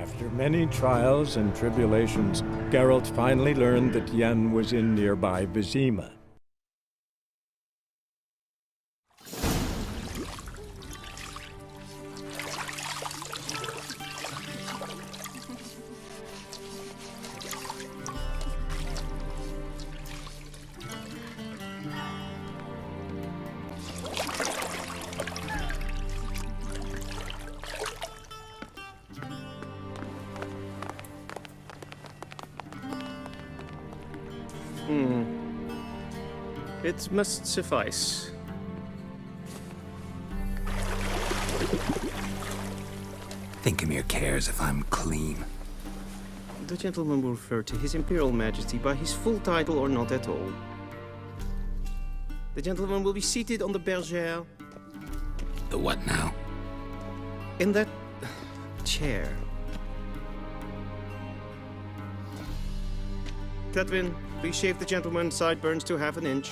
After many trials and tribulations, Geralt finally learned that Yen was in nearby Vizima. It must suffice. Think Emir cares if I'm clean? The gentleman will refer to His Imperial Majesty by his full title or not at all. The gentleman will be seated on the bergère. The what now? In that chair. Cledwyn, please shave the gentleman's sideburns to half an inch.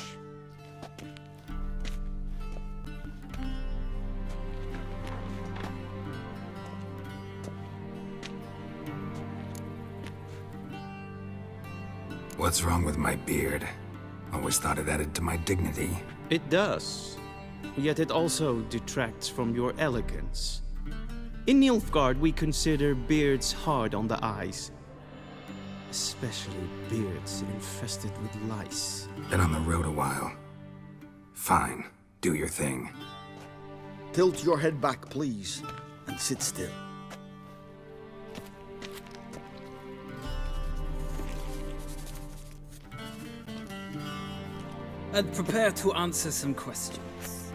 What's wrong with my beard? Always thought it added to my dignity. It does. Yet it also detracts from your elegance. In Nilfgaard, we consider beards hard on the eyes. Especially beards infested with lice. Been on the road a while. Fine, do your thing. Tilt your head back, please, and sit still. And prepare to answer some questions.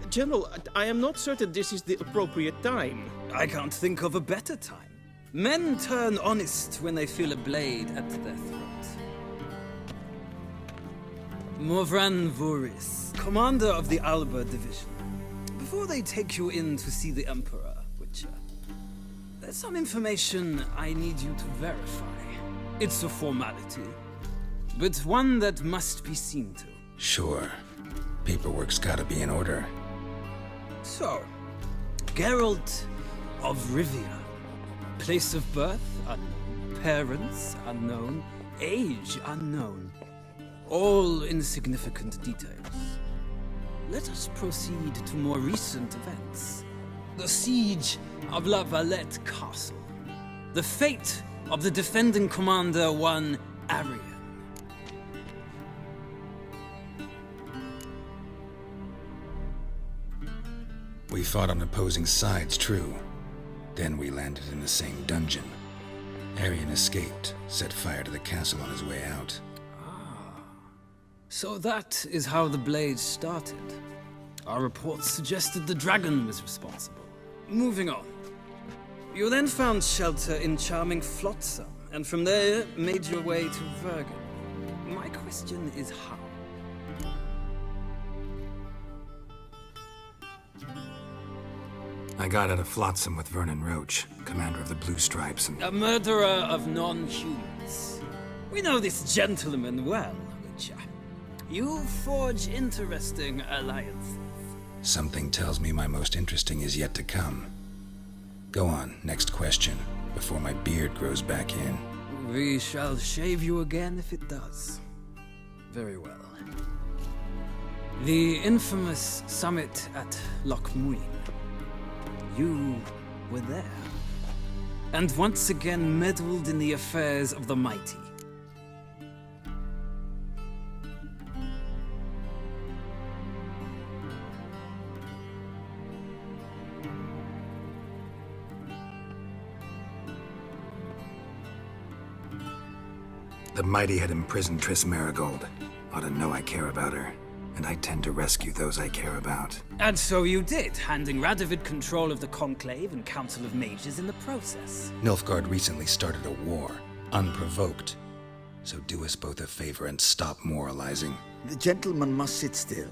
General, I am not certain this is the appropriate time. I can't think of a better time. Men turn honest when they feel a blade at their throat. Morvran Voris, commander of the Alba Division. Before they take you in to see the Emperor, Witcher, there's some information I need you to verify. It's a formality, but one that must be seen to. Sure. Paperwork's gotta be in order. So, Geralt of Rivia. Place of birth, unknown. Parents, unknown. Age, unknown. All insignificant details. Let us proceed to more recent events. The siege of La Valette Castle. The fate of the defending commander, one Arian. We fought on opposing sides, true. Then we landed in the same dungeon. Arian escaped, set fire to the castle on his way out. So that is how the blade started. Our reports suggested the dragon was responsible. Moving on. You then found shelter in charming Flotsam, and from there made your way to Vergen. My question is how? I got out of Flotsam with Vernon Roach, commander of the Blue Stripes, and... A murderer of non-humans. We know this gentleman well, Witcher. You forge interesting alliances. Something tells me my most interesting is yet to come. Go on, next question, before my beard grows back in. We shall shave you again if it does. Very well. The infamous summit at Loch Muin. You were there. And once again meddled in the affairs of the mighty. The mighty had imprisoned Triss Marigold. Ought to know I care about her. And I tend to rescue those I care about. And so you did, handing Radovid control of the Conclave and Council of Mages in the process. Nilfgaard recently started a war, unprovoked. So do us both a favor and stop moralizing. The gentleman must sit still.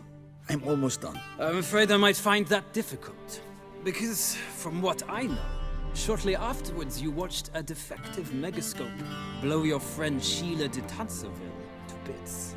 I'm almost done. I'm afraid I might find that difficult. Because, from what I know, shortly afterwards you watched a defective megascope blow your friend Sheila de Tanserville to bits.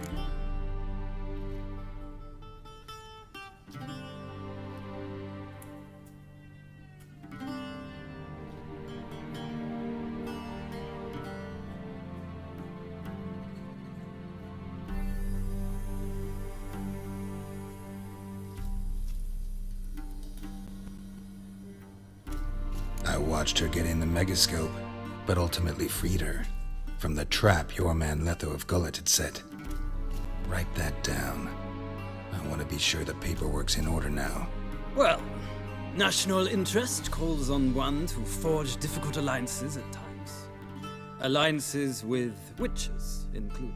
I watched her get in the megascope, but ultimately freed her from the trap your man Letho of Gullet had set. Write that down. I want to be sure the paperwork's in order now. Well, national interest calls on one to forge difficult alliances at times. Alliances with witches included.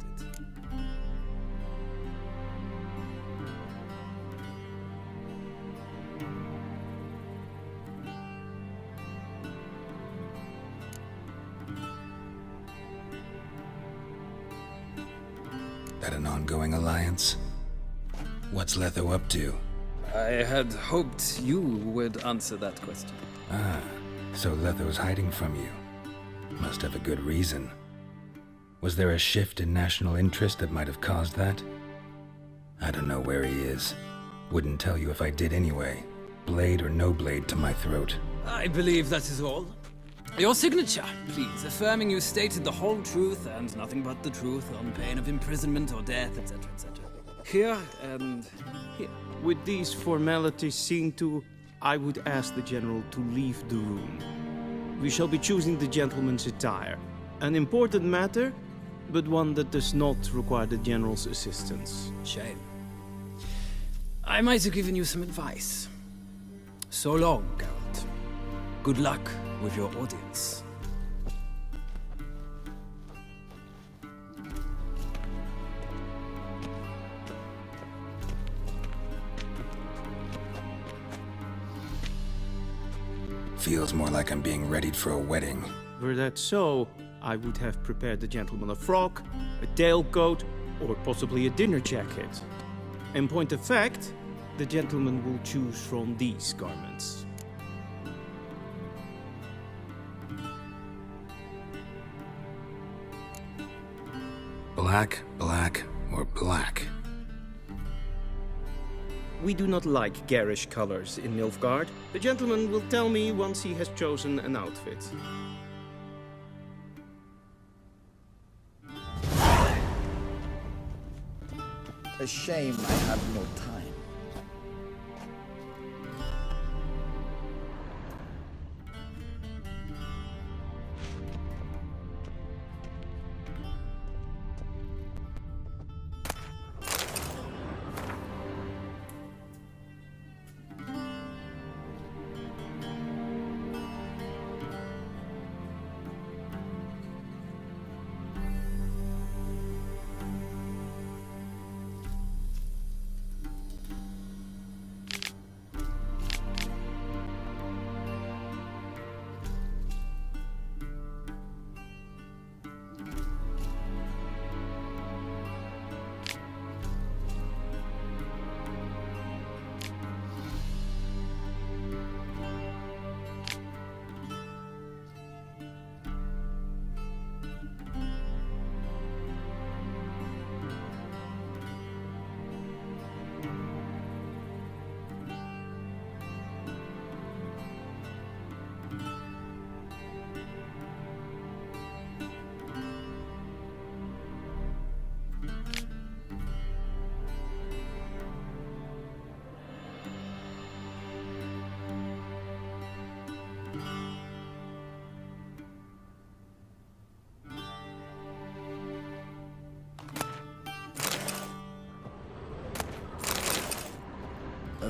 That an ongoing alliance? What's Letho up to? I had hoped you would answer that question. Ah, so Letho's hiding from you. Must have a good reason. Was there a shift in national interest that might have caused that? I don't know where he is. Wouldn't tell you if I did anyway. Blade or no blade to my throat. I believe that is all. Your signature, please, affirming you stated the whole truth and nothing but the truth on pain of imprisonment or death, etc., etc. Here and here. With these formalities seen to, I would ask the General to leave the room. We shall be choosing the gentleman's attire. An important matter, but one that does not require the General's assistance. Shame. I might have given you some advice. So long, Geralt. Good luck with your audience. Feels more like I'm being readied for a wedding. Were that so, I would have prepared the gentleman a frock, a tailcoat, or possibly a dinner jacket. In point of fact, the gentleman will choose from these garments. Black, black, or black? We do not like garish colors in Nilfgaard. The gentleman will tell me once he has chosen an outfit. A shame I had no time.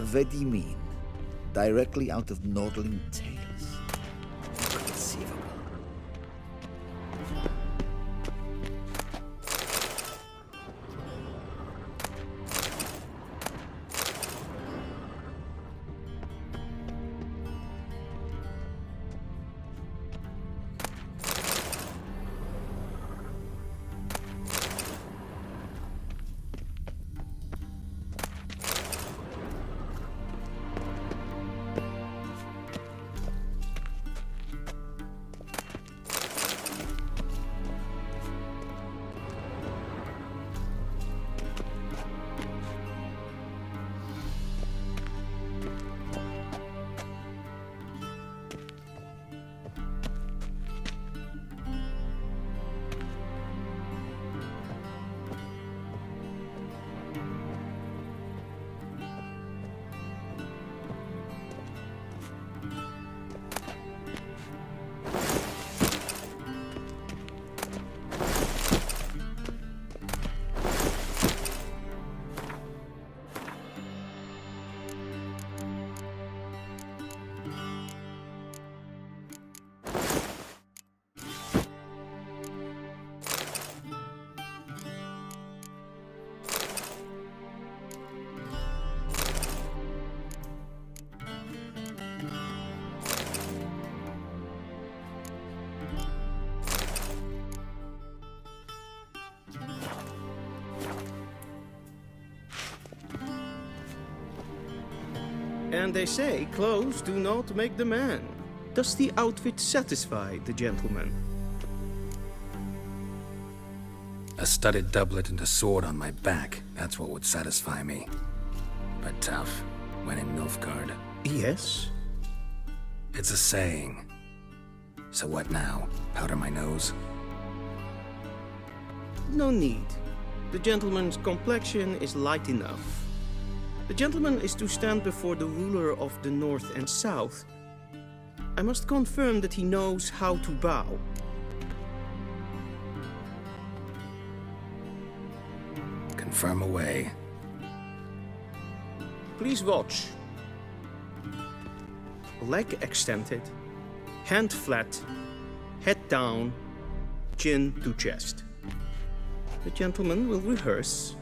Vedimin, directly out of Nordling Tales. Inconceivable. And they say clothes do not make the man. Does the outfit satisfy the gentleman? A studded doublet and a sword on my back, that's what would satisfy me. But tough, when in Nilfgaard. Yes. It's a saying. So what now? Powder my nose? No need. The gentleman's complexion is light enough. The gentleman is to stand before the ruler of the North and South. I must confirm that he knows how to bow. Confirm away. Please watch. Leg extended, hand flat, head down, chin to chest. The gentleman will rehearse.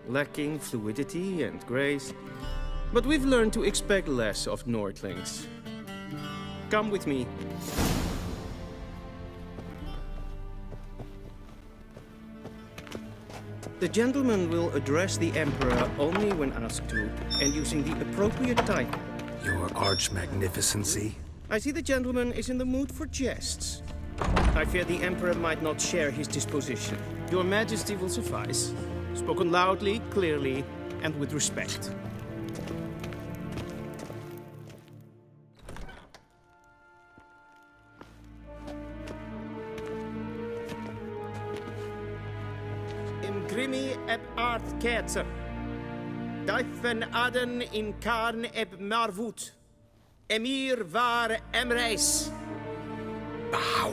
Lacking fluidity and grace. But we've learned to expect less of Nordlings. Come with me. The gentleman will address the Emperor only when asked to, and using the appropriate title. Your arch-magnificency? I see the gentleman is in the mood for jests. I fear the Emperor might not share his disposition. Your Majesty will suffice. Spoken loudly, clearly, and with respect. Grimi eb art ketzer. Duifen aden in karn eb marvoet. Emir var emreis. Bow!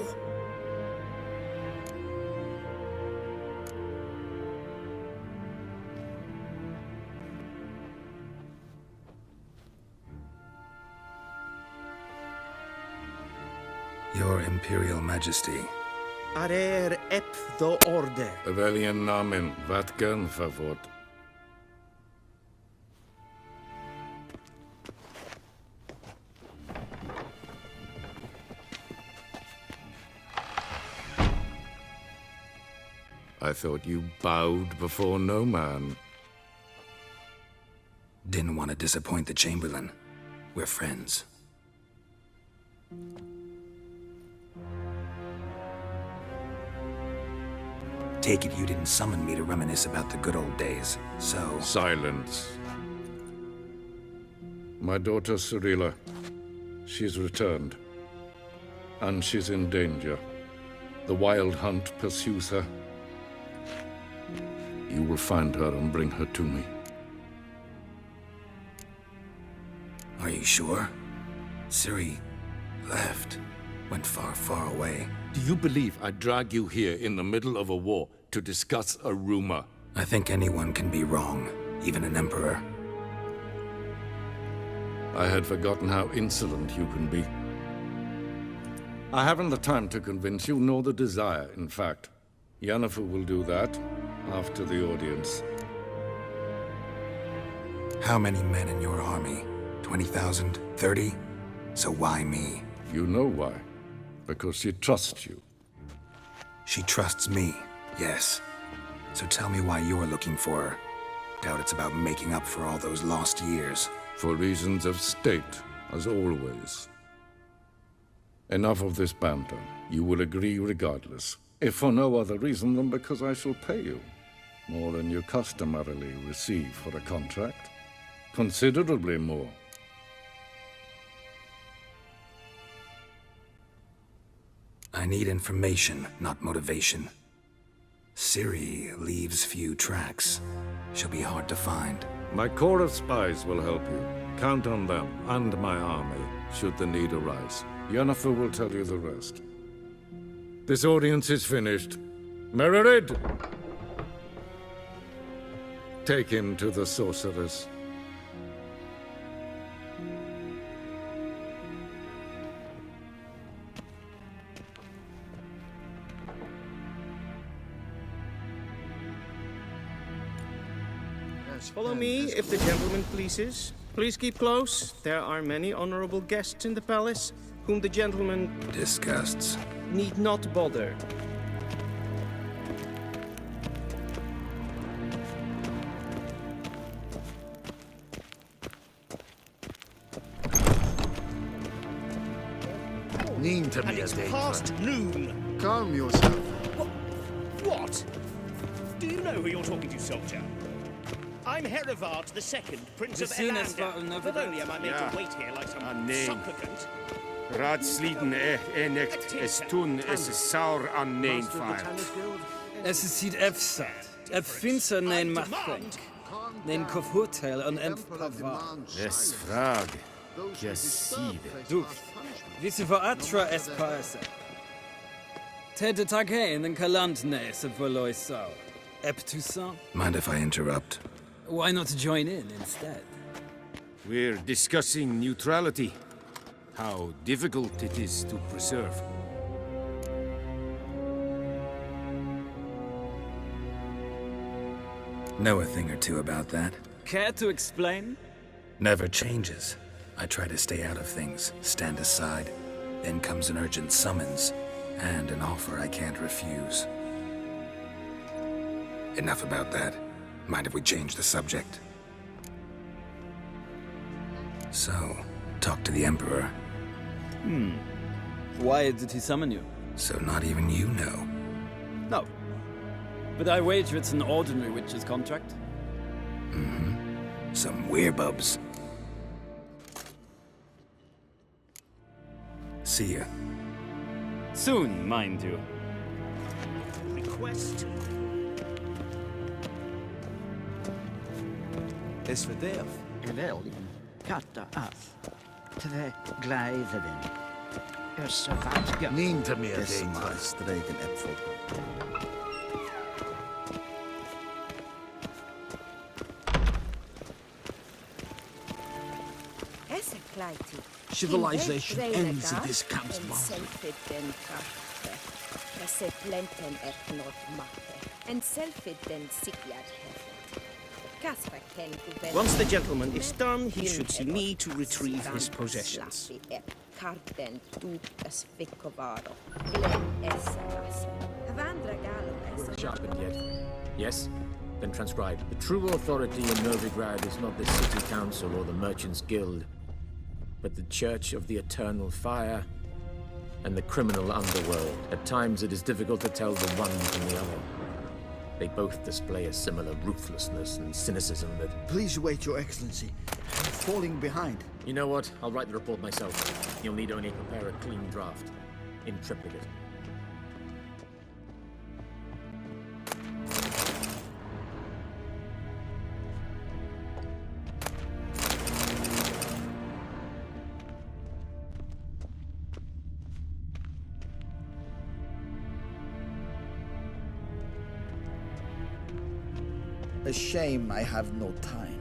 Your Imperial Majesty. Arer ep the orde. Velen namen, wat gern favort. I thought you bowed before no man. Didn't want to disappoint the Chamberlain. We're friends. Take it you didn't summon me to reminisce about the good old days, so... Silence. My daughter Cyrilla, she's returned. And she's in danger. The Wild Hunt pursues her. You will find her and bring her to me. Are you sure? Ciri left. Went far, far away. Do you believe I'd drag you here in the middle of a war to discuss a rumor? I think anyone can be wrong, even an emperor. I had forgotten how insolent you can be. I haven't the time to convince you, nor the desire, in fact. Yennefer will do that after the audience. How many men in your army? 20,000? 30? So why me? You know why. Because she trusts you. She trusts me, yes. So tell me why you're looking for her. Doubt it's about making up for all those lost years. For reasons of state, as always. Enough of this banter. You will agree regardless. If for no other reason than because I shall pay you. More than you customarily receive for a contract. Considerably more. I need information, not motivation. Ciri leaves few tracks. She'll be hard to find. My corps of spies will help you. Count on them, and my army, should the need arise. Yennefer will tell you the rest. This audience is finished. Mererid! Take him to the sorceress. Follow me, if the gentleman pleases. Please keep close. There are many honorable guests in the palace, whom the gentleman Disgusts. need not bother. And it's past noon. Calm yourself. What? Do you know who you're talking to, soldier? I'm Herivard II, Prince of Vizina is Elander. for Not only am I made to wait here like some nee. supplicant, Raadsleden echt es toen es saur an neen vaart. Es is hier efsat. Ep finser nein machdenk. Nein kofurteil an emppavar. Es frag. Jaside. Du, wisse voor atra es paese. Tete taghein en kalant nes of Veloy sau. Ep Toussaint? Mind if I interrupt? Why not join in instead? We're discussing neutrality. How difficult it is to preserve. Know a thing or two about that? Care to explain? Never changes. I try to stay out of things, stand aside. Then comes an urgent summons, and an offer I can't refuse. Enough about that. Mind if we change the subject? So, talk to the Emperor. Why did he summon you? So not even you know. No. But I wager it's an ordinary witch's contract. Some werebubs. See ya. Soon, mind you. request. Es verderf. Geweldig. Katta af. Twee glijden. Er zo wat ja. Niente meer Des denken. streken Äpfel. Civilization ends at this camp's boundary. Once the gentleman is done, he should see me to retrieve his possessions. Sharpened yet? Yes? Then transcribe. The true authority in Novigrad is not the city council or the merchants' guild, but the Church of the Eternal Fire and the criminal underworld. At times it is difficult to tell the one from the other. They both display a similar ruthlessness and cynicism that... Please wait, Your Excellency. I'm falling behind. You know what? I'll write the report myself. You'll need only prepare a clean draft. In triplicate. A shame I have no time.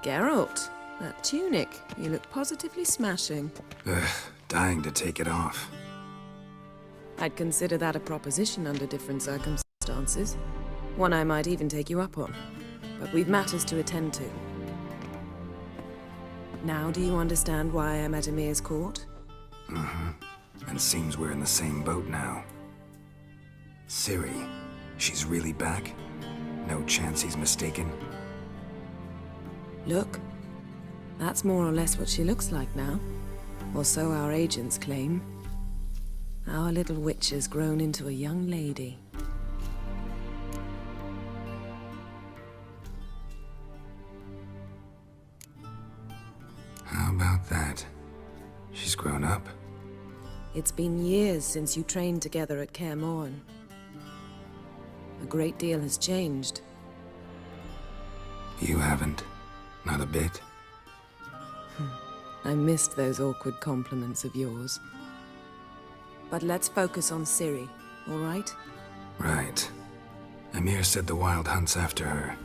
Geralt, that tunic. You look positively smashing. Ugh, dying to take it off. I'd consider that a proposition under different circumstances. One I might even take you up on. But we've matters to attend to. Now do you understand why I'm at Emir's court? And seems we're in the same boat now. Ciri, she's really back? No chance he's mistaken? Look, that's more or less what she looks like now. Or so our agents claim. Our little witch has grown into a young lady. How about that? She's grown up? It's been years since you trained together at Kaer Morhen. A great deal has changed. You haven't. Not a bit. I missed those awkward compliments of yours. But let's focus on Ciri, all right? Right. Emir said the Wild hunt's after her.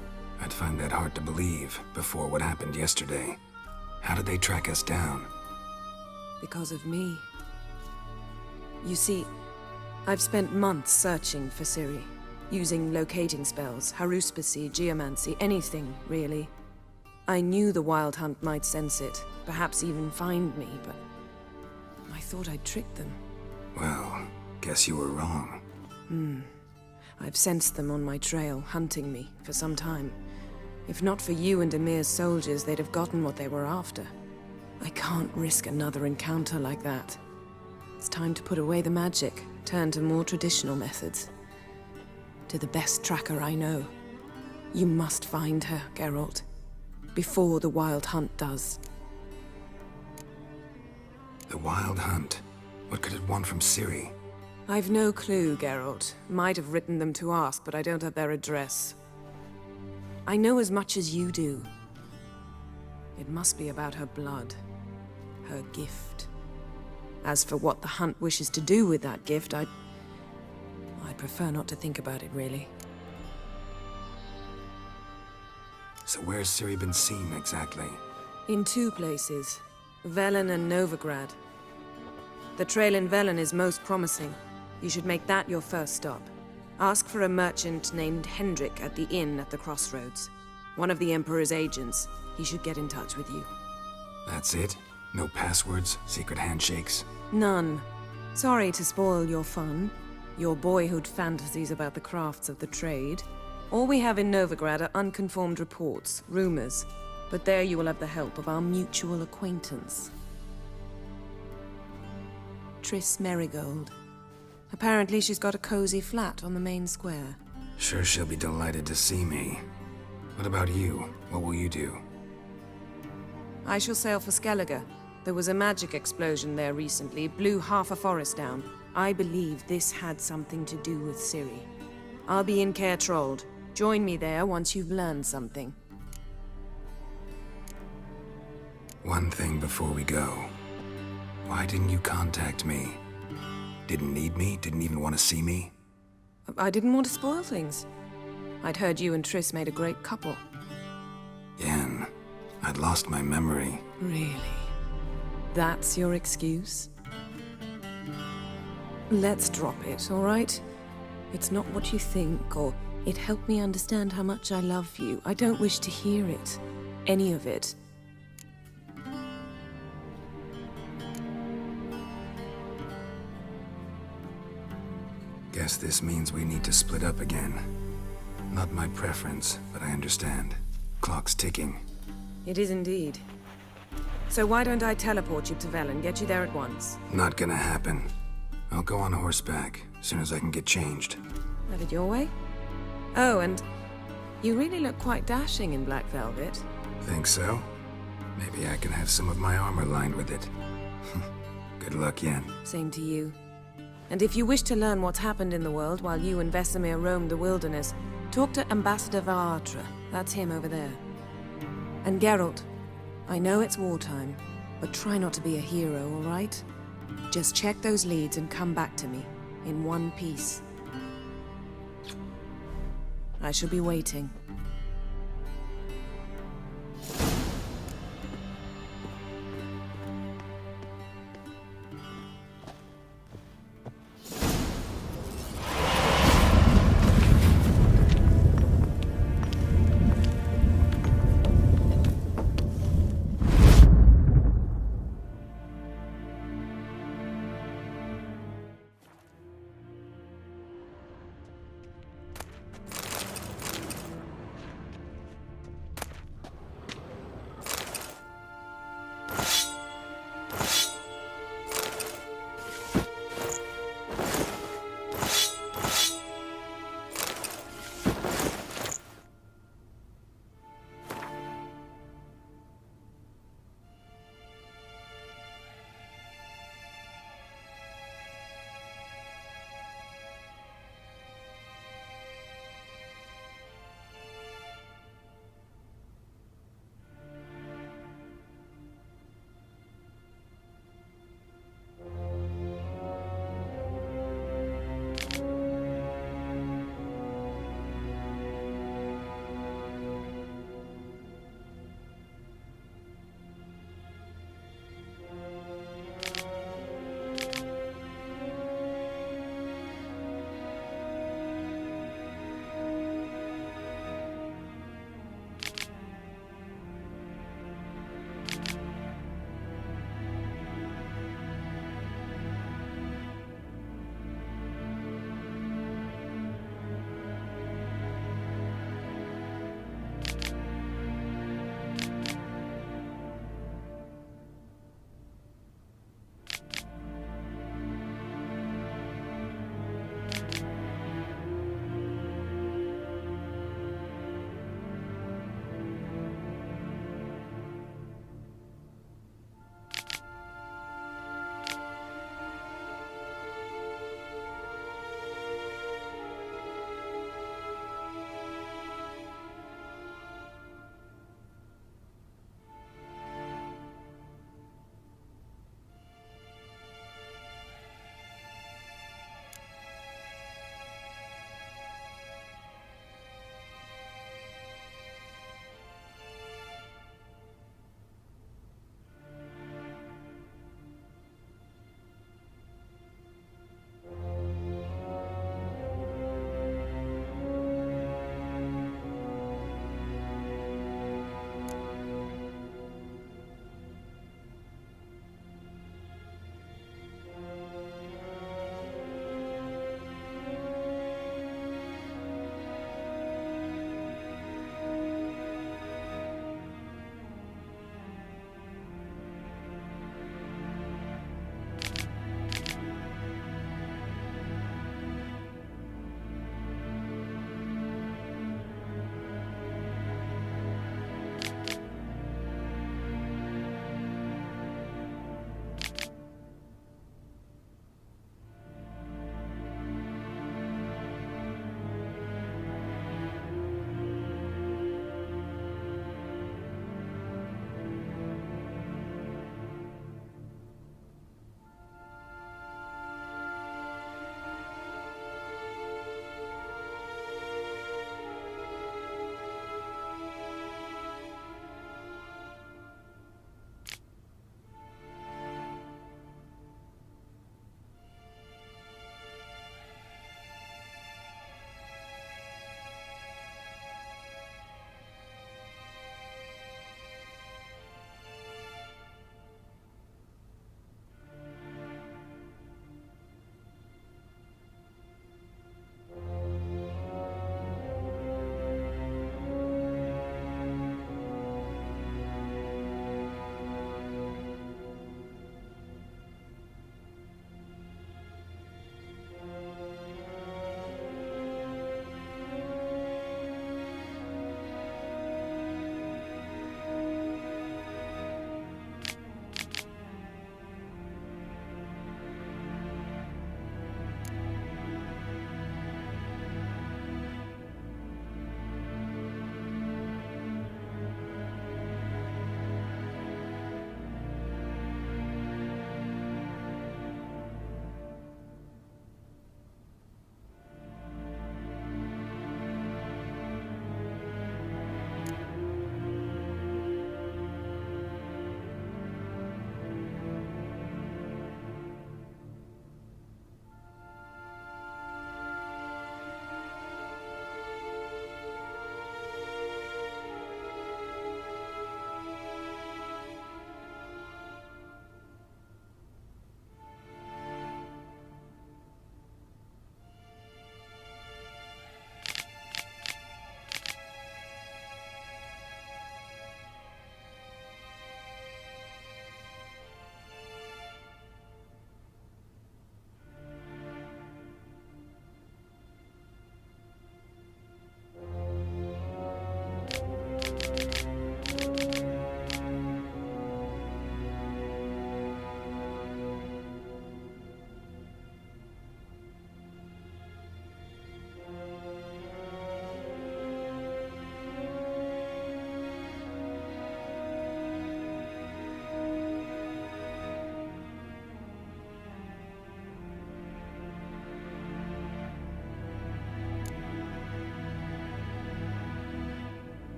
I'd find that hard to believe before what happened yesterday. How did they track us down? Because of me. You see, I've spent months searching for Ciri. using locating spells, haruspicy, geomancy, anything, really. I knew the Wild Hunt might sense it, perhaps even find me, but I thought I'd tricked them. Well, guess you were wrong. I've sensed them on my trail, hunting me, for some time. If not for you and Emir's soldiers, they'd have gotten what they were after. I can't risk another encounter like that. It's time to put away the magic, turn to more traditional methods. To the best tracker I know. You must find her, Geralt. Before the Wild Hunt does. The Wild Hunt? What could it want from Ciri? I've no clue, Geralt. Might have written them to ask, but I don't have their address. I know as much as you do. It must be about her blood. Her gift. As for what the Hunt wishes to do with that gift, I'd prefer not to think about it, really. So where's Ciri been seen, exactly? In 2 places. Velen and Novigrad. The trail in Velen is most promising. You should make that your first stop. Ask for a merchant named Hendrik at the inn at the crossroads. One of the Emperor's agents. He should get in touch with you. That's it? No passwords, secret handshakes? None. Sorry to spoil your fun. Your boyhood fantasies about the crafts of the trade. All we have in Novigrad are unconfirmed reports, rumors. But there you will have the help of our mutual acquaintance. Triss Merigold. Apparently she's got a cozy flat on the main square. Sure she'll be delighted to see me. What about you? What will you do? I shall sail for Skellige. There was a magic explosion there recently, blew half a forest down. I believe this had something to do with Ciri. I'll be in Caer Trold. Join me there once you've learned something. One thing before we go. Why didn't you contact me? Didn't need me? Didn't even want to see me? I didn't want to spoil things. I'd heard you and Triss made a great couple. Yen, I'd lost my memory. Really? That's your excuse? Let's drop it, all right? It's not what you think, or it helped me understand how much I love you. I don't wish to hear it. Any of it. Guess this means we need to split up again. Not my preference, but I understand. Clock's ticking. It is indeed. So why don't I teleport you to Velen, get you there at once? Not gonna happen. I'll go on horseback, as soon as I can get changed. Have it your way? Oh, and you really look quite dashing in black velvet. Think so? Maybe I can have some of my armor lined with it. Good luck, Yen. Same to you. And if you wish to learn what's happened in the world while you and Vesemir roamed the wilderness, talk to Ambassador Vaatra. That's him over there. And Geralt, I know it's wartime, but try not to be a hero, all right? Just check those leads and come back to me, in one piece. I shall be waiting.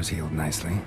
scars healed nicely.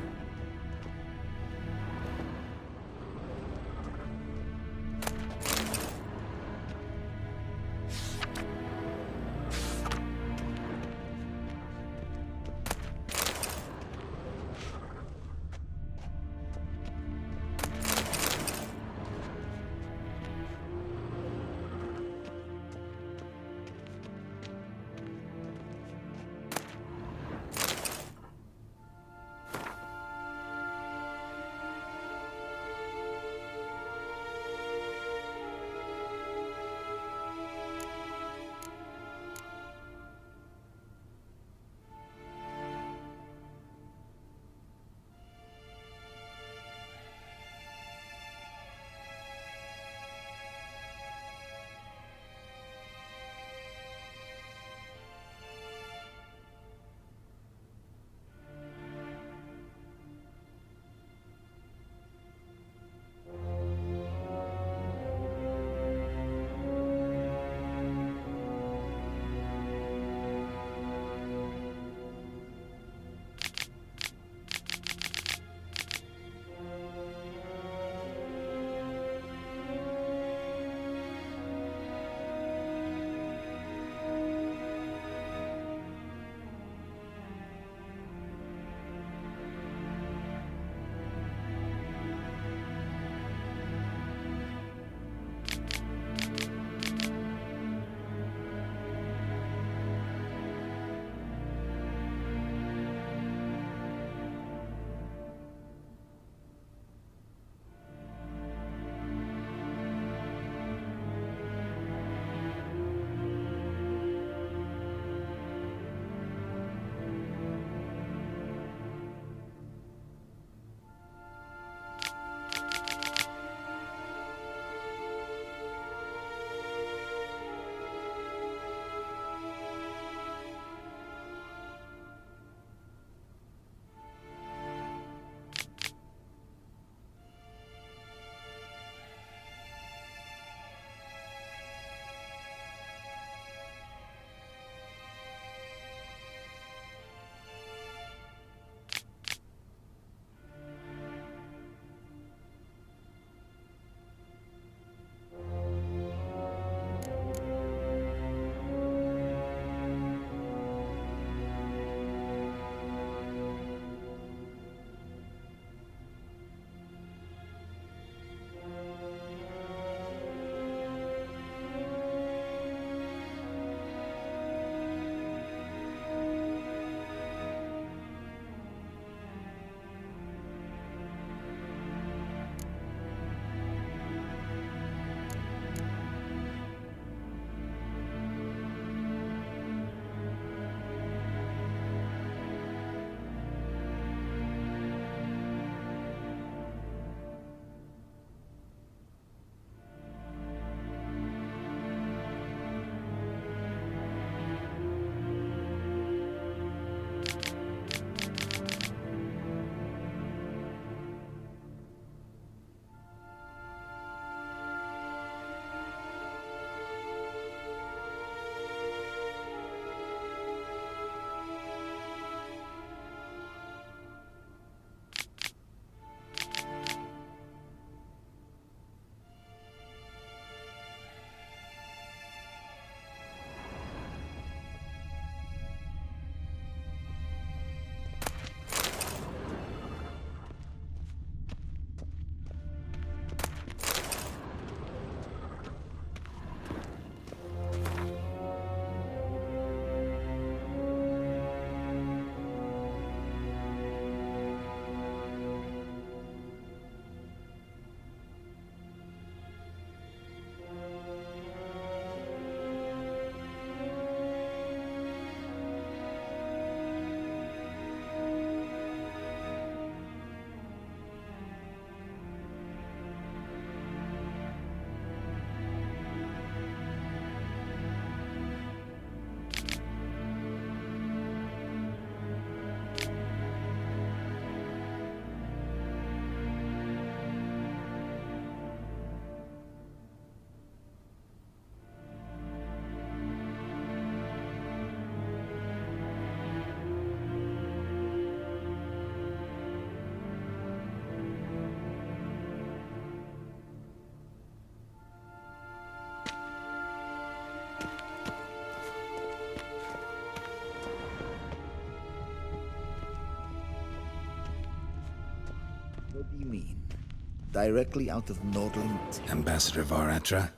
directly out of Nordling. Ambassador Varatra?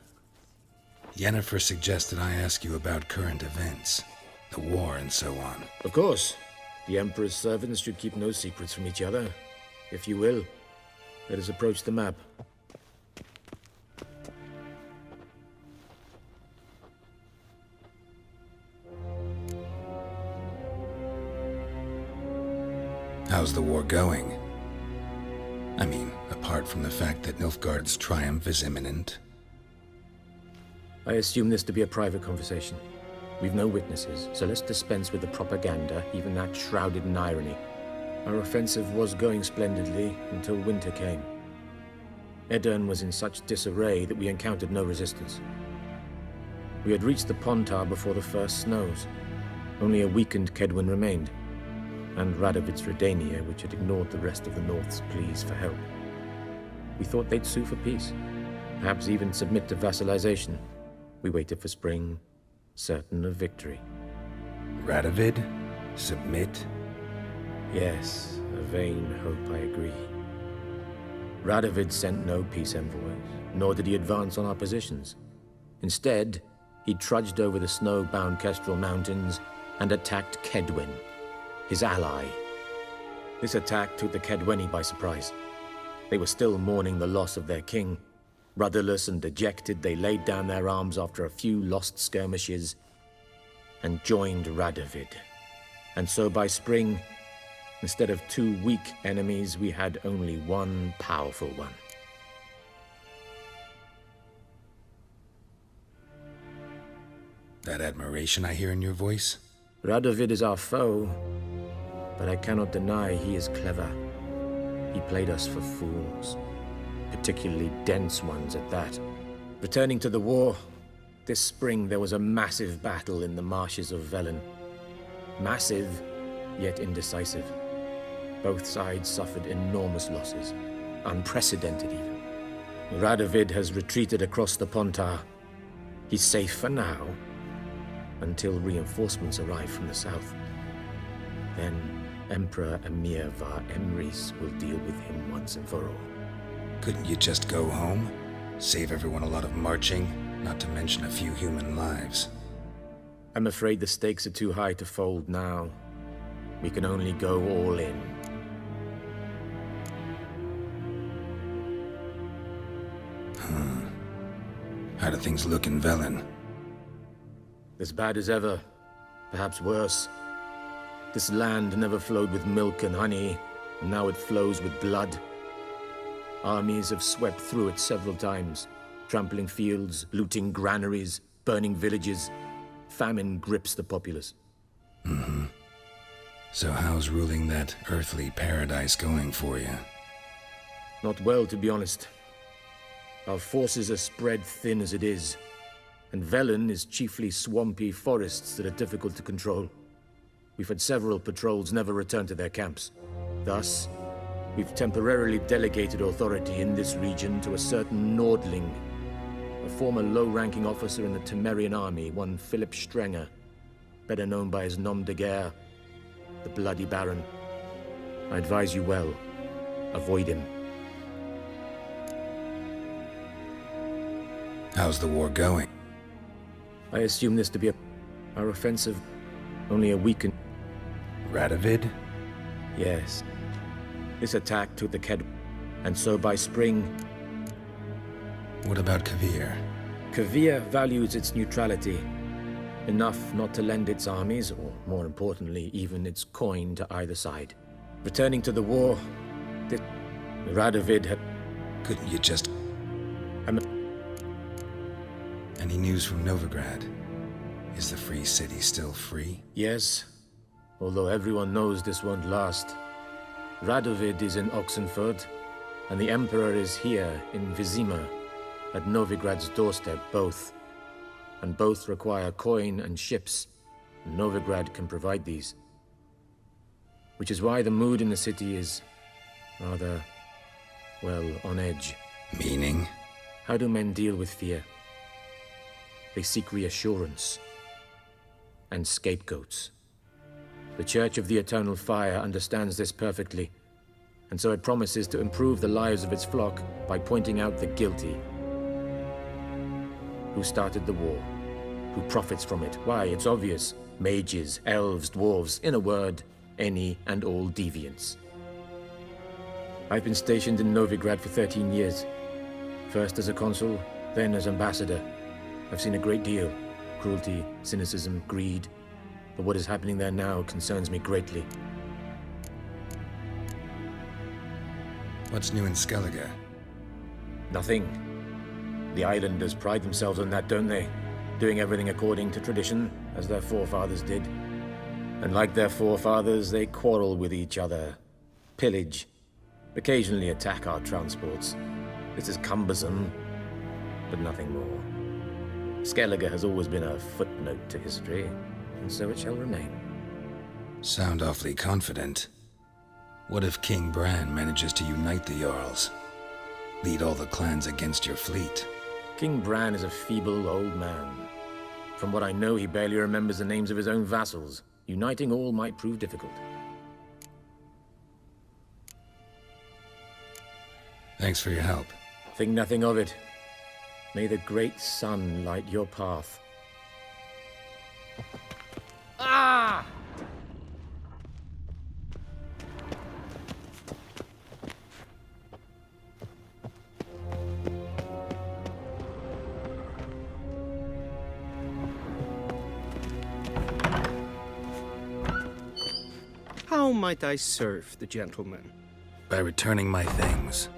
Yennefer suggested I ask you about current events, the war and so on. Of course. The Emperor's servants should keep no secrets from each other. If you will, let us approach the map. How's the war going? I mean, apart from the fact that Nilfgaard's triumph is imminent. I assume this to be a private conversation. We've no witnesses, so let's dispense with the propaganda, even that shrouded in irony. Our offensive was going splendidly until winter came. Edirn was in such disarray that we encountered no resistance. We had reached the Pontar before the first snows. Only a weakened Kedwen remained, and Radovid's Redania, which had ignored the rest of the North's pleas for help. We thought they'd sue for peace, perhaps even submit to vassalization. We waited for spring, certain of victory. Radovid? Submit? Yes, a vain hope, I agree. Radovid sent no peace envoys, nor did he advance on our positions. Instead, he trudged over the snow-bound Kestrel Mountains and attacked Kedwen, his ally. This attack took the Kedweni by surprise. They were still mourning the loss of their king. Rudderless and dejected, they laid down their arms after a few lost skirmishes and joined Radovid. And so by spring, instead of 2 weak enemies, we had only one powerful one. That admiration I hear in your voice? Radovid is our foe, but I cannot deny he is clever. He played us for fools, particularly dense ones at that. Returning to the war, this spring there was a massive battle in the marshes of Velen. Massive, yet indecisive. Both sides suffered enormous losses, unprecedented even. Radovid has retreated across the Pontar. He's safe for now, until reinforcements arrive from the south. Then Emperor Emir var Emrys will deal with him once and for all. Couldn't you just go home? Save everyone a lot of marching, not to mention a few human lives. I'm afraid the stakes are too high to fold now. We can only go all in. How do things look in Velen? As bad as ever, perhaps worse. This land never flowed with milk and honey, and now it flows with blood. Armies have swept through it several times, trampling fields, looting granaries, burning villages. Famine grips the populace. So how's ruling that earthly paradise going for you? Not well, to be honest. Our forces are spread thin as it is, and Velen is chiefly swampy forests that are difficult to control. We've had several patrols never return to their camps. Thus, we've temporarily delegated authority in this region to a certain Nordling, a former low-ranking officer in the Temerian army, one Philip Strenger, better known by his nom de guerre, the Bloody Baron. I advise you well. Avoid him. How's the war going? I assume this to be our offensive only a weakened... Radovid? Yes. This attack took the Ked... and so by spring... What about Kavir? Kavir values its neutrality, enough not to lend its armies, or more importantly, even its coin to either side. Returning to the war, Radovid had... Couldn't you just... Any news from Novigrad? Is the free city still free? Yes, although everyone knows this won't last. Radovid is in Oxenford, and the Emperor is here in Vizima, at Novigrad's doorstep, both. And both require coin and ships, and Novigrad can provide these. Which is why the mood in the city is rather, well, on edge. Meaning? How do men deal with fear? They seek reassurance and scapegoats. The Church of the Eternal Fire understands this perfectly. and so it promises to improve the lives of its flock by pointing out the guilty. Who started the war? Who profits from it? Why, it's obvious. Mages, elves, dwarves, in a word, any and all deviants. I've been stationed in Novigrad for 13 years. First as a consul, then as ambassador. I've seen a great deal. Cruelty, cynicism, greed. But what is happening there now concerns me greatly. What's new in Skellige? Nothing. The islanders pride themselves on that, don't they? Doing everything according to tradition, as their forefathers did. And like their forefathers, they quarrel with each other, pillage, occasionally attack our transports. This is cumbersome, but nothing more. Skellige has always been a footnote to history, and so it shall remain. Sound awfully confident. What if King Bran manages to unite the Jarls? Lead all the clans against your fleet? King Bran is a feeble old man. From what I know, he barely remembers the names of his own vassals. Uniting all might prove difficult. Thanks for your help. Think nothing of it. May the great sun light your path. Ah! How might I serve the gentleman? By returning my things.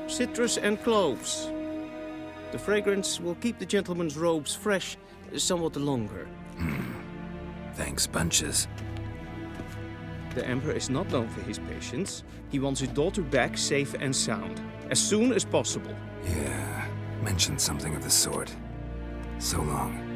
Citrus and cloves. The fragrance will keep the gentleman's robes fresh somewhat longer. Thanks, bunches. The Emperor is not known for his patience. He wants his daughter back safe and sound, as soon as possible. Yeah, mentioned something of the sort. So long.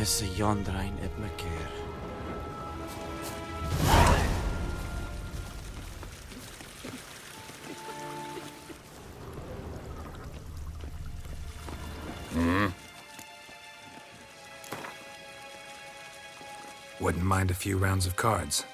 Is a Jondrain et me keer. Wouldn't mind a few rounds of cards.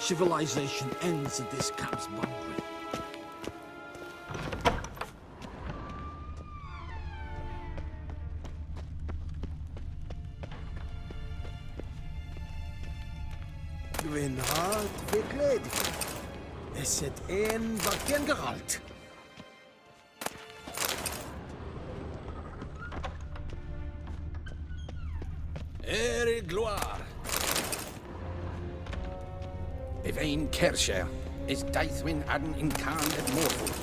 Civilization ends at this camp's boundary. Gwyn hard verkleed. Is het een wat ken gehaald? Gloire. If ein Kersher is Deithwin adden in Khan et Morful.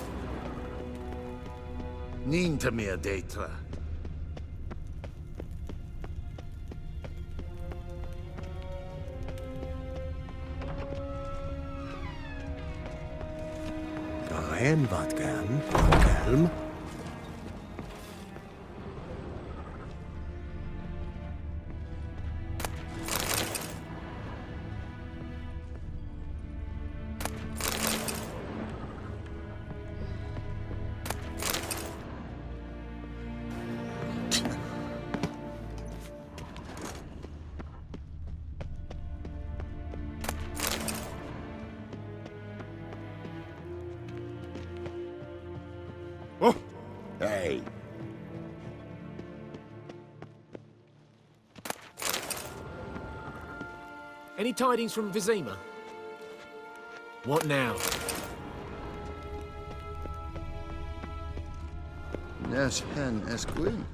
Niet meer deitra. En wat kan? Kalm. Hey. Any tidings from Vizima? What now? Nes hen es Gwyn.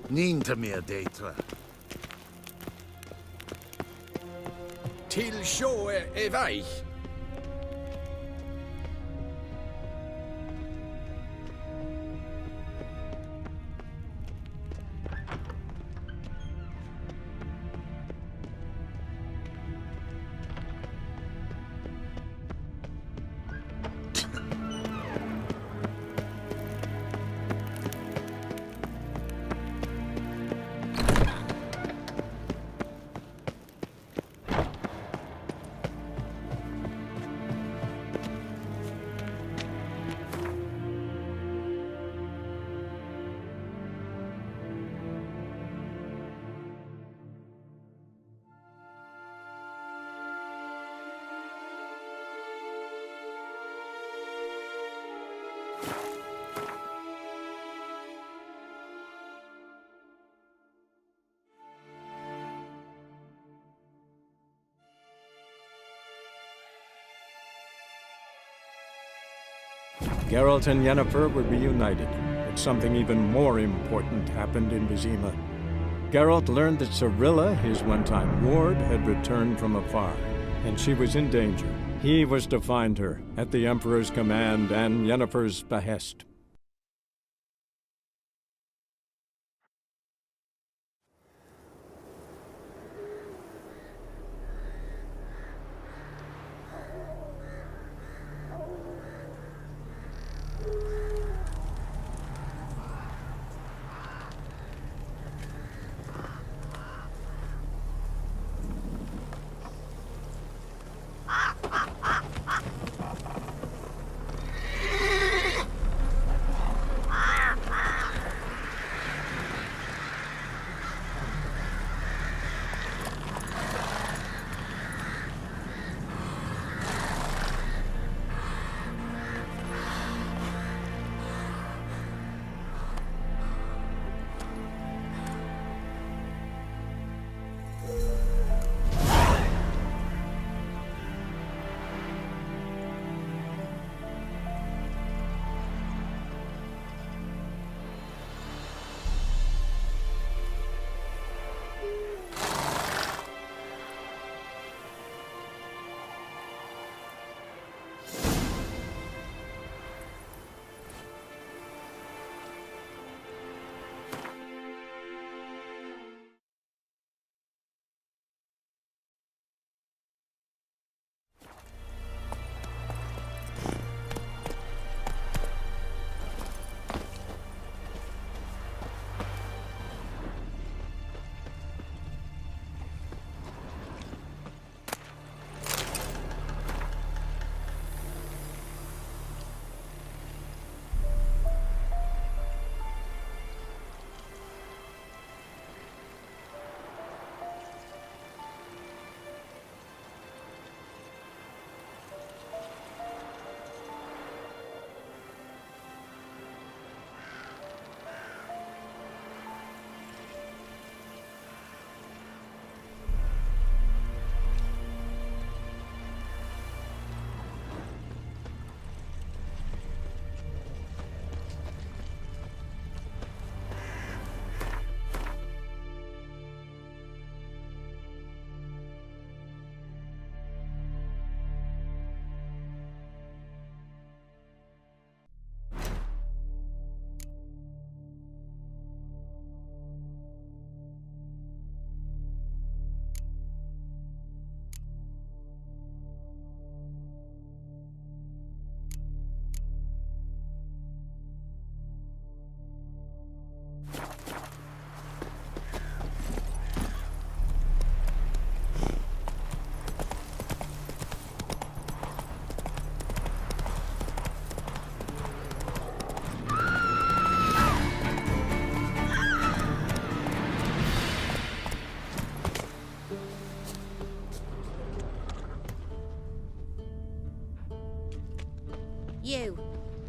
Niet meer deitra. Til sjåe er vei. Geralt and Yennefer were reunited, but something even more important happened in Vizima. Geralt learned that Cirilla, his one-time ward, had returned from afar, and she was in danger. He was to find her, at the Emperor's command and Yennefer's behest.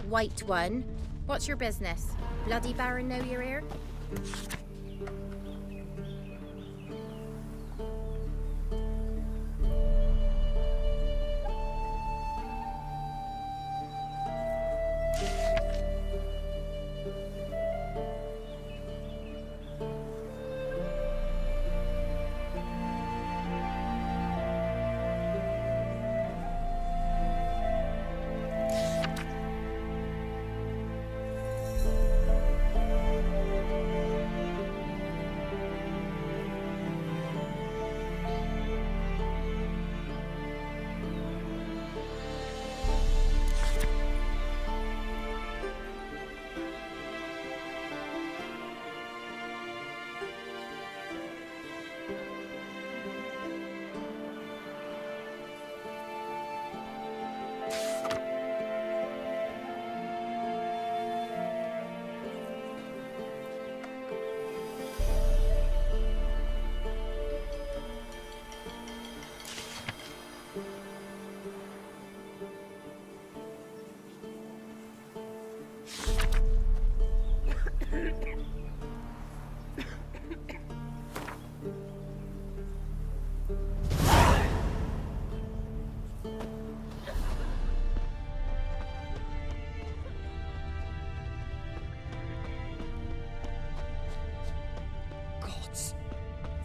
White one. What's your business? Bloody Baron know you're here?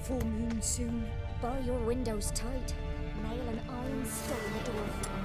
Full moon soon. Bar your windows tight. Nail an iron skull in the door frame.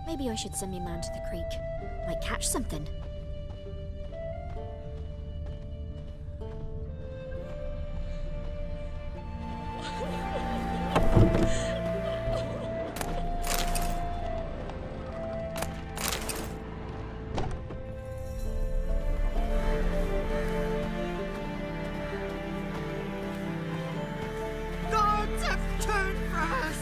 Maybe I should send me man to the creek. Might catch something. Gods have turned for us!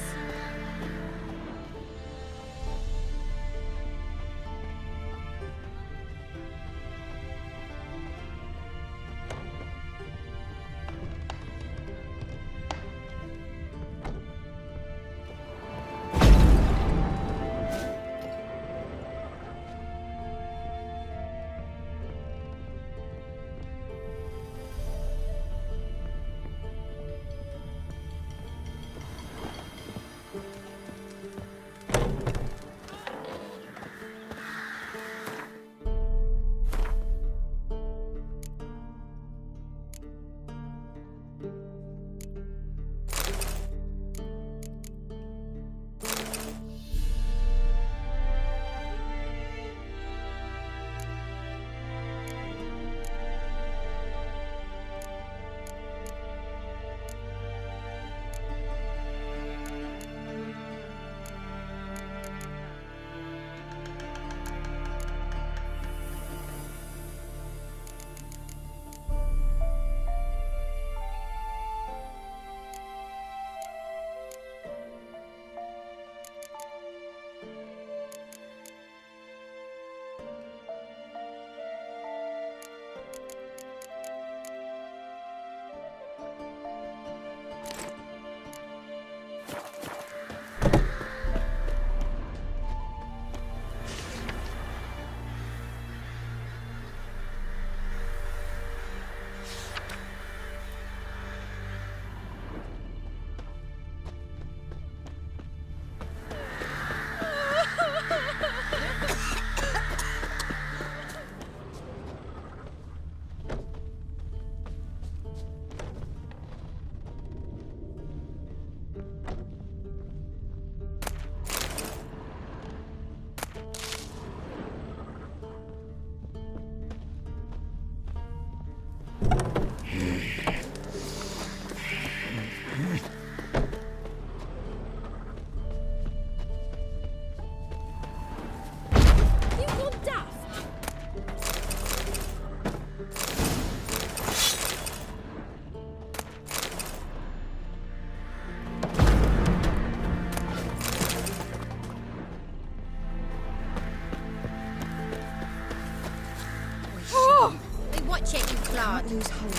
blood. Can't lose hope.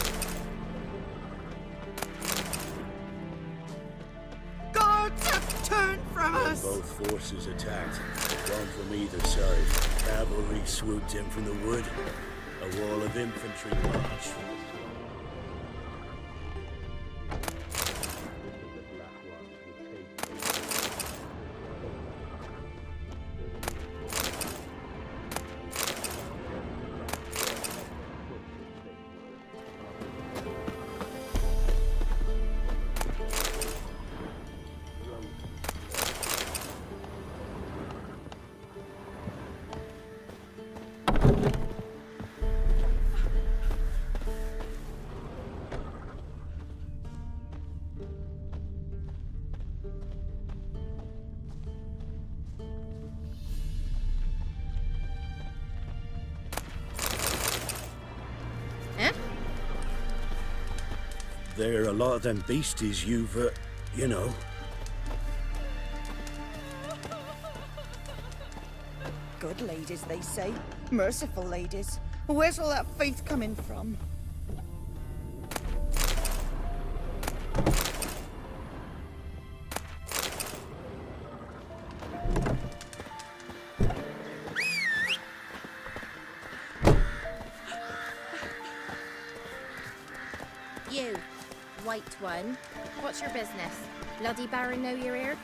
Guards have turned from us! Both forces attacked, one from either side. Cavalry swooped in from the wood. A wall of infantry marched. There are a lot of them beasties you've, you know. Good ladies, they say. Merciful ladies. Where's all that faith coming from? You, white one. What's your business? Bloody Baron know you're here?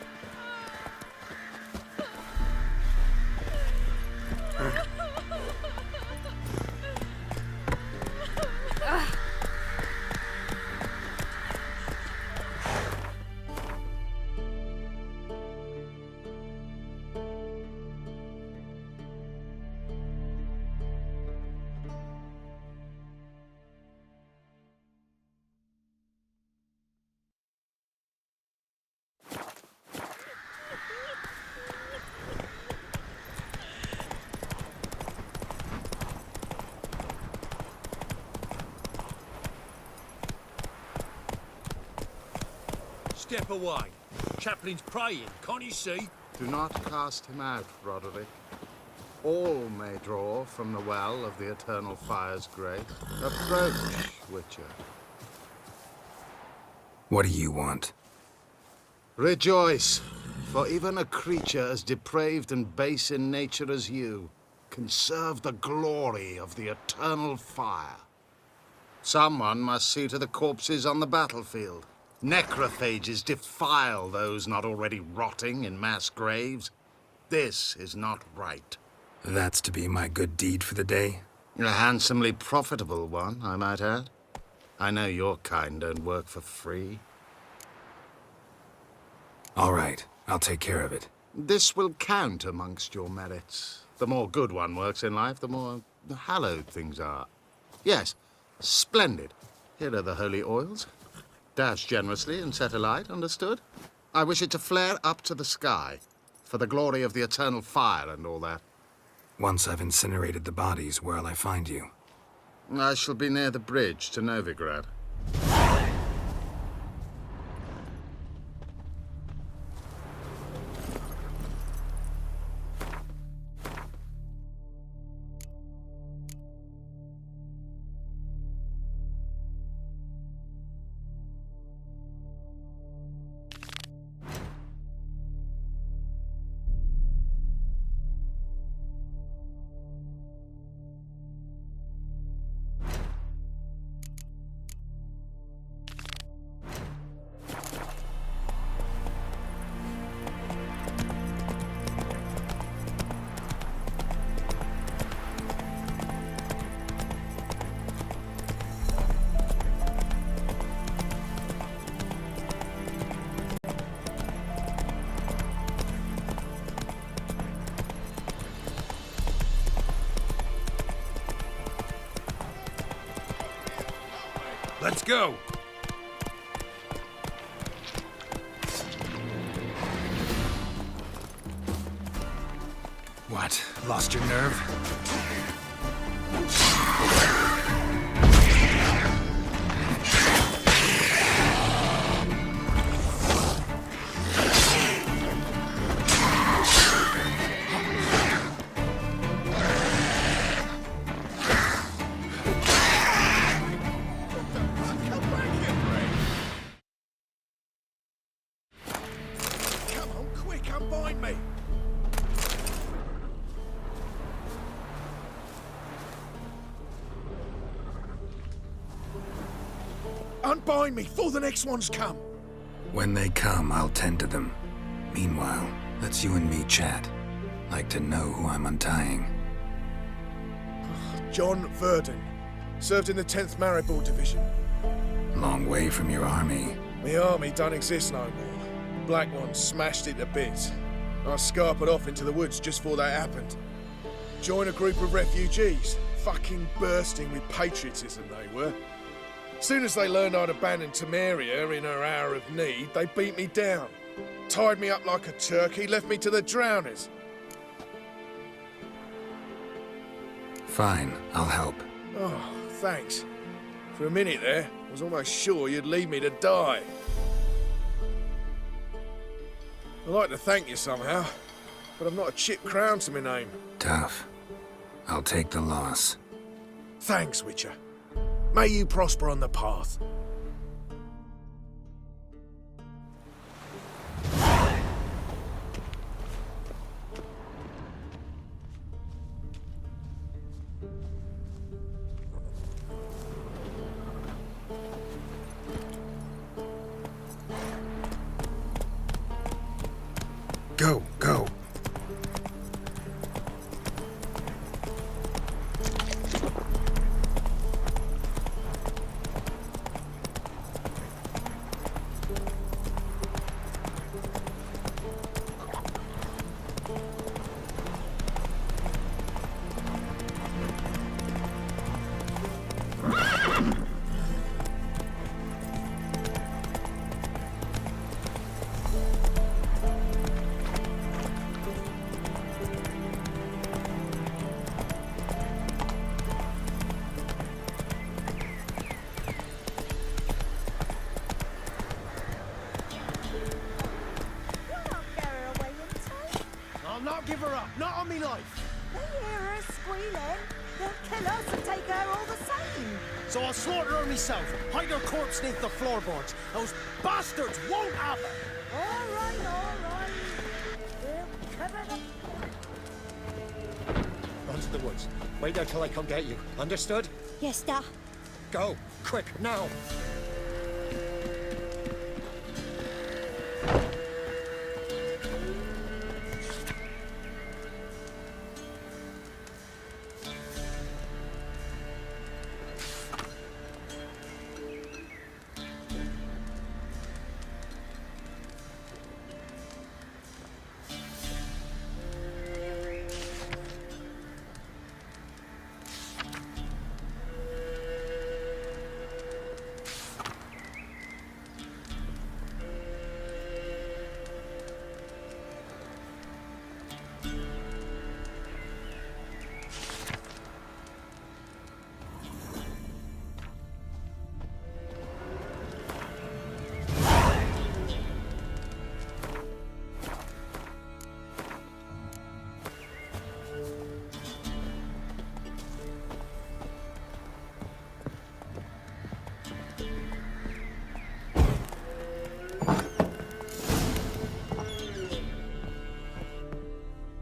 Step away. Chaplain's praying, can't you see? Do not cast him out, Roderick. All may draw from the well of the Eternal Fire's grace. Approach, Witcher. What do you want? Rejoice, for even a creature as depraved and base in nature as you can serve the glory of the Eternal Fire. Someone must see to the corpses on the battlefield. Necrophages defile those not already rotting in mass graves. This is not right. That's to be my good deed for the day? A handsomely profitable one, I might add. I know your kind don't work for free. All right, I'll take care of it. This will count amongst your merits. The more good one works in life, the more hallowed things are. Yes, splendid. Here are the holy oils. Dash generously and set alight, understood? I wish it to flare up to the sky, for the glory of the Eternal Fire and all that. Once I've incinerated the bodies, where'll I find you? I shall be near the bridge to Novigrad. Let's go! What? Lost your nerve? Unbind me before the next ones come. When they come, I'll tend to them. Meanwhile, let's you and me chat. Like to know who I'm untying. John Verdon. Served in the 10th Maribor Division. Long way from your army. The army don't exist no more. Black Ones smashed it to bits. I scarpered off into the woods just before that happened. Joined a group of refugees. Fucking bursting with patriotism they were. Soon as they learned I'd abandoned Temeria in her hour of need, they beat me down. Tied me up like a turkey, left me to the drowners. Fine, I'll help. Oh, thanks. For a minute there, I was almost sure you'd leave me to die. I'd like to thank you somehow, but I've not a chip crown to my name. Tough. I'll take the loss. Thanks, Witcher. May you prosper on the path. Go, go. I'll not give her up, not on me life. They hear her squealing. They'll kill us and take her all the same. So I'll slaughter her myself, hide her corpse beneath the floorboards. Those bastards won't have her. All right, all right. We'll cover them. Run to the woods. Wait there till I come get you. Understood? Yes, da. Go. Quick, now.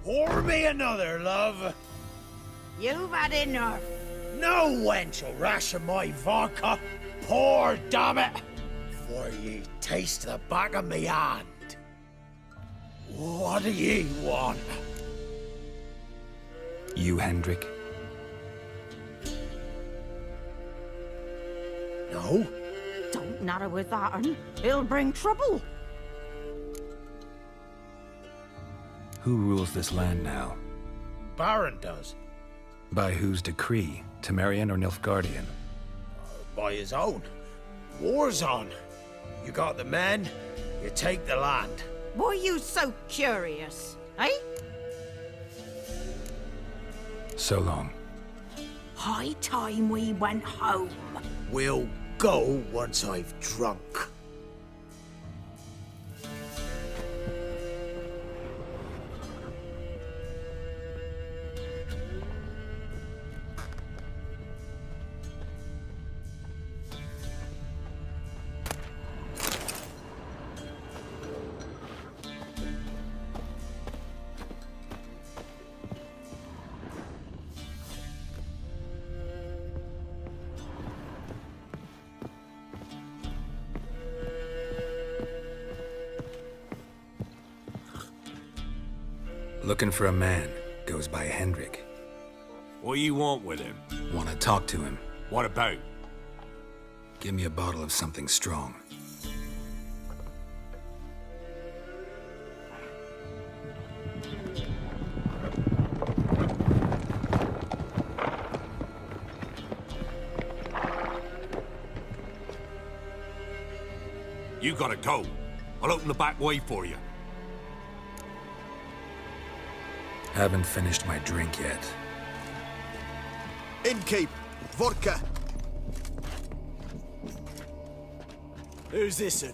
Pour me another, love. You've had enough. No wench will ration my vodka. Pour, damn it. For ye taste the back of me hand. What do ye want? You, Hendrik? No? Don't natter with that, un. It'll bring trouble. Who rules this land now? Baron does. By whose decree? Temerian or Nilfgaardian? By his own. War's on. You got the men, you take the land. Why are you so curious, eh? So long. High time we went home. We'll go once I've drunk. Looking for a man. Goes by Hendrik. What do you want with him? Want to talk to him. What about? Give me a bottle of something strong. You gotta go. I'll open the back way for you. Haven't finished my drink yet. Innkeep, vodka. Who's this'n?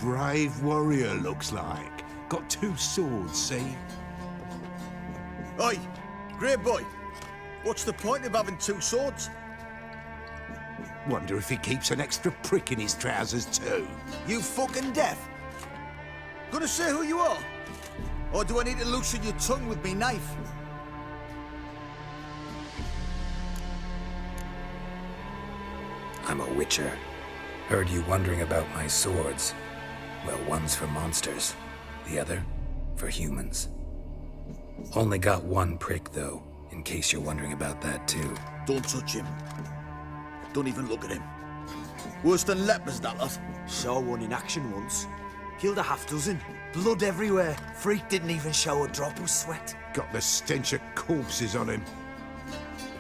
Brave warrior, looks like. Got 2 swords, see? Oi, grey boy. What's the point of having 2 swords? Wonder if he keeps an extra prick in his trousers too. You fucking deaf? Gonna say who you are? Or do I need to loosen your tongue with me knife? I'm a witcher. Heard you wondering about my swords. Well, one's for monsters, the other for humans. Only got 1 prick, though, in case you're wondering about that, too. Don't touch him. Don't even look at him. Worse than lepers, that lot. Saw one in action once. Killed a half dozen. Blood everywhere. Freak didn't even show a drop of sweat. Got the stench of corpses on him.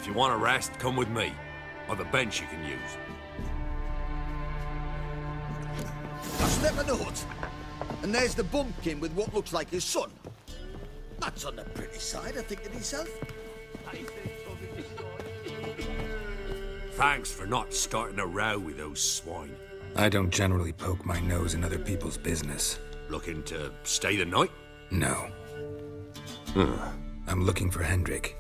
If you want a rest, come with me. I've a bench you can use. I step in the hut, and there's the bumpkin with what looks like his son. That's on the pretty side, I think to myself. Thanks for not starting a row with those swine. I don't generally poke my nose in other people's business. Looking to stay the night? No. I'm looking for Hendrik.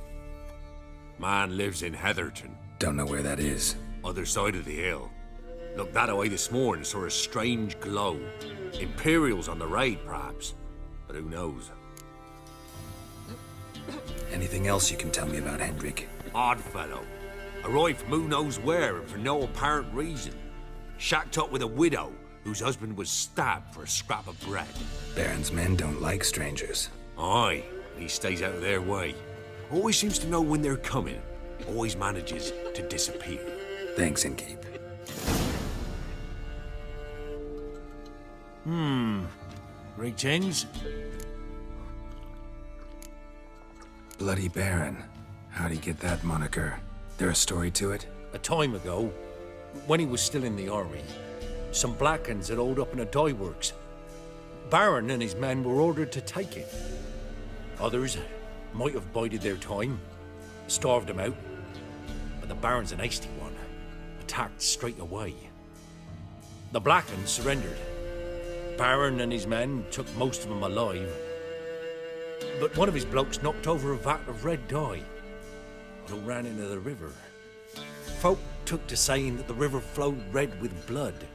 Man lives in Heatherton. Don't know where that is. Other side of the hill. Looked that away this morning, saw a strange glow. Imperials on the raid, perhaps. But who knows? Anything else you can tell me about Hendrik? Odd fellow. Arrived from who knows where and for no apparent reason. Shacked up with a widow whose husband was stabbed for a scrap of bread. Baron's men don't like strangers. Aye, he stays out of their way. Always seems to know when they're coming. Always manages to disappear. Thanks, Innkeep. Greetings. Bloody Baron. How'd he get that moniker? There a story to it? A time ago, when he was still in the army, some Blackens had holed up in a dye works. Baron and his men were ordered to take it. Others might have bided their time, starved him out, but the Baron's an hasty one, attacked straight away. The Blackens surrendered. Baron and his men took most of them alive, but one of his blokes knocked over a vat of red dye. It all ran into the river. Folk took to saying that the river flowed red with blood,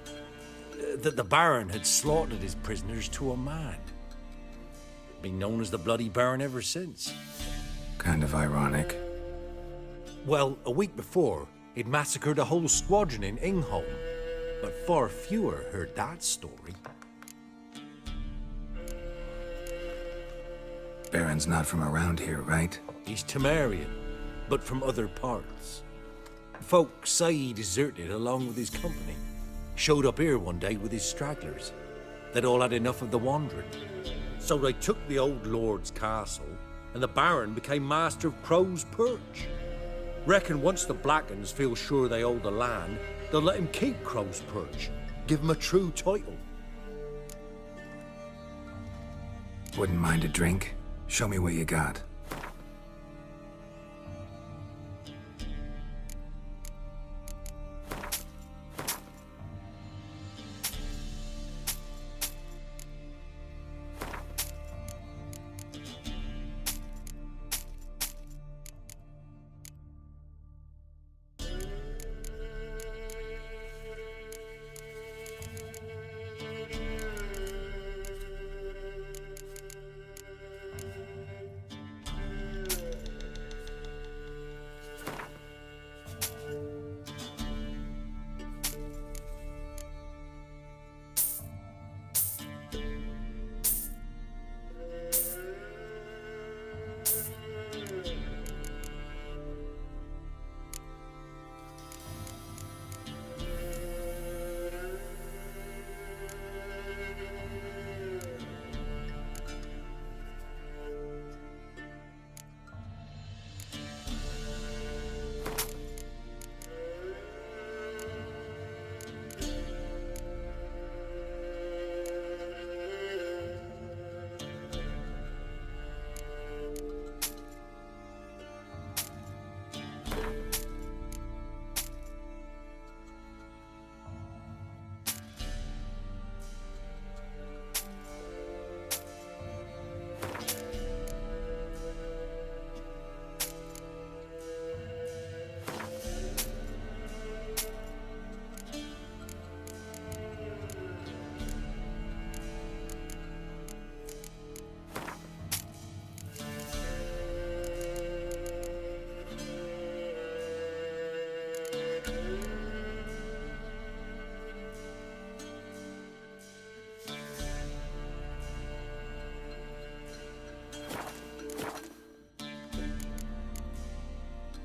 that the Baron had slaughtered his prisoners to a man. Been known as the Bloody Baron ever since. Kind of ironic. Well, a week before, he'd massacred a whole squadron in Ingholm, but far fewer heard that story. Baron's not from around here, right? He's Temerian, but from other parts. Folk say he deserted along with his company. Showed up here one day with his stragglers. They'd all had enough of the wandering. So they took the old lord's castle, and the Baron became master of Crow's Perch. Reckon once the Blackens feel sure they hold the land, they'll let him keep Crow's Perch. Give him a true title. Wouldn't mind a drink? Show me what you got.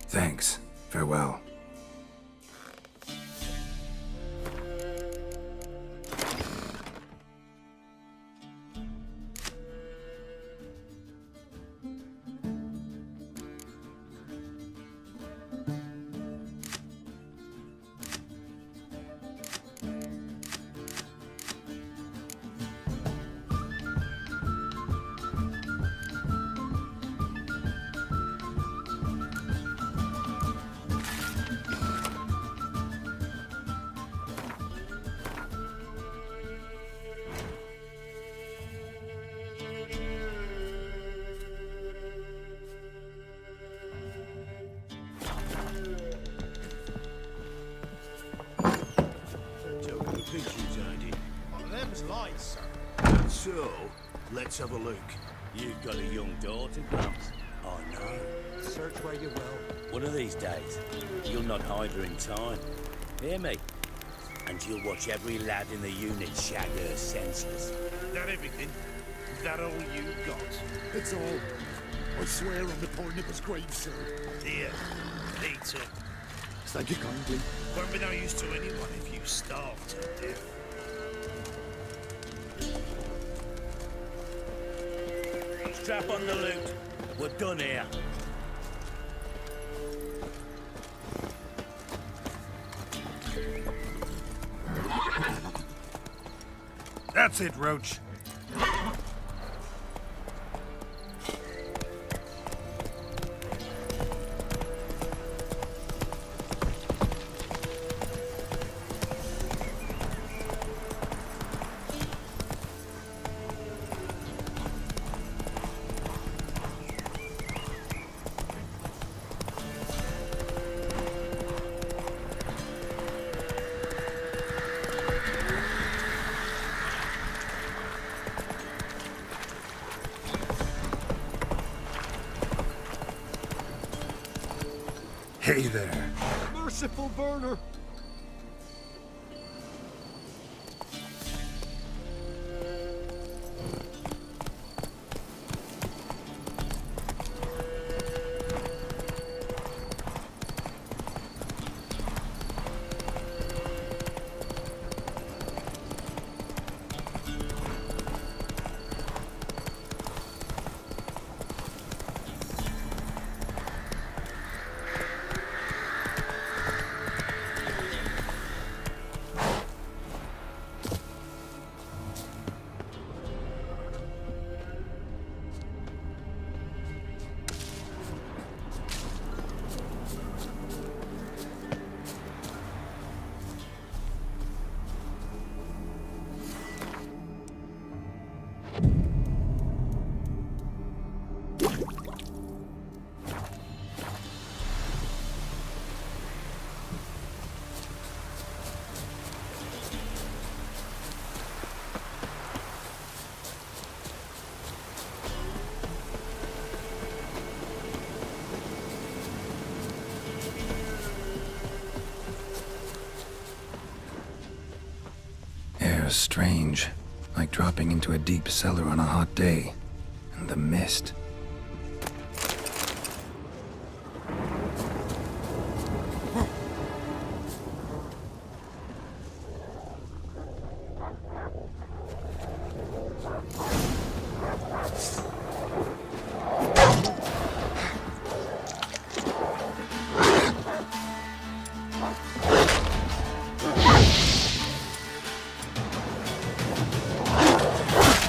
Thanks. Farewell. Them's lights, sir. So, let's have a look. You've got a young daughter, Grumps. I know. Search where you will. One of these days, you'll not hide her in time. Hear me? And you'll watch every lad in the unit shag her senseless. That everything? Is that all you got? It's all. I swear on the poor nipper's grave, sir. Here, eat up. Thank you kindly. Won't be no use to anyone if you starve to death. Strap on the loot. We're done here. That's it, Roach. Hey there. Merciful Werner. Air's strange, like dropping into a deep cellar on a hot day. And the mist.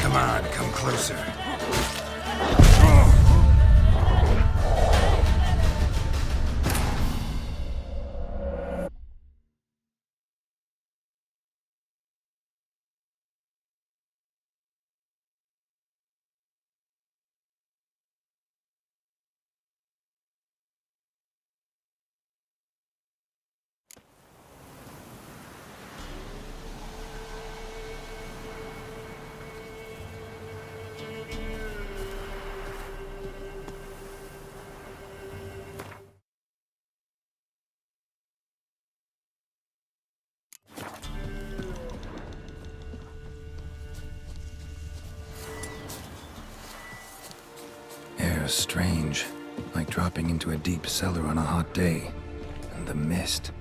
Come on, come closer. Air's strange, Like dropping into a deep cellar on a hot day. And the mist.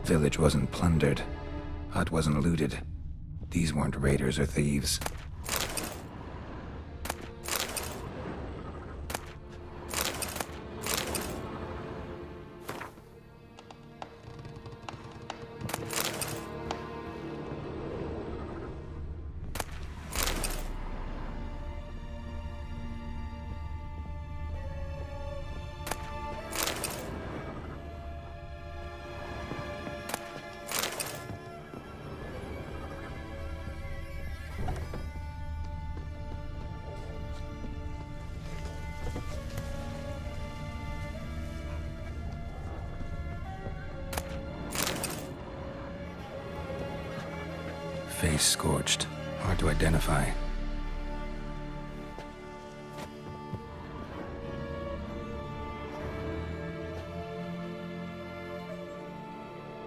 Village wasn't plundered. Hut wasn't looted. These weren't raiders or thieves. Face scorched. Hard to identify.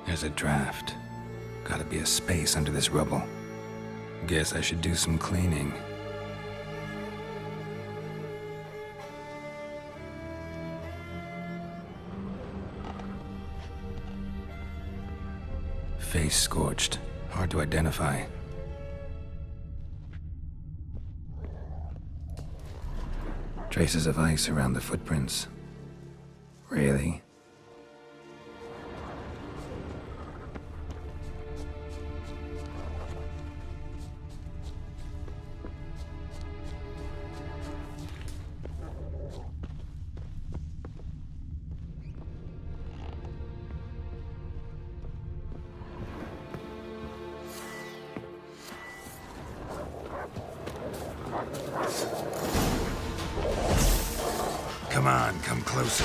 There's a draft. Gotta be a space under this rubble. Guess I should do some cleaning. Face scorched. Hard to identify. Traces of ice around the footprints. Really? Come on, come closer.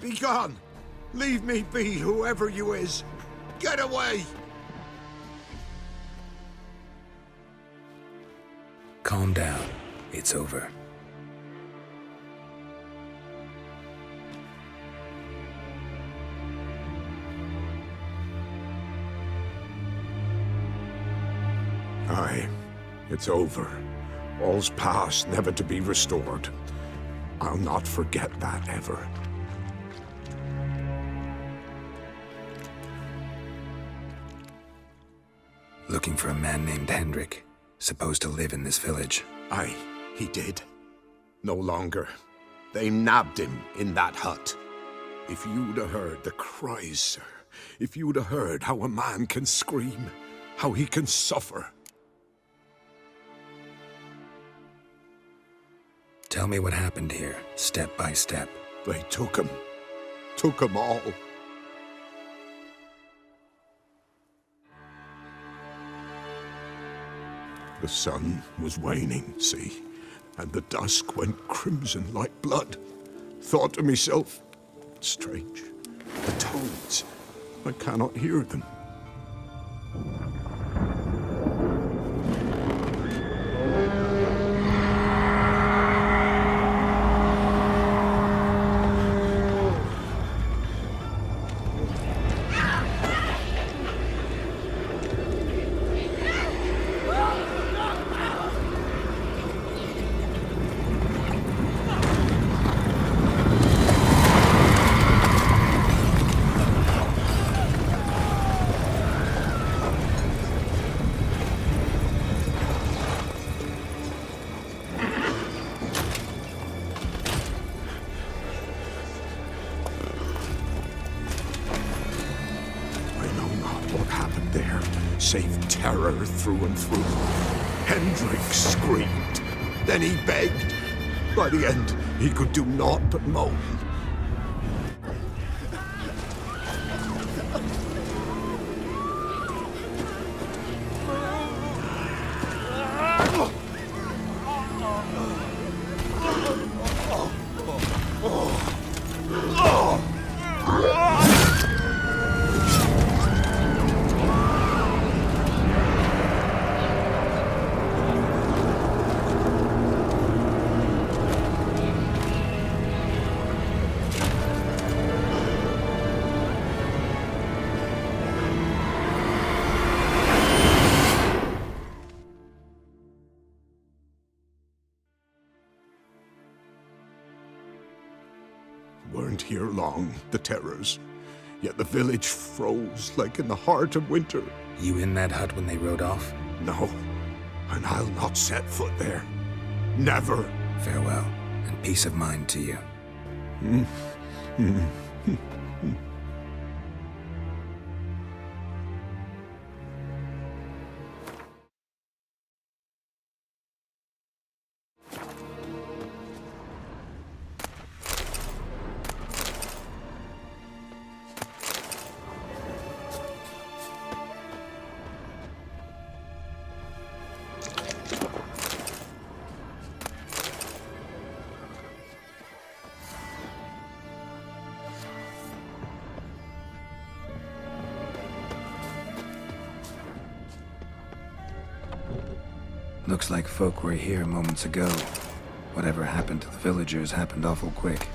Be gone! Leave me be, whoever you is! Get away! Calm down. It's over. Aye, it's over. All's past, never to be restored. I'll not forget that ever. Looking for a man named Hendrik, supposed to live in this village. Aye, he did. No longer. They nabbed him in that hut. If you'd have heard the cries, sir, if you'd have heard how a man can scream, how he can suffer. Tell me what happened here, step by step. They took him all. The sun was waning, see, and the dusk went crimson like blood. Thought to myself, strange, the toads, I cannot hear them. Save terror through and through. Hendrik screamed. Then he begged. By the end, he could do naught but moan. Oh! year long, the terrors. Yet the village froze like in the heart of winter. You in that hut when they rode off? No, and I'll not set foot there. Never. Farewell, and peace of mind to you. Looks like folk were here moments ago. Whatever happened to the villagers happened awful quick.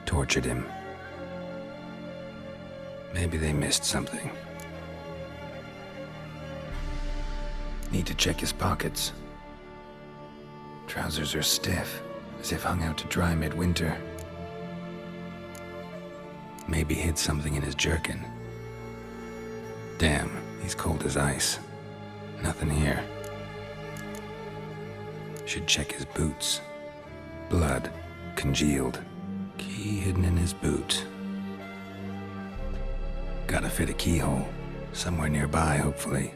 Tortured him. Maybe they missed something. Need to check his pockets. Trousers are stiff, as if hung out to dry midwinter. Maybe hid something in his jerkin. Damn, he's cold as ice. Nothing here. Should check his boots. Blood, congealed. Key hidden in his boot. Gotta fit a keyhole. Somewhere nearby, hopefully.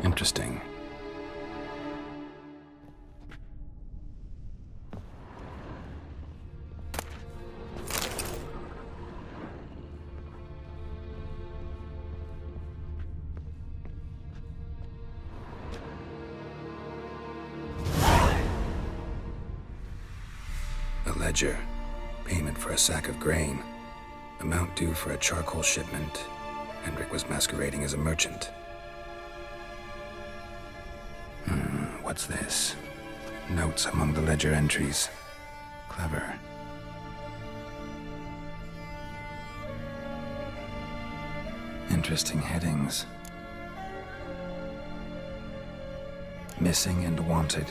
Interesting. ledger. Payment for a sack of grain. Amount due for a charcoal shipment. Hendrik was masquerading as a merchant. What's this? Notes among the ledger entries. Clever. Interesting headings. Missing and wanted.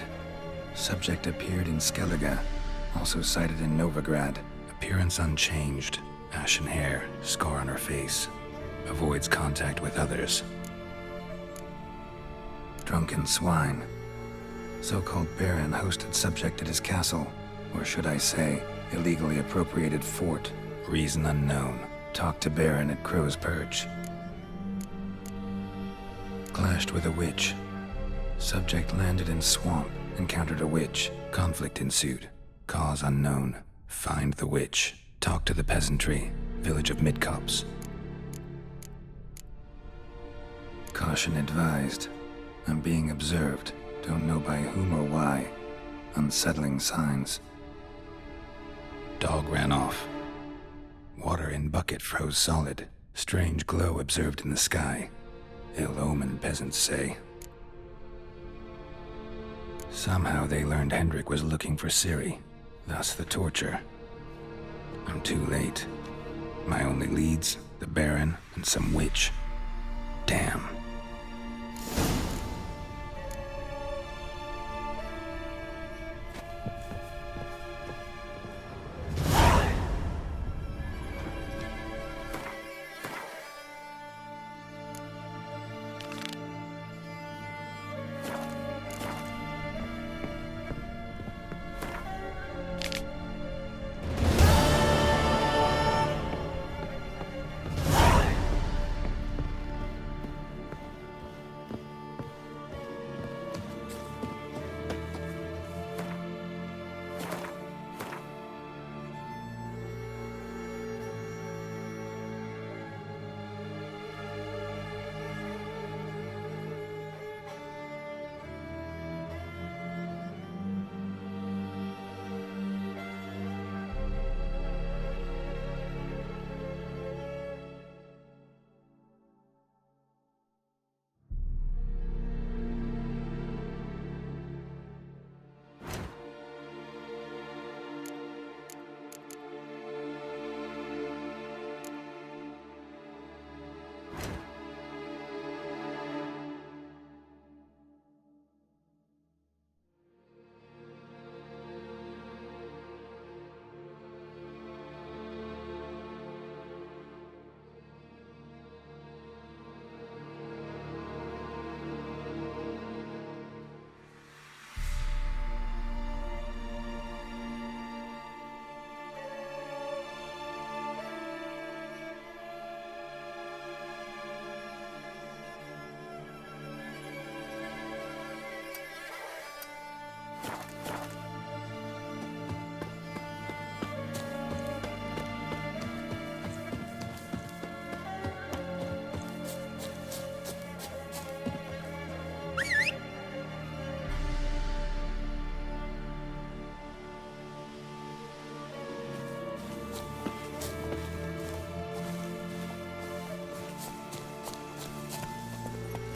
Subject appeared in Skellige. Also sighted in Novigrad. Appearance unchanged. Ashen hair. Scar on her face. Avoids contact with others. Drunken swine. So-called Baron hosted subject at his castle. Or should I say, illegally appropriated fort. Reason unknown. Talked to Baron at Crow's Perch. Clashed with a witch. Subject landed in swamp. Encountered a witch. Conflict ensued. Cause unknown. Find the witch. Talk to the peasantry. Village of Midcopse. Caution advised. I'm being observed. Don't know by whom or why. Unsettling signs. Dog ran off. Water in bucket froze solid. Strange glow observed in the sky. Ill omen, peasants say. Somehow they learned Hendrik was looking for Ciri. Thus the torture. I'm too late. My only leads, the Baron and some witch. Damn.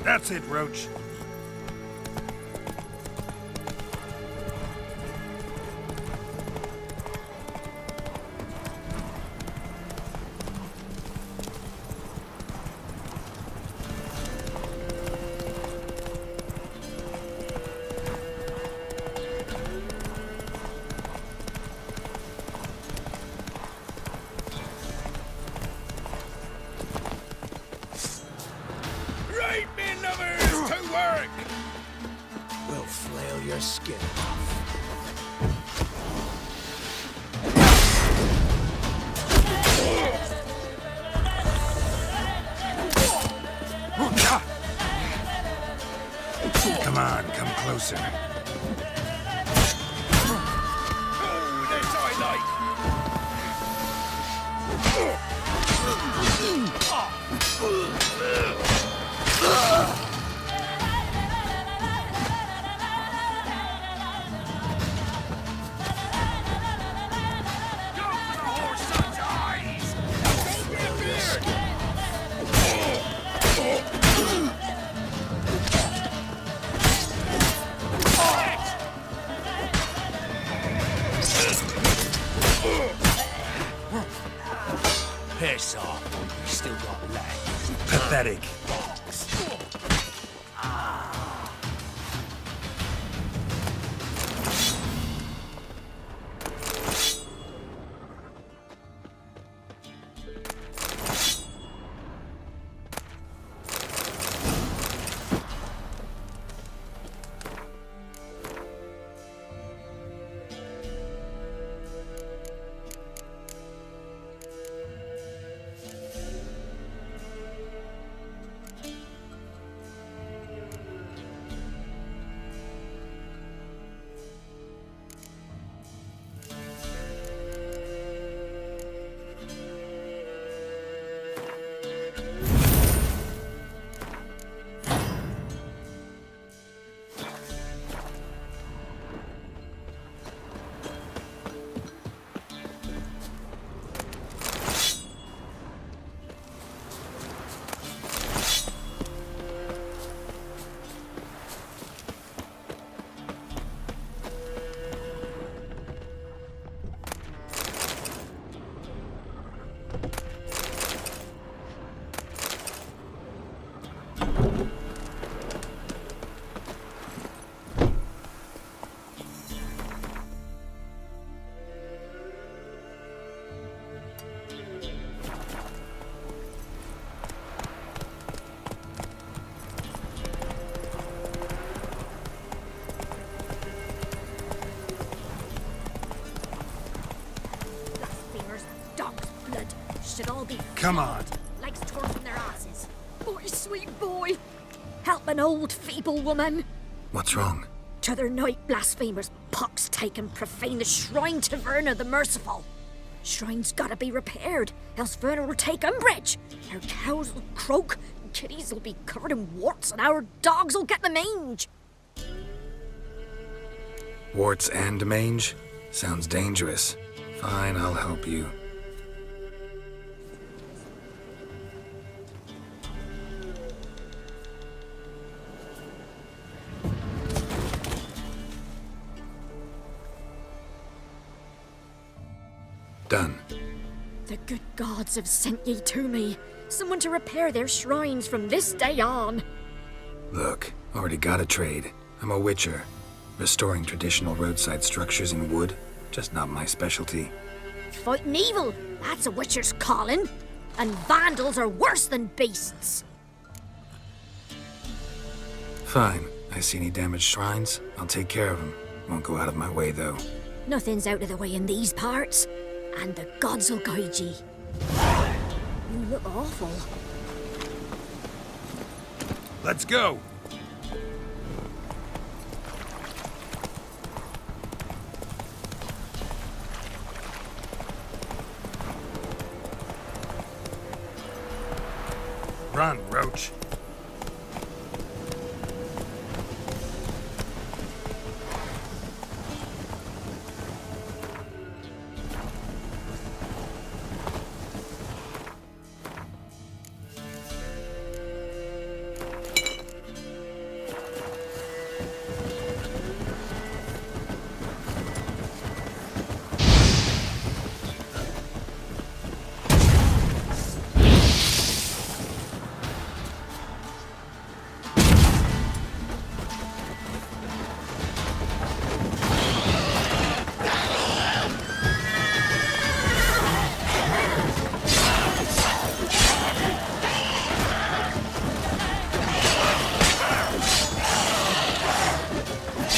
That's it, Roach. Come on, come closer. piss off. We still got legs. Pathetic. Should all be Come on. legs torn from their asses. Boy, sweet boy, help an old feeble woman. What's wrong? T'other night blasphemers pox take and profane the shrine to Verna the Merciful. Shrine's gotta be repaired, else Verna will take umbrage. Our cows will croak, kitties will be covered in warts, and our dogs will get the mange. Warts and mange? Sounds dangerous. Fine, I'll help you. Done. The good gods have sent ye to me. Someone to repair their shrines from this day on. Look, already got a trade. I'm a witcher. Restoring traditional roadside structures in wood, just not my specialty. Fighting evil, that's a witcher's calling. And vandals are worse than beasts. Fine. I see any damaged shrines, I'll take care of them. Won't go out of my way, though. Nothing's out of the way in these parts. And the gods will guide ye. You look awful. Let's go. Run, Roach.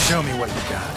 Show me what you got.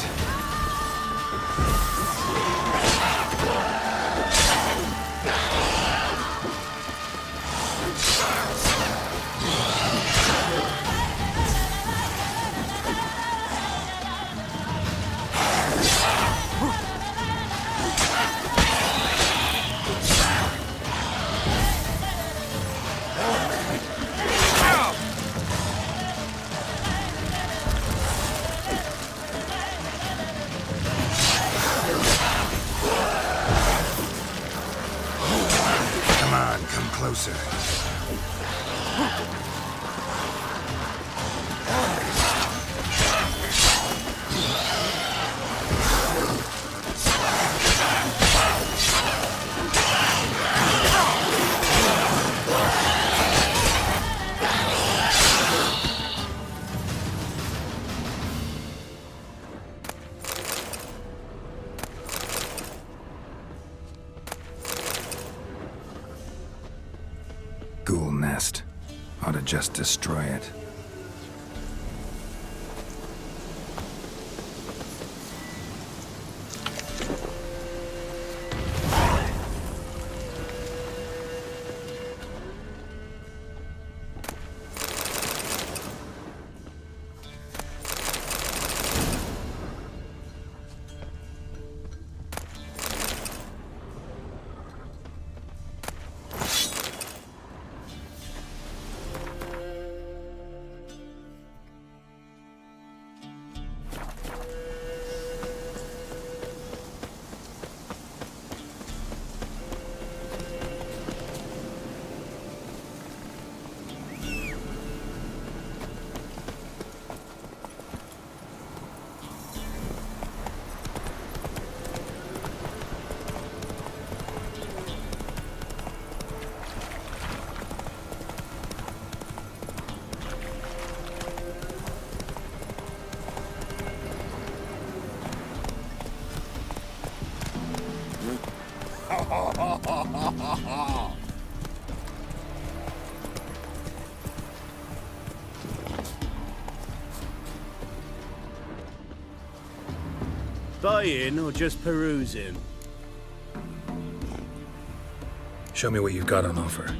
Closer. last. Ought to just destroy it. Buying or just perusing? Show me what you've got on offer.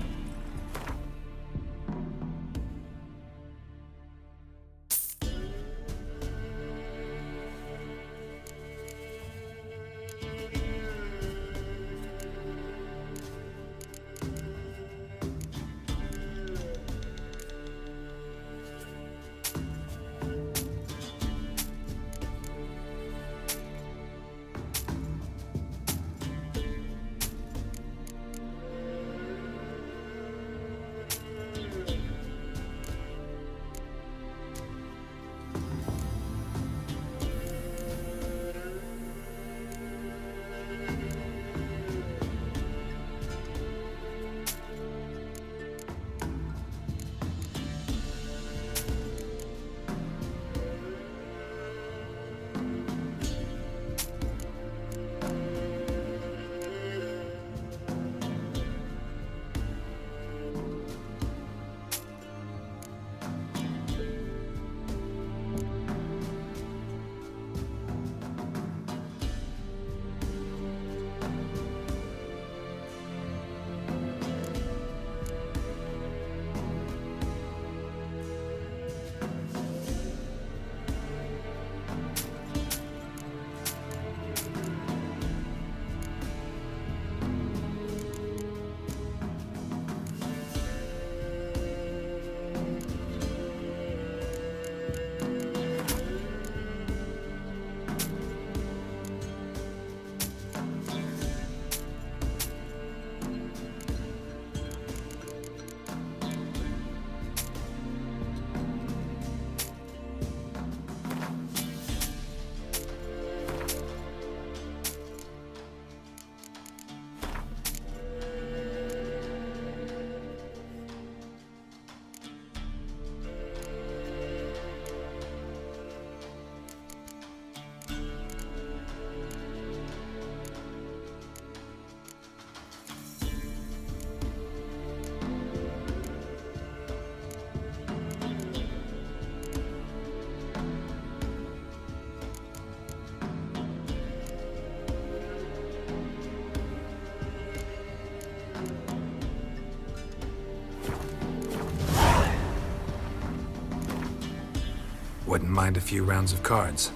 Wouldn't mind a few rounds of cards.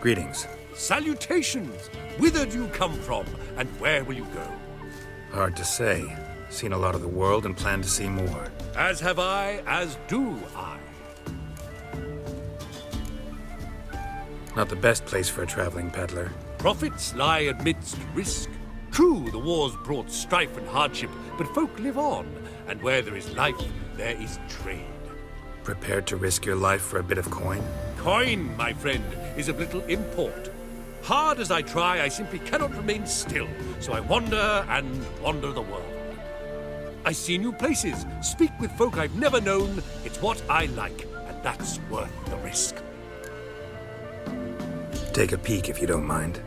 Greetings. Salutations! Whither do you come from, and where will you go? Hard to say. Seen a lot of the world and plan to see more. As have I, as do I. Not the best place for a traveling peddler. Profits lie amidst risk. True, the war's brought strife and hardship, but folk live on, and where there is life, there is trade. Prepared to risk your life for a bit of coin? Coin, my friend, is of little import. Hard as I try, I simply cannot remain still, so I wander and wander the world. I see new places, speak with folk I've never known. It's what I like, and that's worth the risk. Take a peek if you don't mind.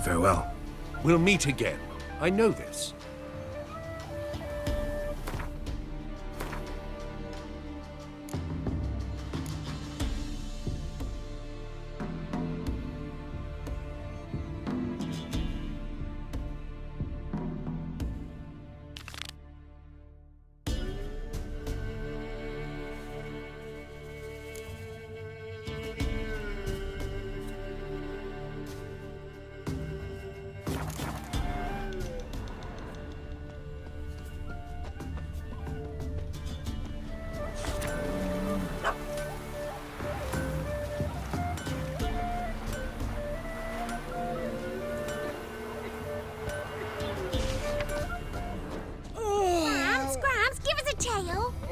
Farewell. We'll meet again. I know this.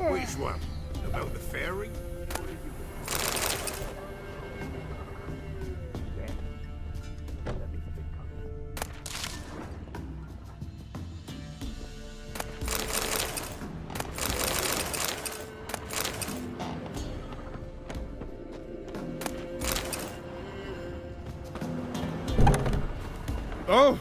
Which one? About the ferry? Oh!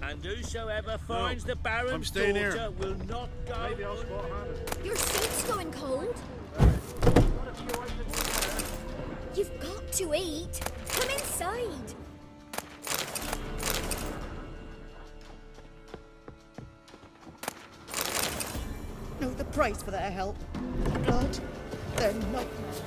And whosoever finds the Baron's I'm staying daughter here. will not go. Maybe I'll spot Hannah. Your suit's going cold. You've got to eat. Come inside. Know the price for their help. Blood, They're nightmares.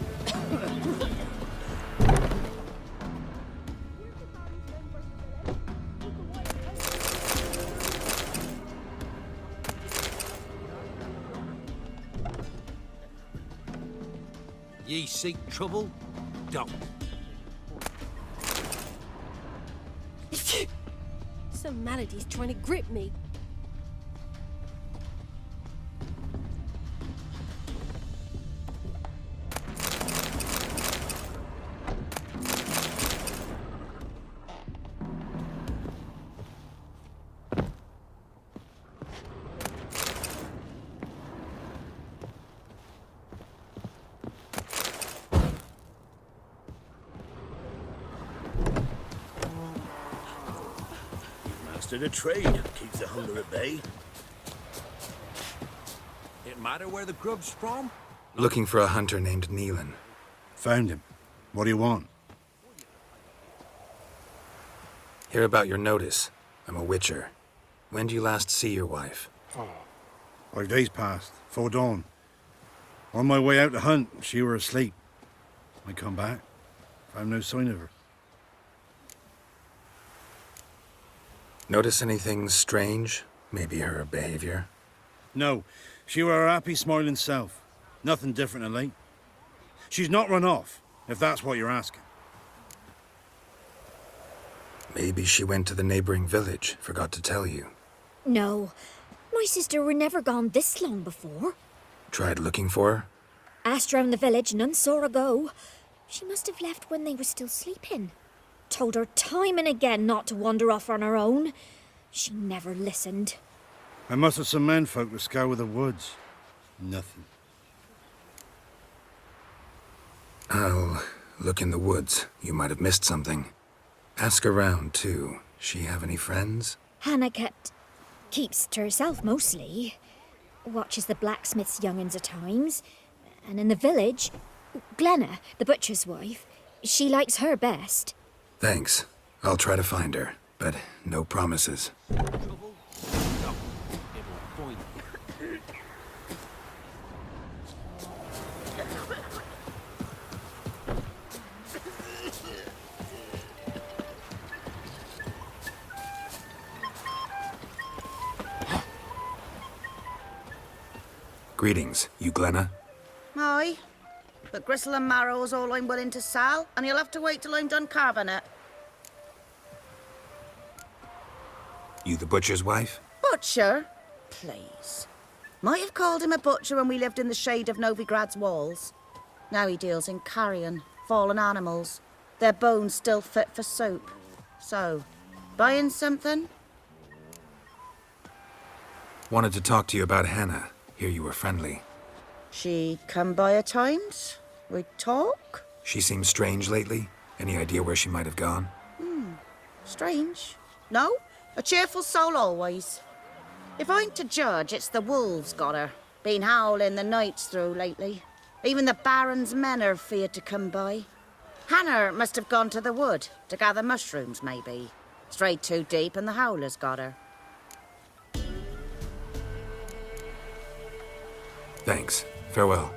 Ye seek trouble? Don't. Some malady's trying to grip me. Master the trade keeps the hunger at bay. It matter where the grub's from? Looking for a hunter named Neelan. Found him. What do you want? Hear about your notice. I'm a witcher. When do you last see your wife? 5 days passed, 'fore dawn. On my way out to hunt, she were asleep. I come back, found no sign of her. Notice anything strange? Maybe her behavior? No, she were her happy, smiling self. Nothing different of late. She's not run off, if that's what you're asking. Maybe she went to the neighboring village, forgot to tell you. No, my sister were never gone this long before. Tried looking for her? Asked round the village, none saw her go. She must have left when they were still sleeping. Told her time and again not to wander off on her own. She never listened. I must have some menfolk to scour the woods. Nothing. I'll look in the woods. You might have missed something. Ask around, too. She have any friends? Hannah keeps to herself mostly. Watches the blacksmith's young'uns at times. And in the village, Glenna, the butcher's wife, she likes her best. Thanks. I'll try to find her, but no promises. Greetings. You Glenna? Aye. But gristle and marrow's all I'm willing to sell, and you'll have to wait till I'm done carving it. You the butcher's wife? Butcher? Please. Might have called him a butcher when we lived in the shade of Novigrad's walls. Now he deals in carrion, fallen animals. Their bones still fit for soup. So, buying something? Wanted to talk to you about Hannah. Hear you were friendly. She come by at times. We talk. She seems strange lately. Any idea where she might have gone? Strange. No, a cheerful soul always. If I'm to judge, it's the wolves got her. Been howling the nights through lately. Even the Baron's men are feared to come by. Hannah must have gone to the wood to gather mushrooms, maybe. Strayed too deep and the howlers got her. Thanks. Farewell.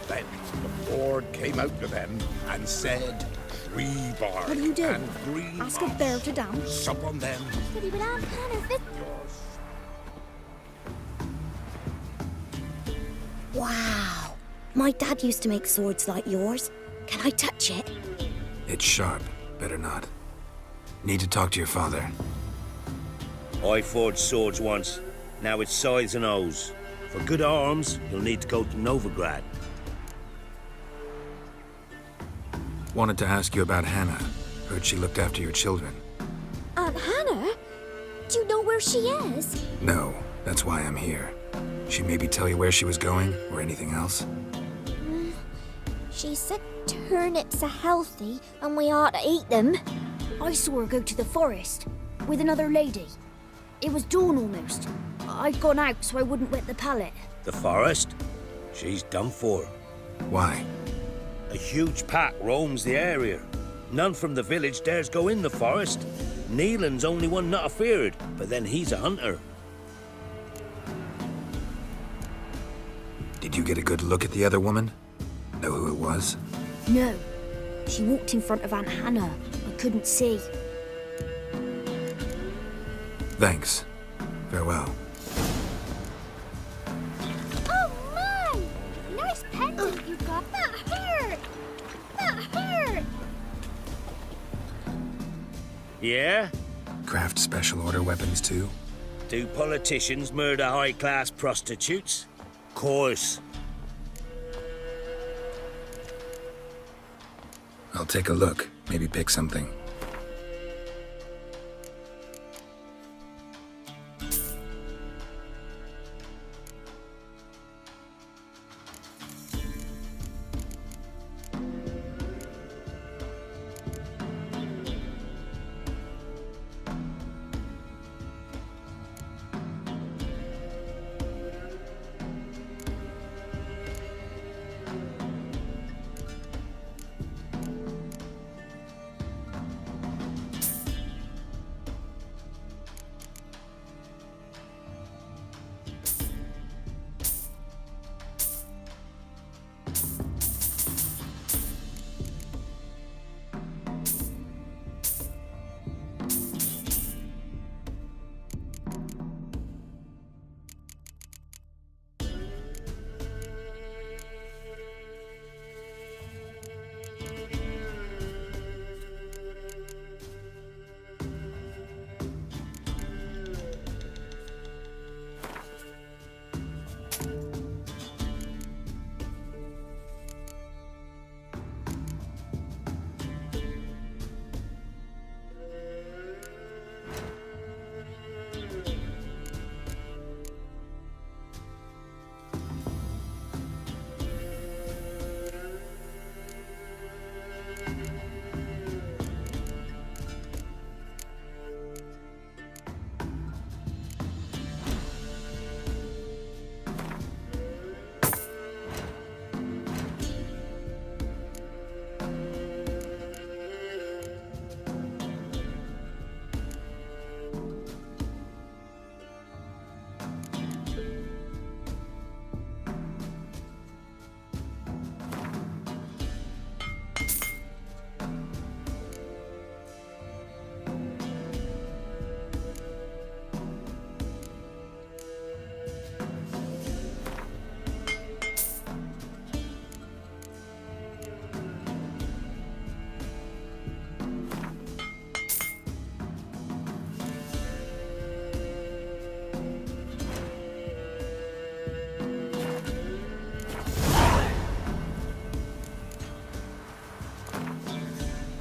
Then the Lord came out to them and said, "Tree bark What do you do? and green Ask a moss, bear to dance? sup on them." But he would have Hannah. Wow. My dad used to make swords like yours. Can I touch it? It's sharp. Better not. Need to talk to your father. I forged swords once. Now it's scythes and hoes. For good arms, you'll need to go to Novigrad. Wanted to ask you about Hannah. Heard she looked after your children. Aunt Hannah? Do you know where she is? No, that's why I'm here. She maybe tell you where she was going, or anything else? She said turnips are healthy and we ought to eat them. I saw her go to the forest with another lady. It was dawn almost. I'd gone out so I wouldn't wet the pallet. The forest? She's done for. Why? A huge pack roams the area. None from the village dares go in the forest. Neelan's only one not afeared, but then he's a hunter. Did you get a good look at the other woman? Know who it was? No. She walked in front of Aunt Hannah. I couldn't see. Thanks. Farewell. Oh my! Nice pendant you got. That hurt! That hurt! Yeah? Craft special order weapons too? Do politicians murder high-class prostitutes? Course. I'll take a look. Maybe pick something.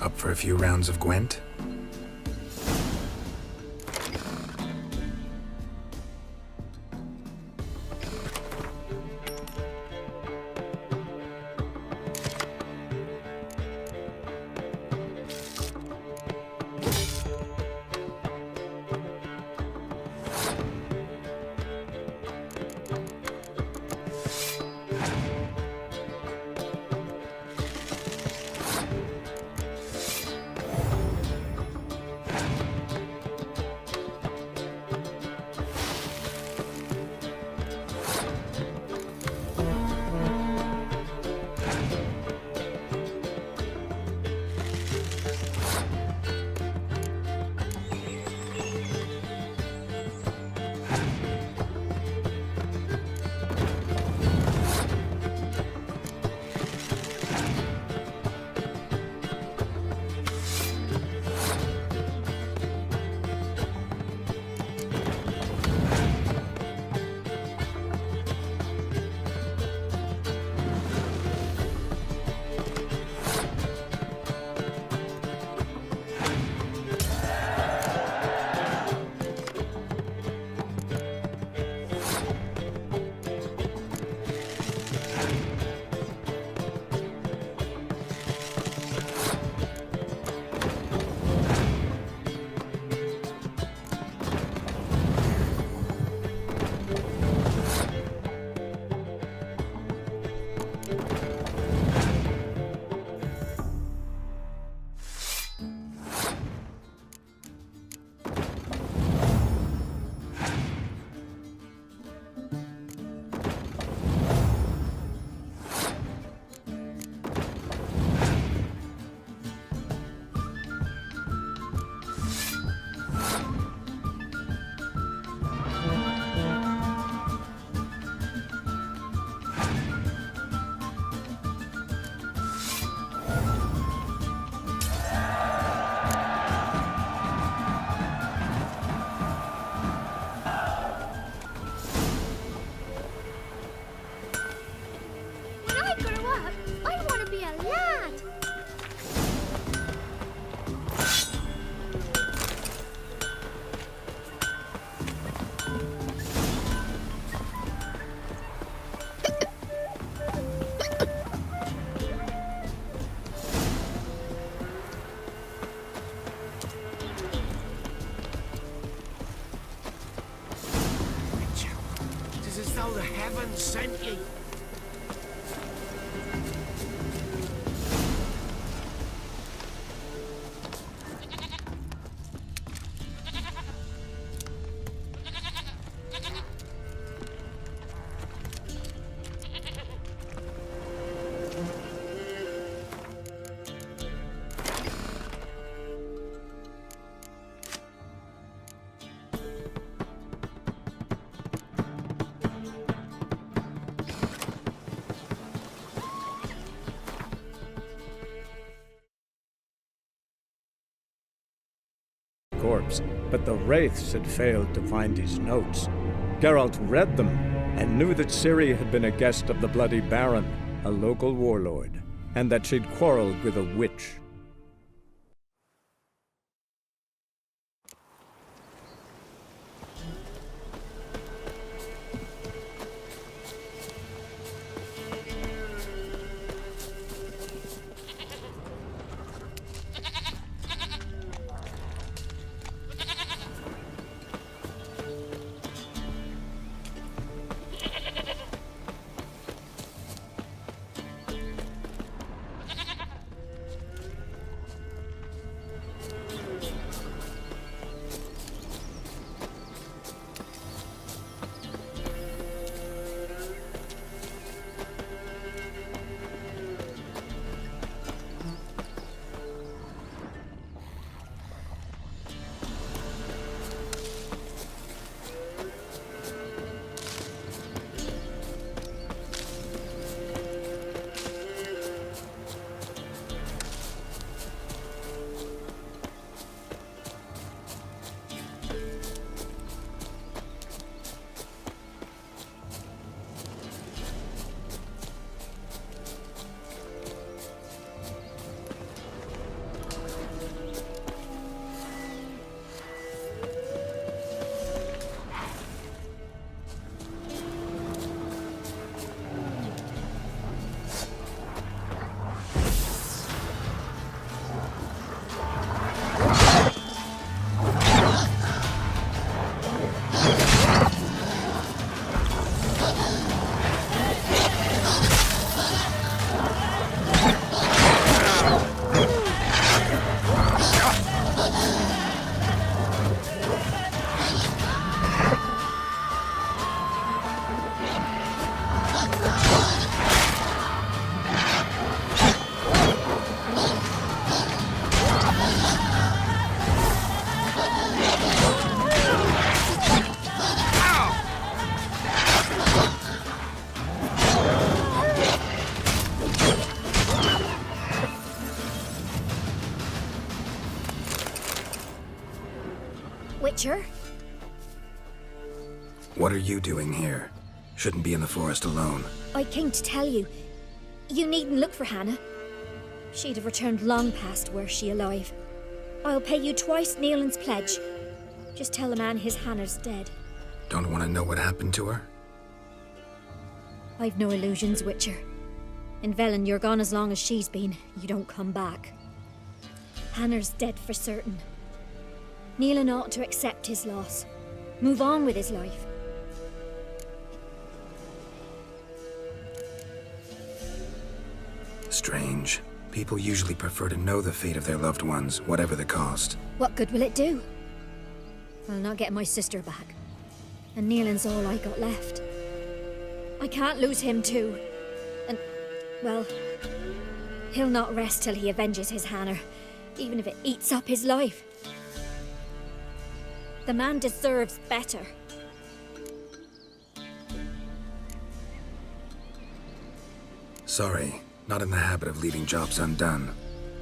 Up for a few rounds of Gwent? how the heavens sent ye. Corpse, but the wraiths had failed to find his notes. Geralt read them and knew that Ciri had been a guest of the Bloody Baron, a local warlord, and that she'd quarreled with a witch. Witcher? What are you doing here? Shouldn't be in the forest alone. I came to tell you. You needn't look for Hannah. She'd have returned long past were she alive. I'll pay you twice Neelan's pledge. Just tell the man his Hannah's dead. Don't want to know what happened to her? I've no illusions, Witcher. In Velen, you're gone as long as she's been. You don't come back. Hannah's dead for certain. Neelan ought to accept his loss. Move on with his life. Strange. People usually prefer to know the fate of their loved ones, whatever the cost. What good will it do? I'll not get my sister back. And Neelan's all I got left. I can't lose him too. And, well, he'll not rest till he avenges his Hannah, even if it eats up his life. The man deserves better. Sorry, not in the habit of leaving jobs undone.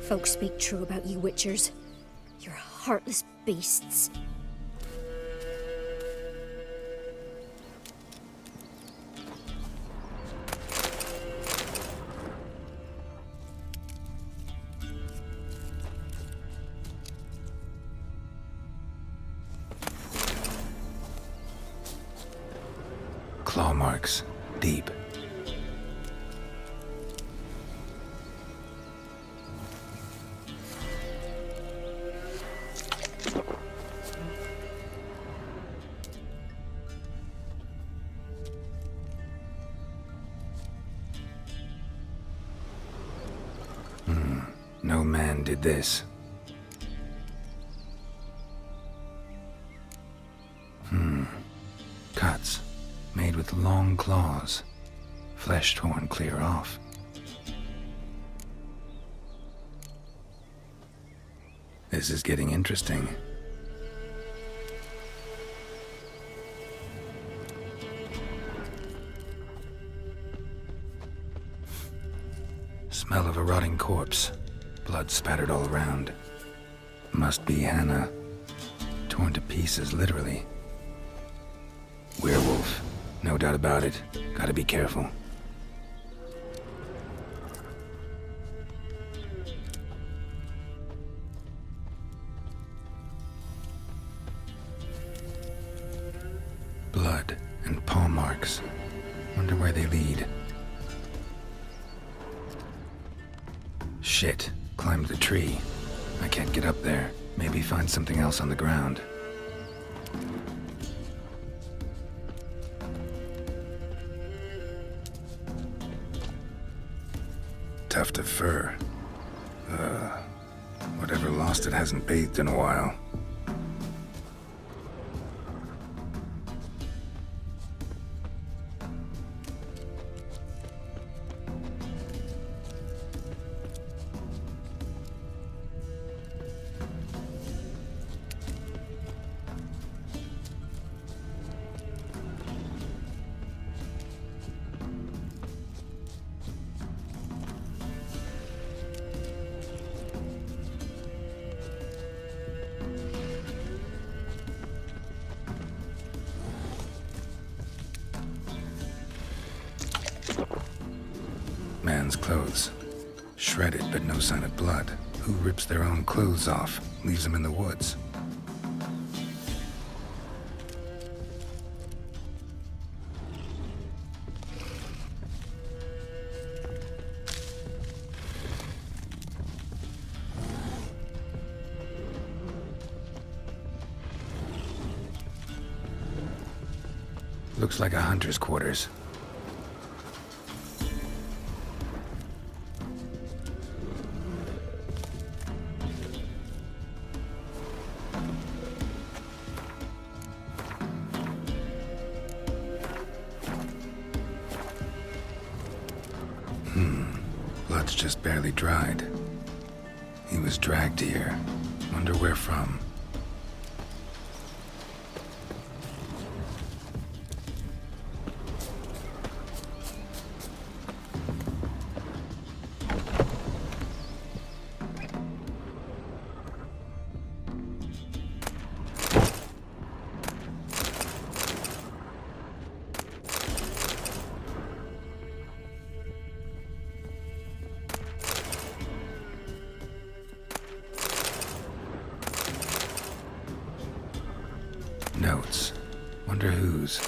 Folks speak true about you Witchers. You're heartless beasts. Claw marks. Deep. did this? Cuts, made with long claws, flesh torn clear off. This is getting interesting. Smell of a rotting corpse, blood spattered all around. Must be Hannah, torn to pieces literally. Werewolf, no doubt about it. Gotta be careful. Blood and paw marks. Wonder where they lead. Shit, climbed the tree. I can't get up there. Maybe find something else on the ground. Tuft of fur. Whatever lost it hasn't bathed in a while. Man's clothes. Shredded, but no sign of blood. Who rips their own clothes off, leaves them in the woods? Looks like a hunter's quarters. Blood's just barely dried. He was dragged here. Wonder where from. Notes. Wonder whose.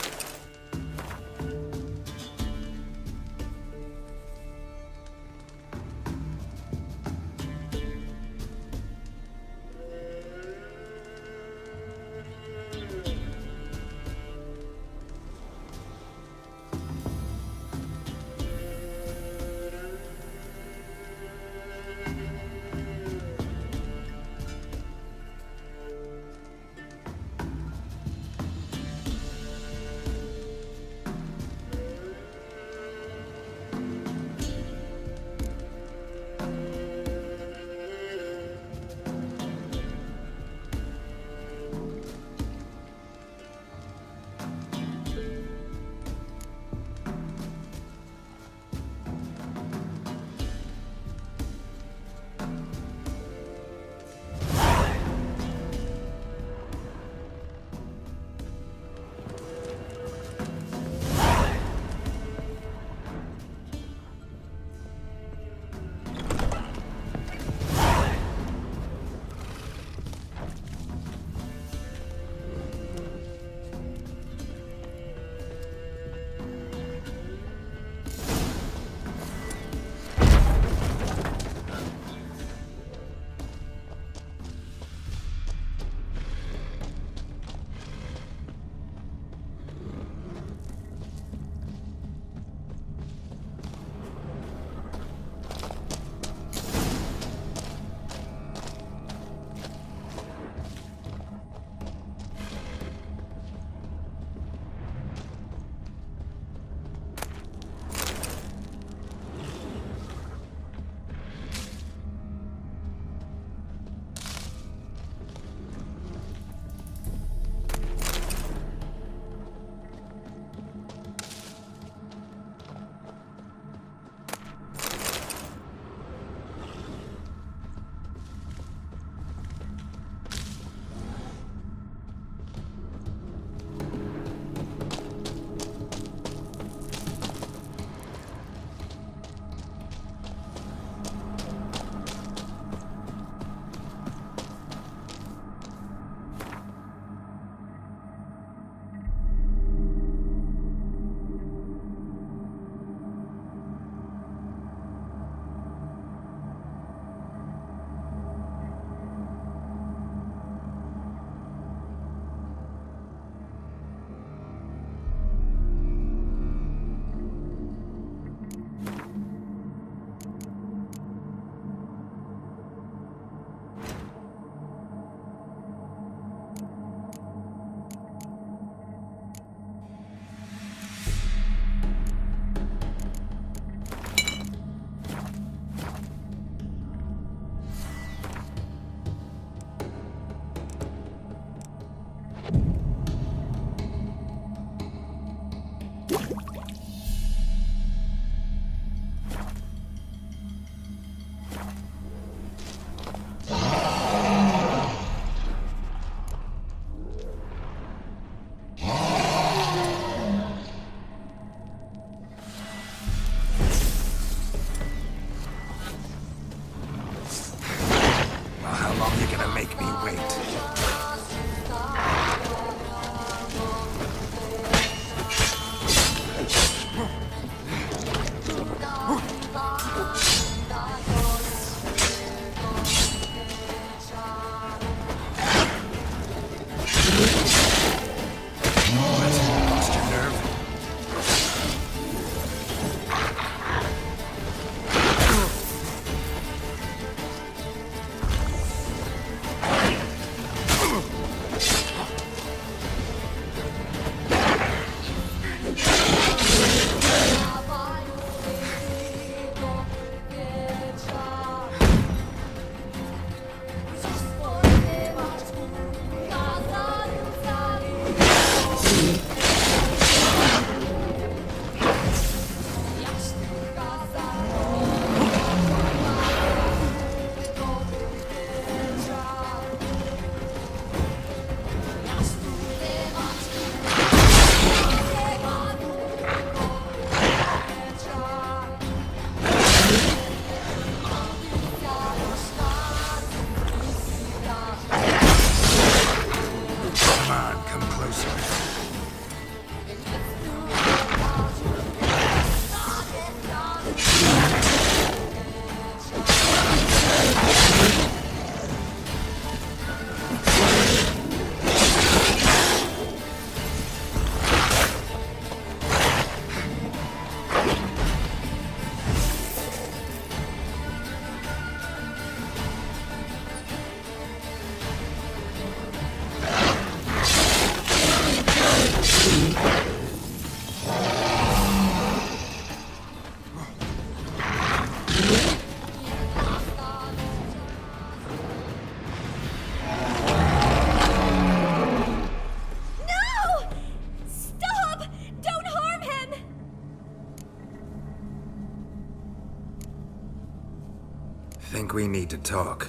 we need to talk.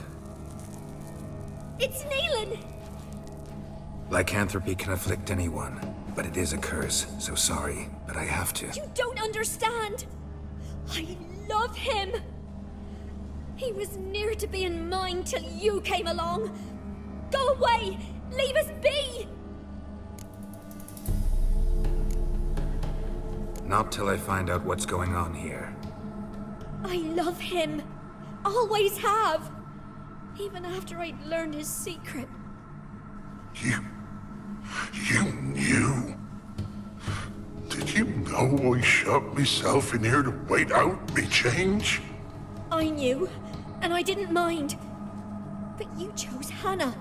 It's Neelan! Lycanthropy can afflict anyone, but it is a curse, so sorry, but I have to. You don't understand! I love him! He was near to being mine till you came along! Go away! Leave us be! Not till I find out what's going on here. I love him. Always have. Even after I'd learned his secret. You knew? Did you know I shut myself in here to wait out me change? I knew, and I didn't mind. But you chose Hannah.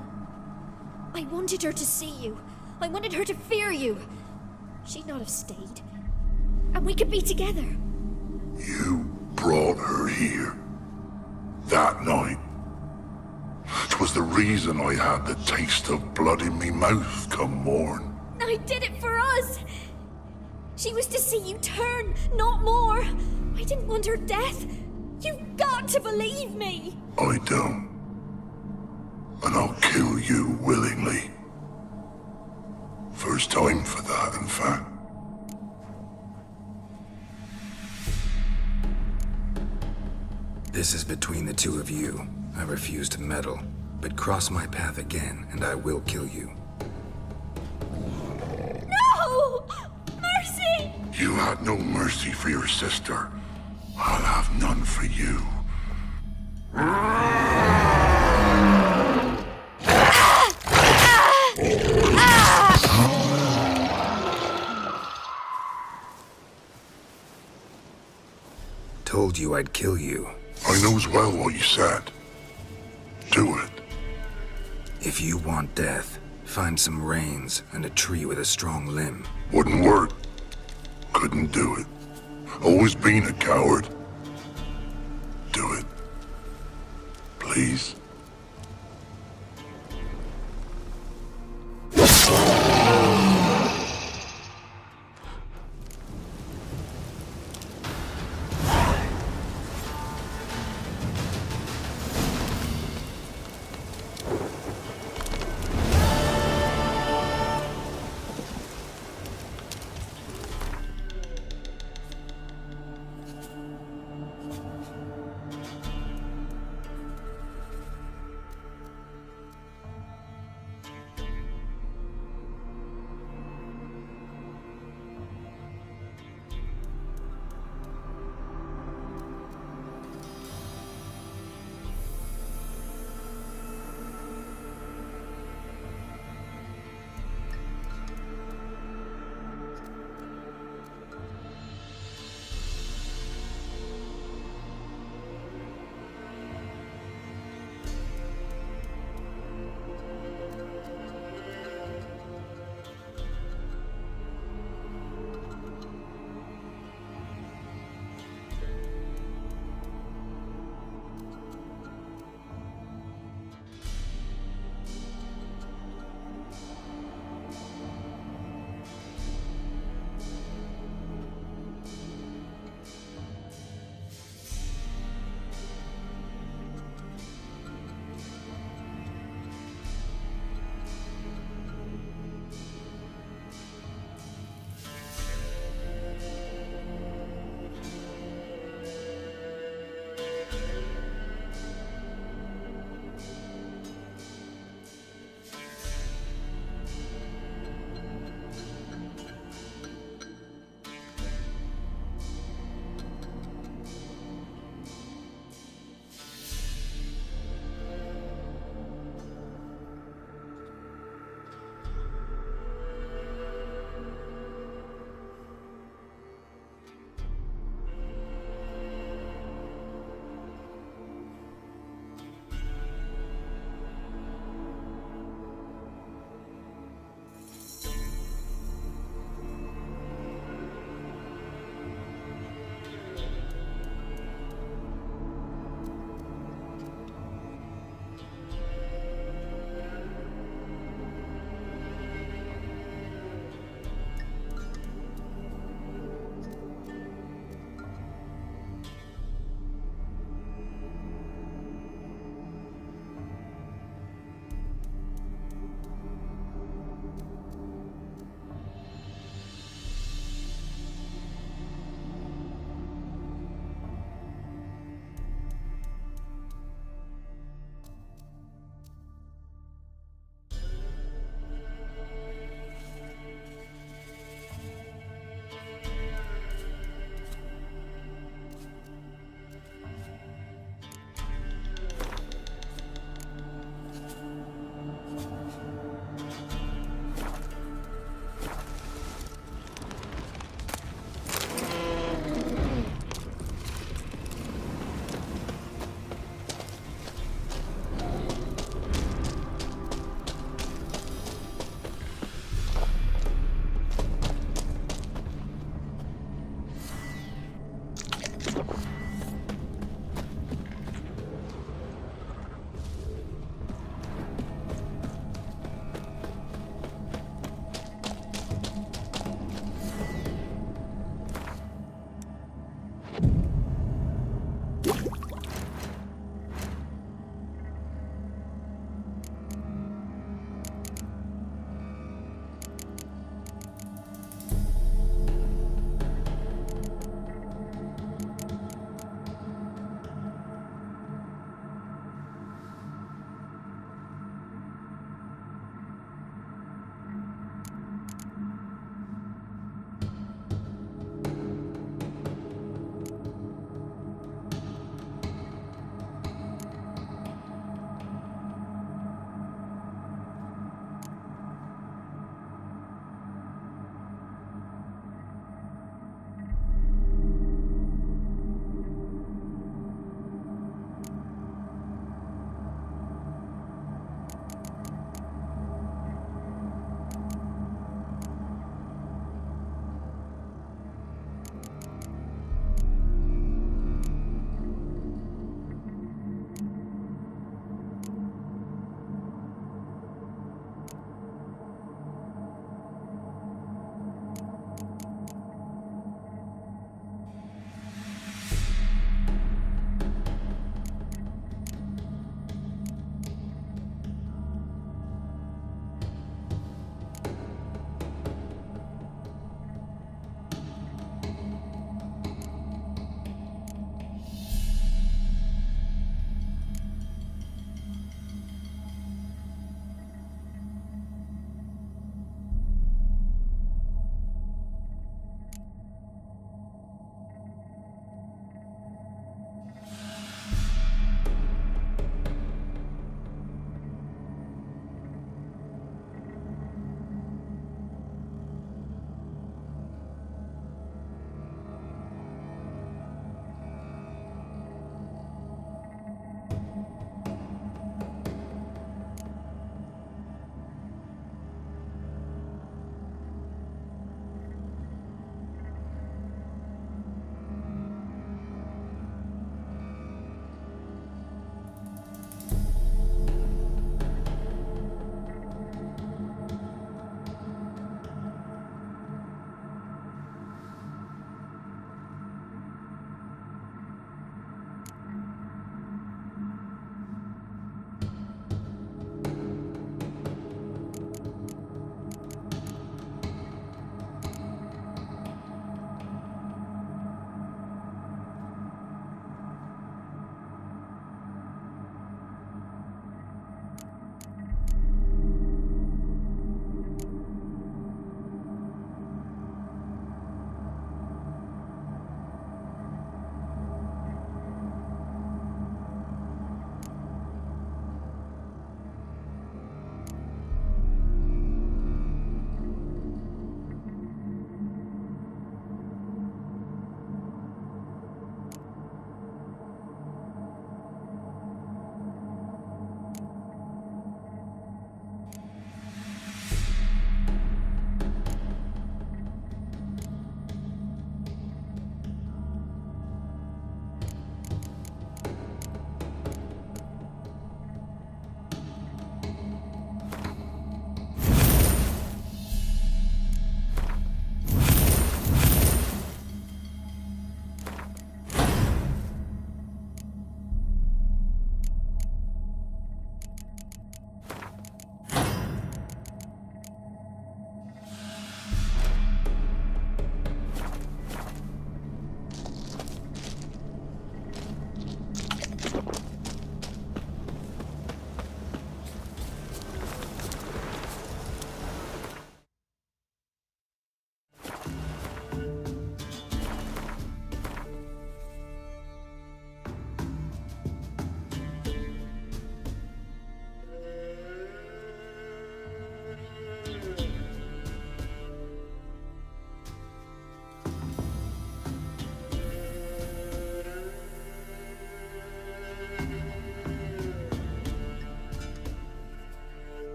I wanted her to see you. I wanted her to fear you. She'd not have stayed. And we could be together. You brought her here. That night. 'Twas the reason I had the taste of blood in me mouth come morn. I did it for us. She was to see you turn, not more. I didn't want her death. You've got to believe me. I don't. And I'll kill you willingly. First time for that, in fact. This is between the two of you. I refuse to meddle, but cross my path again, and I will kill you. No! Mercy! You had no mercy for your sister. I'll have none for you. Told you I'd kill you. I knows well what you said. Do it. If you want death, find some reins and a tree with a strong limb. Wouldn't work. Couldn't do it. Always been a coward. Do it. Please.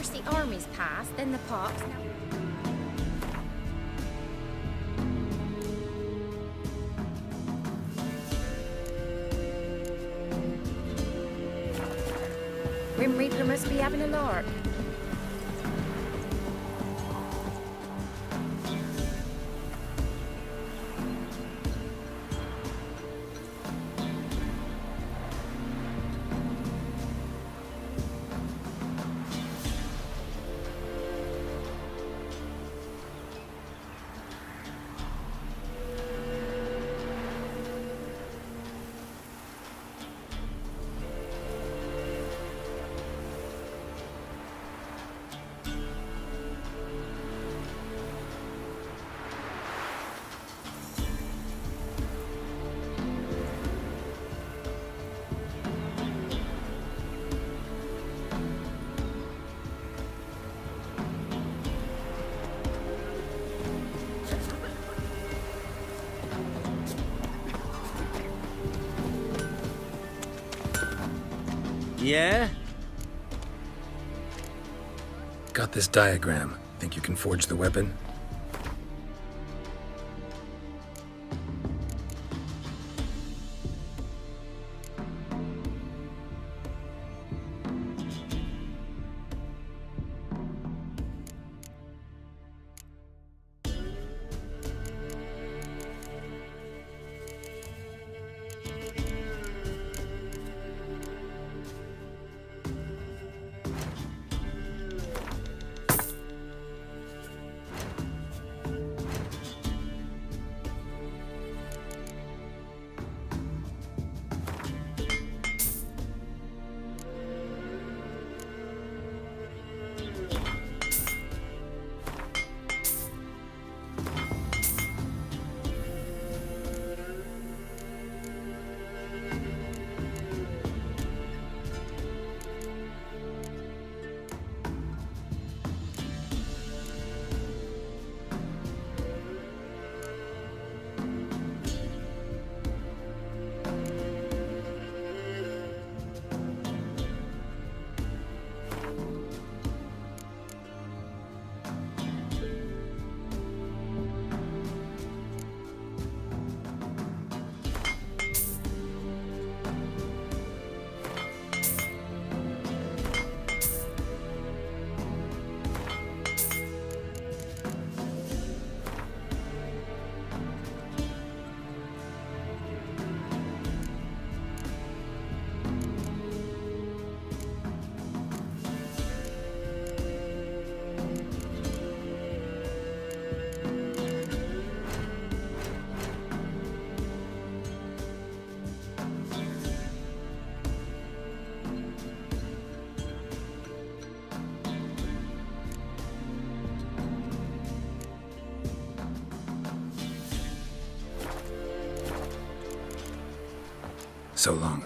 First the armies passed, then the pops. Now... Grim Reaper must be having a lark. Yeah? Got this diagram. Think you can forge the weapon? So long.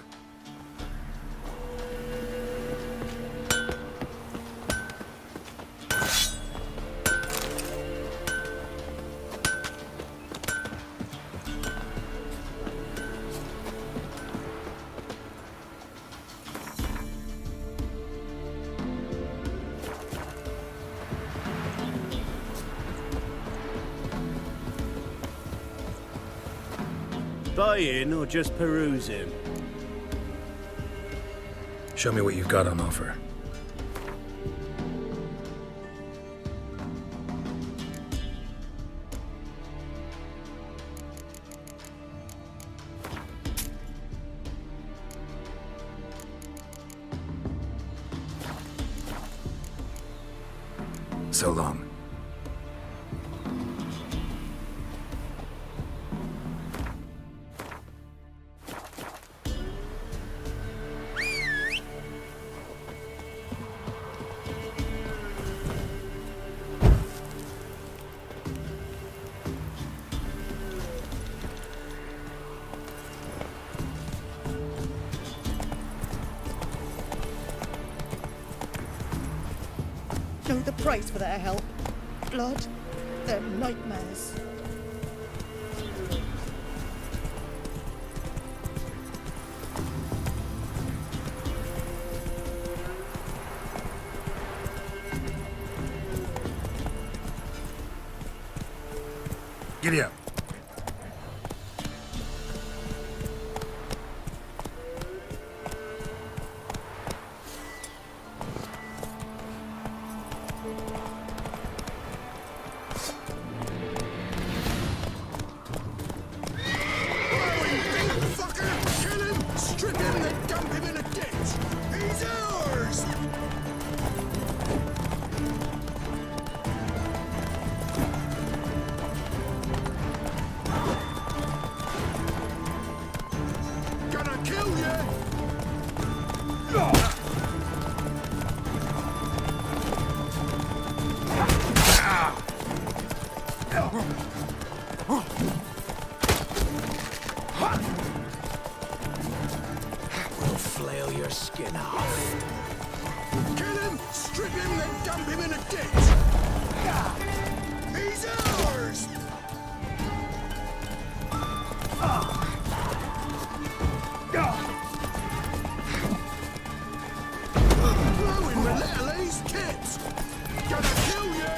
Buy in or just peruse him? Show me what you've got on offer. So long. Know the price for their help. Blood, their nightmares. Giddy up. We'll flail your skin off. Kill him, strip him, then dump him in a ditch. He's ours! Blowing the little A's tits! Gonna kill you!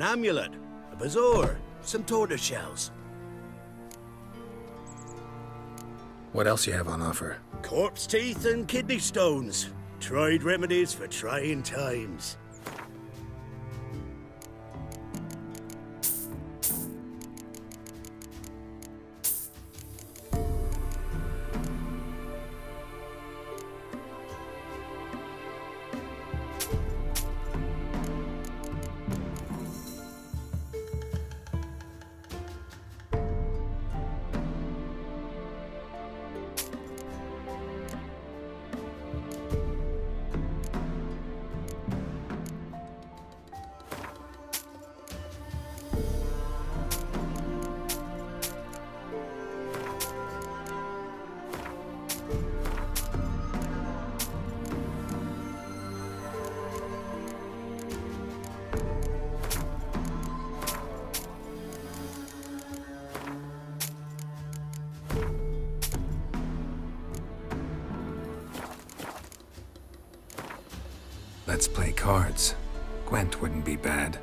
amulet, a bazaar, some tortoise shells. What else you have on offer? Corpse teeth and kidney stones. Tried remedies for trying times. Let's play cards. Gwent wouldn't be bad.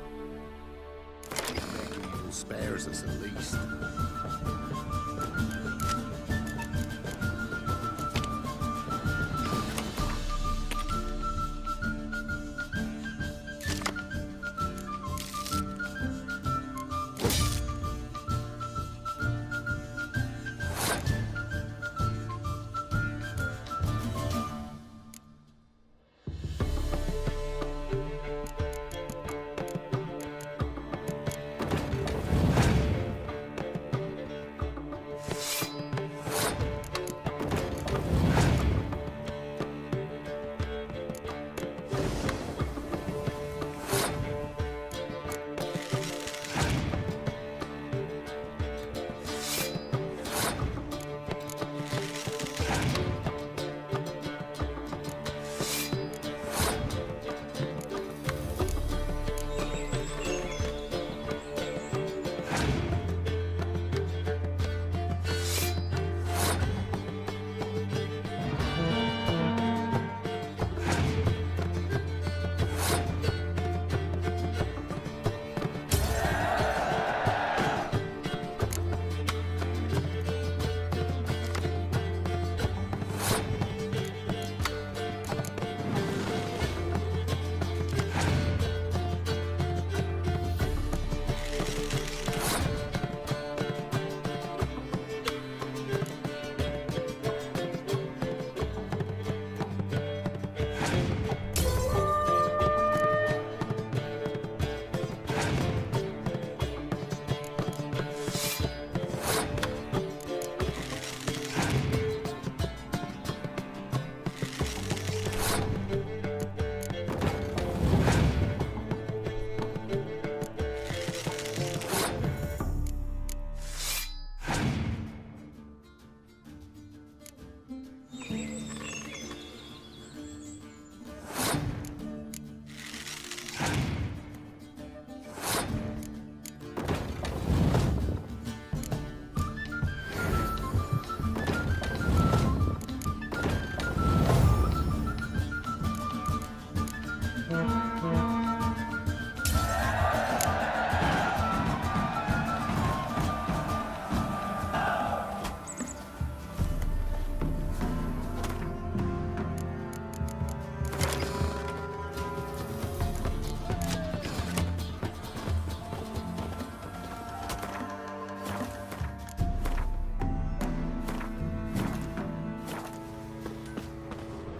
Spares us at least.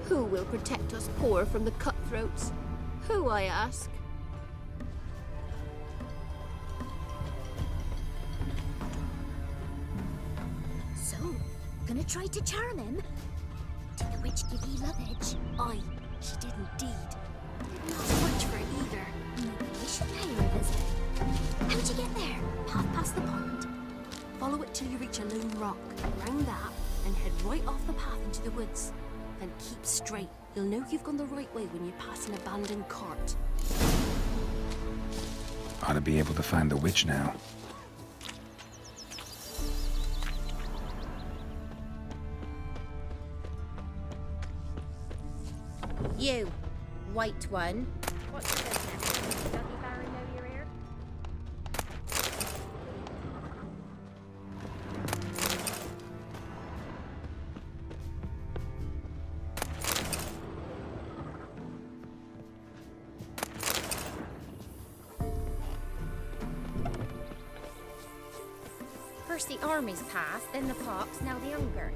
Who will protect us poor from the cutthroats? Who, I ask? So, gonna try to charm him? Did the witch give ye lovage? Aye, she did indeed. Didn't ask much for it either. Maybe we should pay her a visit. How'd you get there? Half past the pond. Follow it till you reach a lone rock. Round that, and head right off the path into the woods. And keep straight. You'll know you've gone the right way when you pass an abandoned cart. Ought to be able to find the witch now. You, white one. What's your business? Does the Baron know you're here? First the armies passed, then the pox, now the hunger.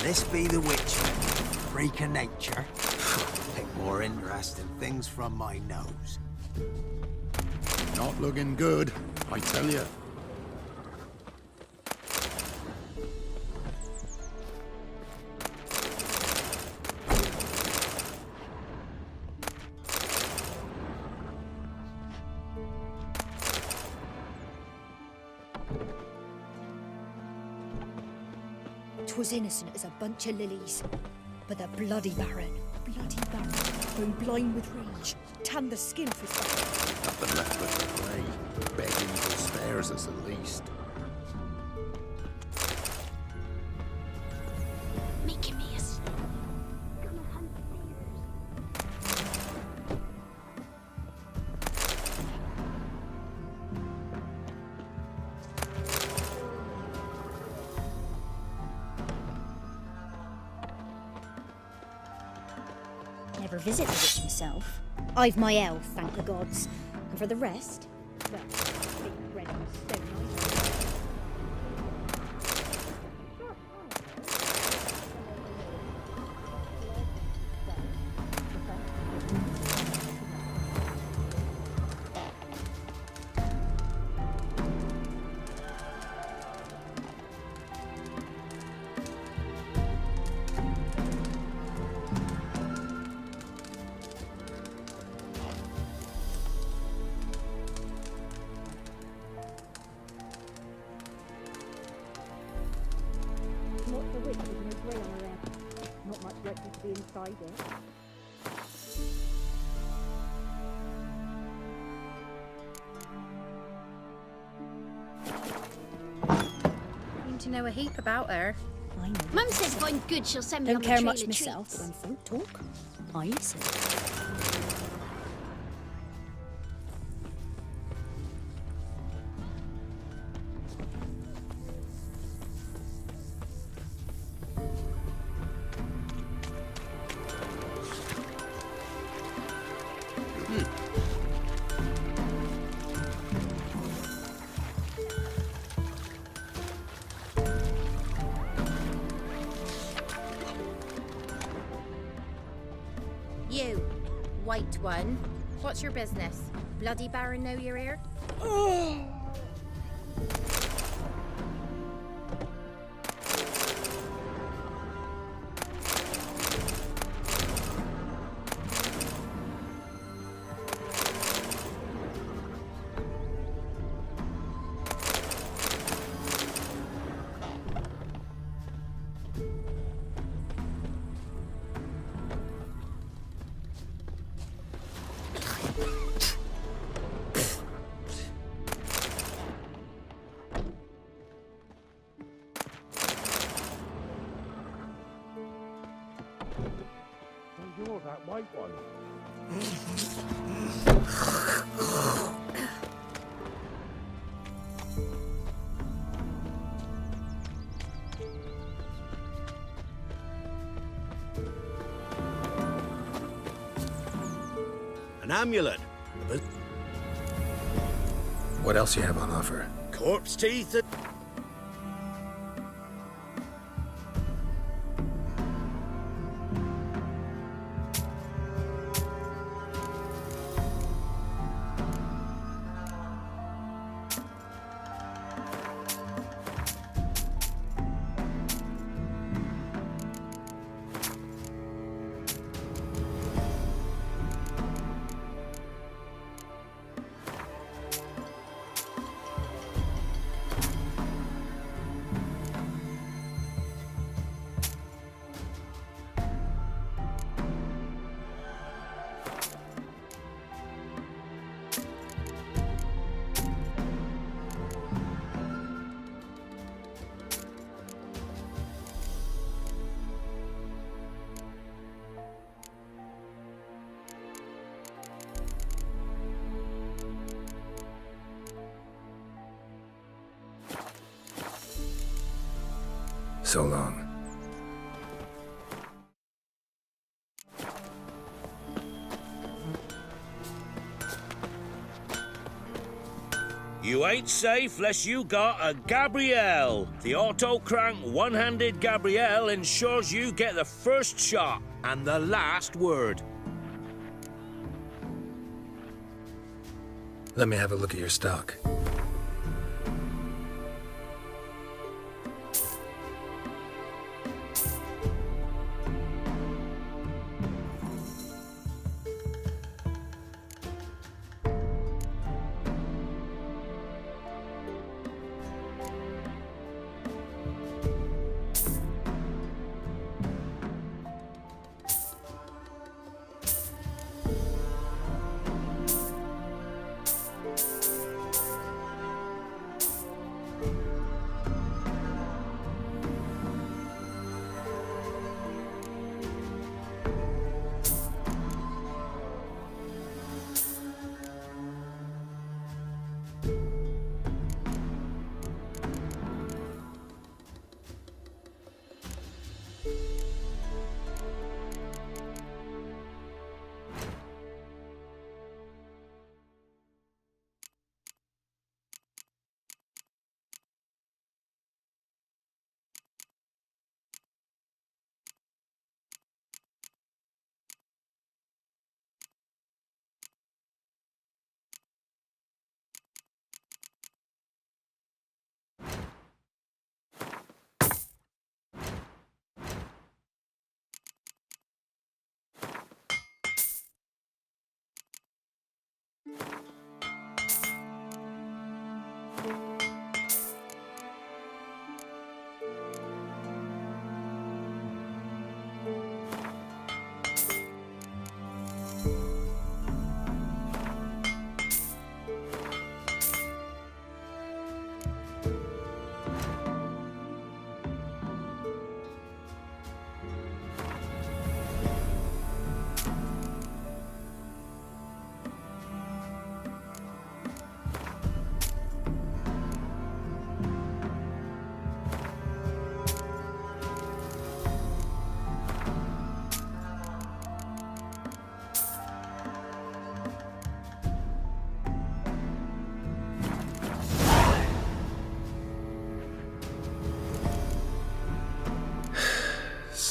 This be the witch, freak of nature. Take more interesting things from my nose. Not looking good, I tell you. Was innocent as a bunch of lilies. But the bloody Baron, going blind with rage, tanned the skin off his back. Nothing left but the grey. Begging he spares us at least. Making me a Never visit the witch myself. I've my elf, thank the gods. And for the rest, well, big red stone eyes. Not the witch with no grey on her head. Not much likely to be inside it. Seem to know a heap about her. I know. Mum says if I'm good, she'll send me Don't on the care trail much of myself, treats. but when folk talk, I listen. You, white one. What's your business? Bloody Baron know you're here? You're that white one. An amulet. What else you have on offer? Corpse teeth and... So long. You ain't safe less you got a Gabrielle. The auto-crank one-handed Gabrielle ensures you get the first shot and the last word. Let me have a look at your stock.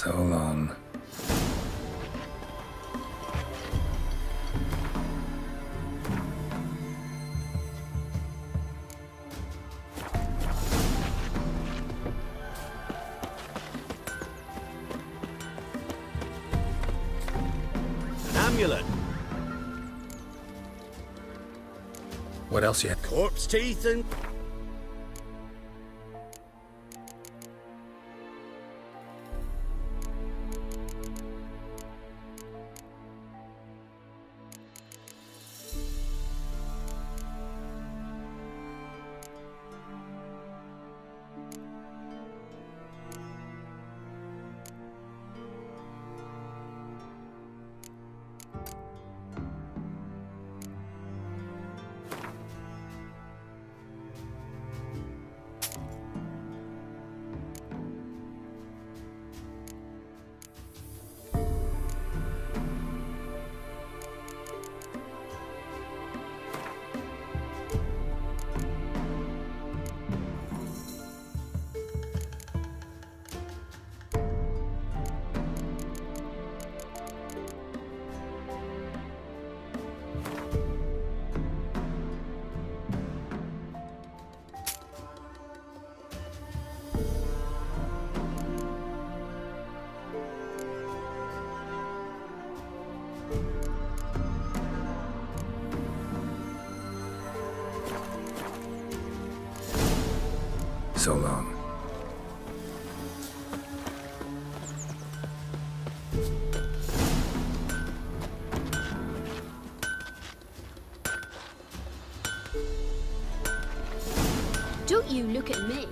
So long. An amulet. What else you have? Corpse teeth and... So long. Don't you look at me.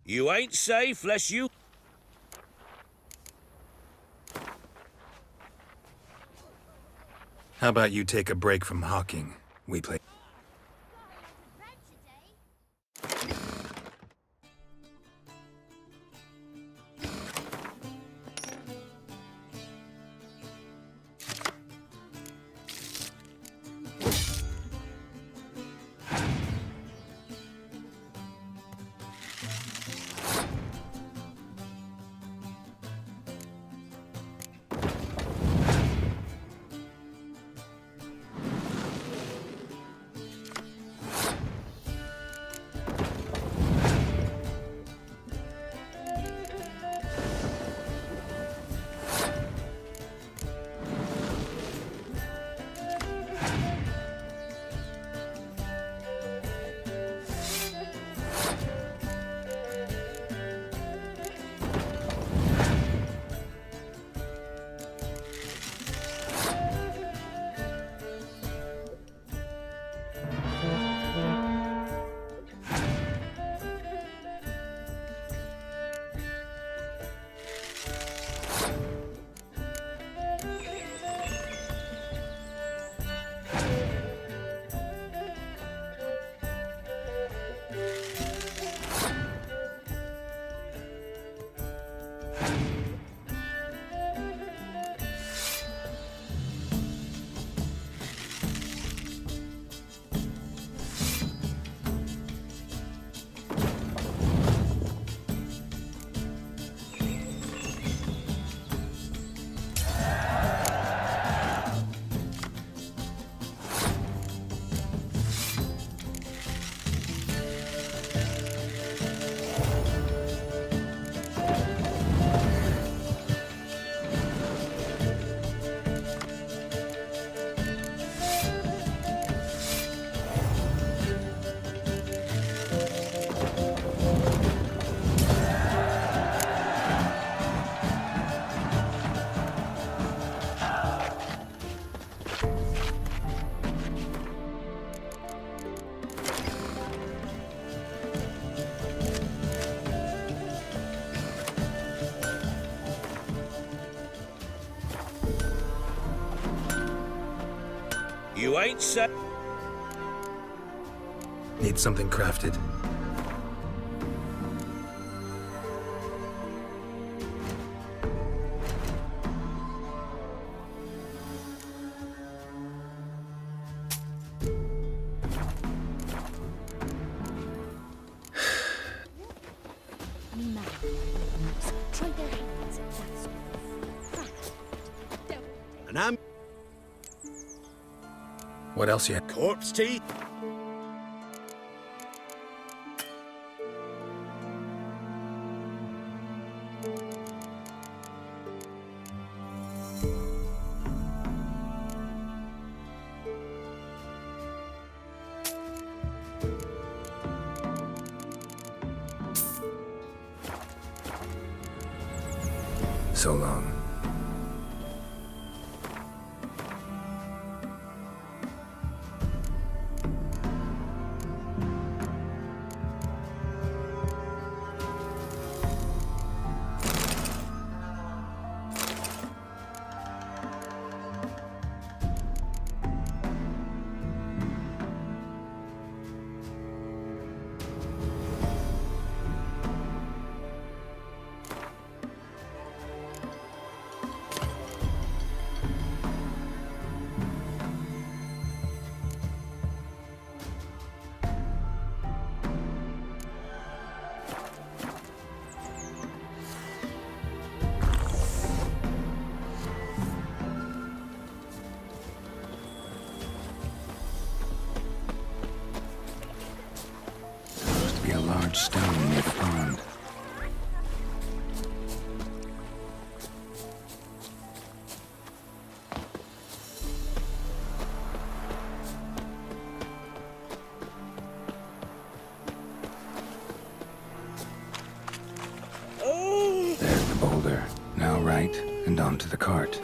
You ain't safe lest you... How about you take a break from hawking? We play... You ain't safe... Need something crafted. Try their hands at that sort of craft. And I'm... What else you have? Corpse teeth? So long. A large stone near the pond. There's the boulder. Now right, and onto the cart.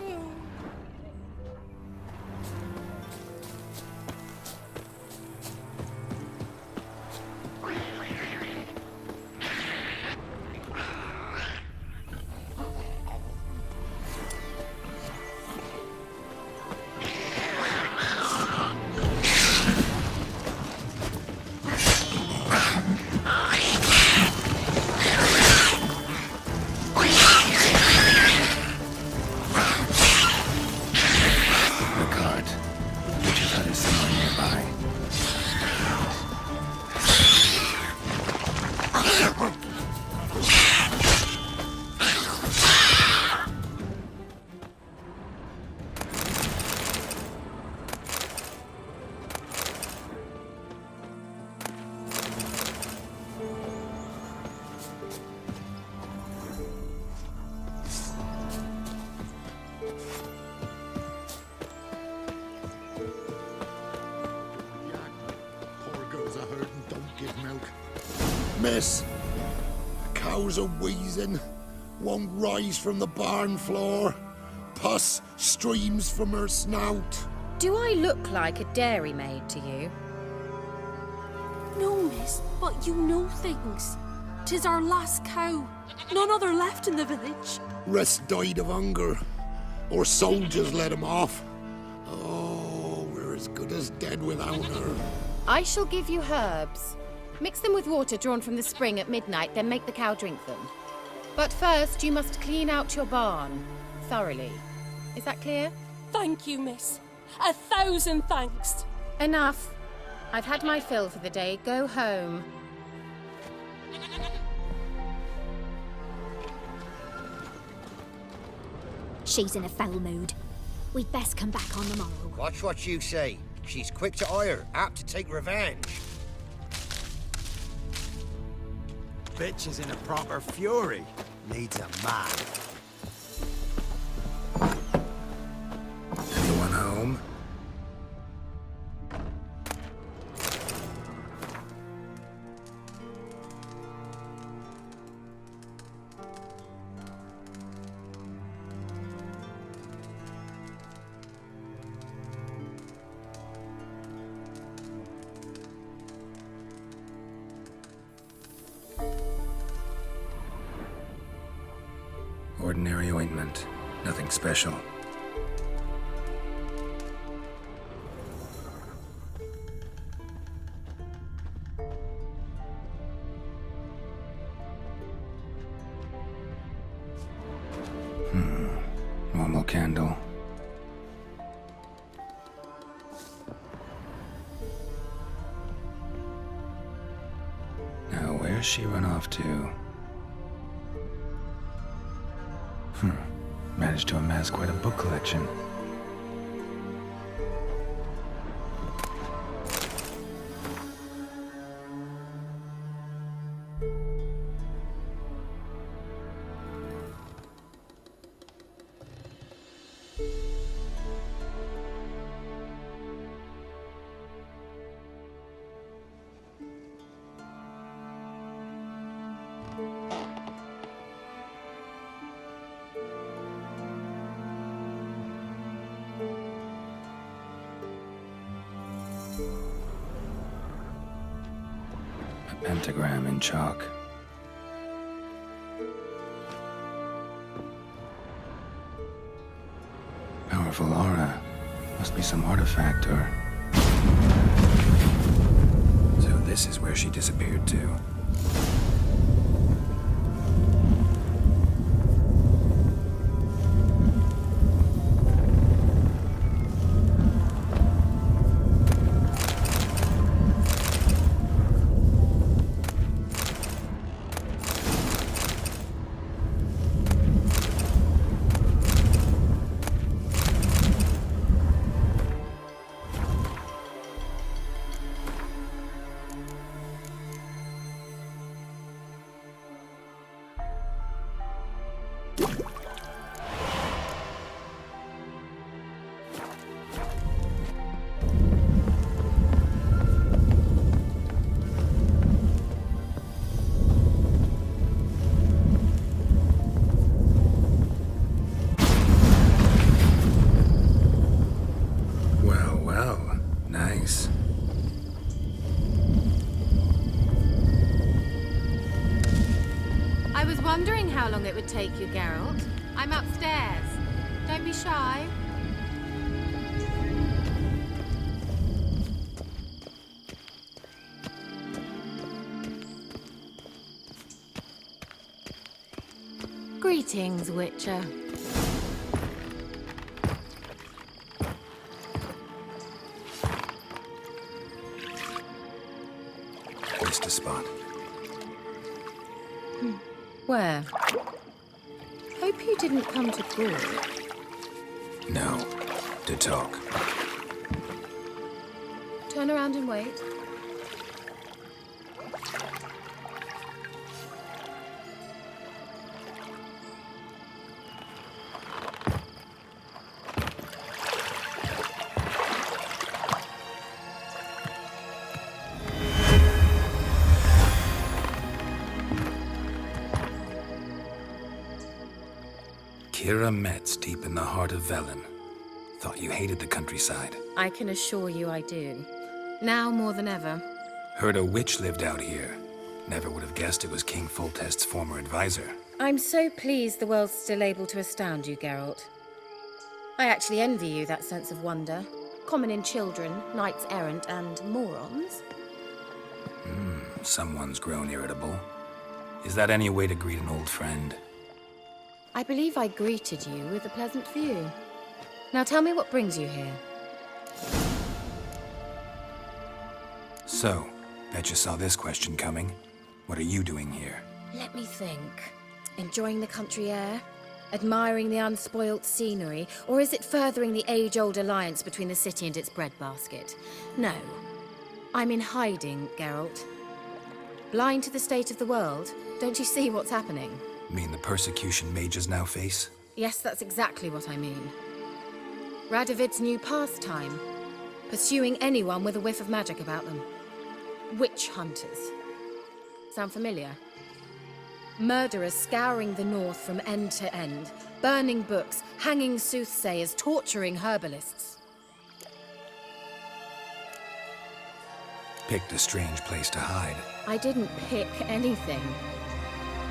miss. The cows are wheezing, won't rise from the barn floor. Pus streams from her snout. Do I look like a dairymaid to you? No, miss, but you know things. 'Tis our last cow. None other left in the village. Rest died of hunger, or soldiers let him off. Oh, we're as good as dead without her. I shall give you herbs. Mix them with water drawn from the spring at midnight, then make the cow drink them. But first, you must clean out your barn thoroughly. Is that clear? Thank you, miss. 1,000 thanks. Enough. I've had my fill for the day. Go home. She's in a foul mood. We'd best come back on the morrow. Watch what you say. She's quick to ire, apt to take revenge. Bitch is in a proper fury. Needs a man. Anyone home? Ordinary ointment. Nothing special. Normal candle. Now, where's she run off to? Managed to amass quite a book collection. Pentagram in chalk. Powerful aura. Must be some artifact or... So this is where she disappeared to. Wondering how long it would take you, Geralt. I'm upstairs. Don't be shy. Greetings, Witcher. Missed a spot. Where? Hope you didn't come to Gaul. No. To talk. Turn around and wait. Keira Metz deep in the heart of Velen. Thought you hated the countryside. I can assure you I do. Now more than ever. Heard a witch lived out here. Never would have guessed it was King Foltest's former advisor. I'm so pleased the world's still able to astound you, Geralt. I actually envy you that sense of wonder. Common in children, knights errant, and morons. Someone's grown irritable. Is that any way to greet an old friend? I believe I greeted you with a pleasant view. Now tell me what brings you here. So, bet you saw this question coming. What are you doing here? Let me think. Enjoying the country air? Admiring the unspoilt scenery? Or is it furthering the age-old alliance between the city and its breadbasket? No. I'm in hiding, Geralt. Blind to the state of the world? Don't you see what's happening? Mean the persecution mages now face? Yes, that's exactly what I mean. Radovid's new pastime. Pursuing anyone with a whiff of magic about them. Witch hunters. Sound familiar? Murderers scouring the north from end to end, burning books, hanging soothsayers, torturing herbalists. Picked a strange place to hide. I didn't pick anything.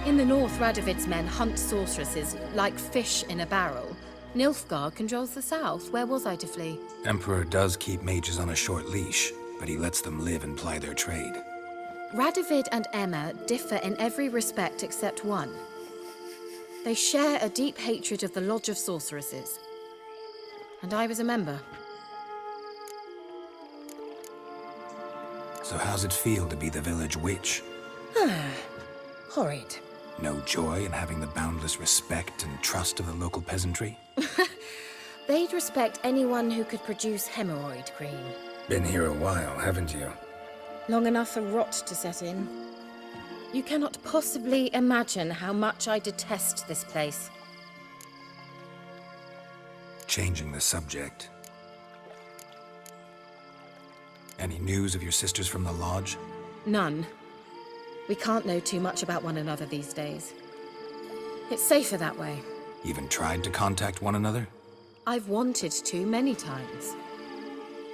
In the north, Radovid's men hunt sorceresses like fish in a barrel. Nilfgaard controls the south. Where was I to flee? Emperor does keep mages on a short leash, but he lets them live and ply their trade. Radovid and Emma differ in every respect except one. They share a deep hatred of the Lodge of Sorceresses. And I was a member. So how's it feel to be the village witch? Horrid. No joy in having the boundless respect and trust of the local peasantry? They'd respect anyone who could produce hemorrhoid cream. Been here a while, haven't you? Long enough for rot to set in. You cannot possibly imagine how much I detest this place. Changing the subject. Any news of your sisters from the lodge? None. We can't know too much about one another these days. It's safer that way. Even tried to contact one another? I've wanted to many times.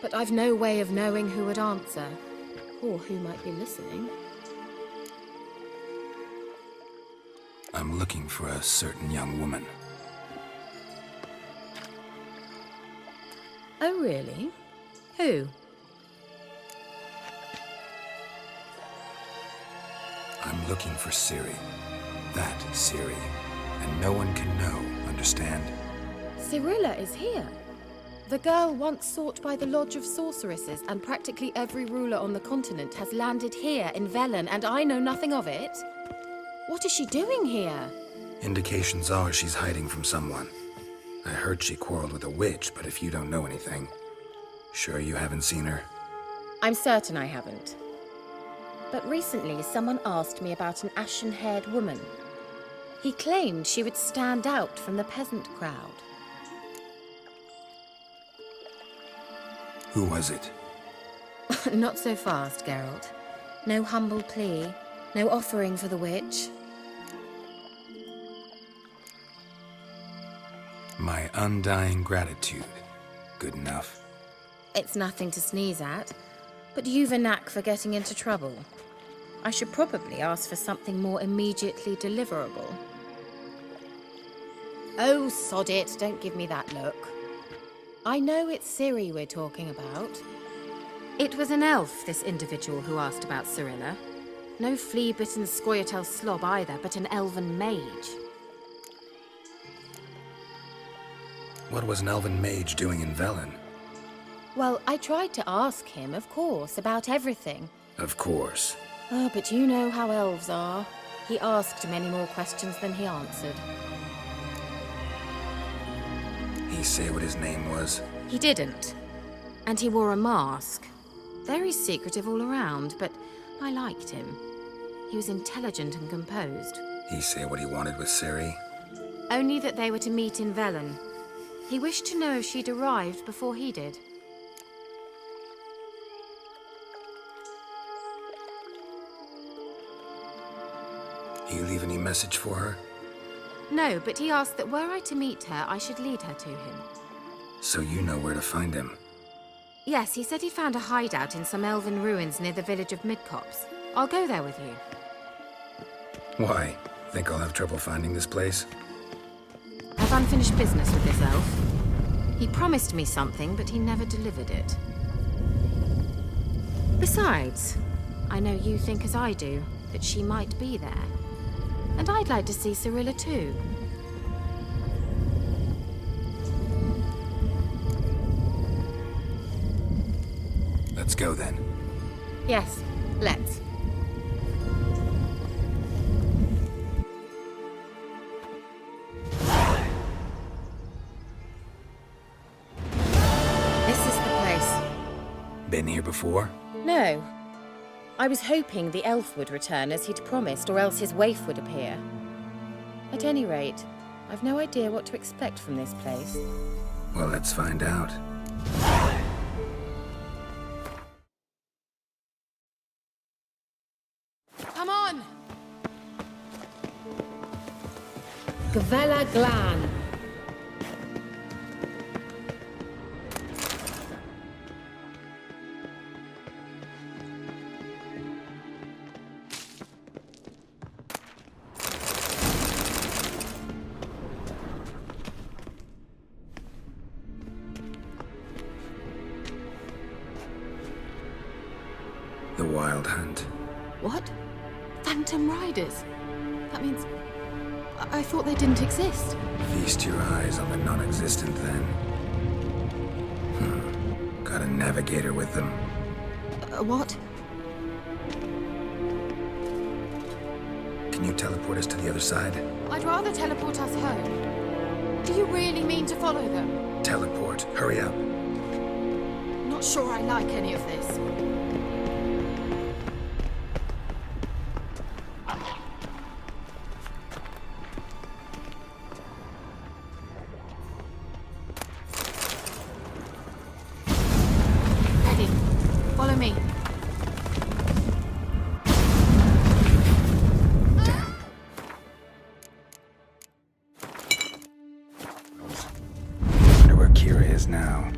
But I've no way of knowing who would answer, or who might be listening. I'm looking for a certain young woman. Oh, really? Who? I'm looking for Ciri. That Ciri. And no one can know, understand? Cirilla is here. The girl once sought by the Lodge of Sorceresses, and practically every ruler on the continent has landed here in Velen, and I know nothing of it. What is she doing here? Indications are she's hiding from someone. I heard she quarreled with a witch, but if you don't know anything, sure you haven't seen her? I'm certain I haven't. But recently, someone asked me about an ashen-haired woman. He claimed she would stand out from the peasant crowd. Who was it? Not so fast, Geralt. No humble plea, no offering for the witch. My undying gratitude. Good enough. It's nothing to sneeze at, but you've a knack for getting into trouble. I should probably ask for something more immediately deliverable. Oh, sod it, don't give me that look. I know it's Ciri we're talking about. It was an elf, this individual who asked about Cirilla. No flea-bitten Scoia'tael slob either, but an elven mage. What was an elven mage doing in Velen? Well, I tried to ask him, of course, about everything. Of course. Oh, but you know how elves are. He asked many more questions than he answered. He say what his name was? He didn't. And he wore a mask. Very secretive all around, but I liked him. He was intelligent and composed. He say what he wanted with Ciri? Only that they were to meet in Velen. He wished to know if she'd arrived before he did. You leave any message for her? No, but he asked that were I to meet her, I should lead her to him. So you know where to find him. Yes, he said he found a hideout in some elven ruins near the village of Midcopse. I'll go there with you. Why? Think I'll have trouble finding this place? I've unfinished business with this elf. He promised me something, but he never delivered it. Besides, I know you think as I do, that she might be there. And I'd like to see Cyrilla too. Let's go then. Yes, let's. This is the place. Been here before? No. I was hoping the elf would return as he'd promised, or else his waif would appear. At any rate, I've no idea what to expect from this place. Well, let's find out. Come on! Gvela Glan. The Wild Hunt. What? Phantom Riders? That means... I thought they didn't exist. Feast your eyes on the non-existent then. Got a navigator with them. What? Can you teleport us to the other side? I'd rather teleport us home. Do you really mean to follow them? Teleport. Hurry up. Not sure I like any of this. Ready. Follow me. Wonder where Keira is now.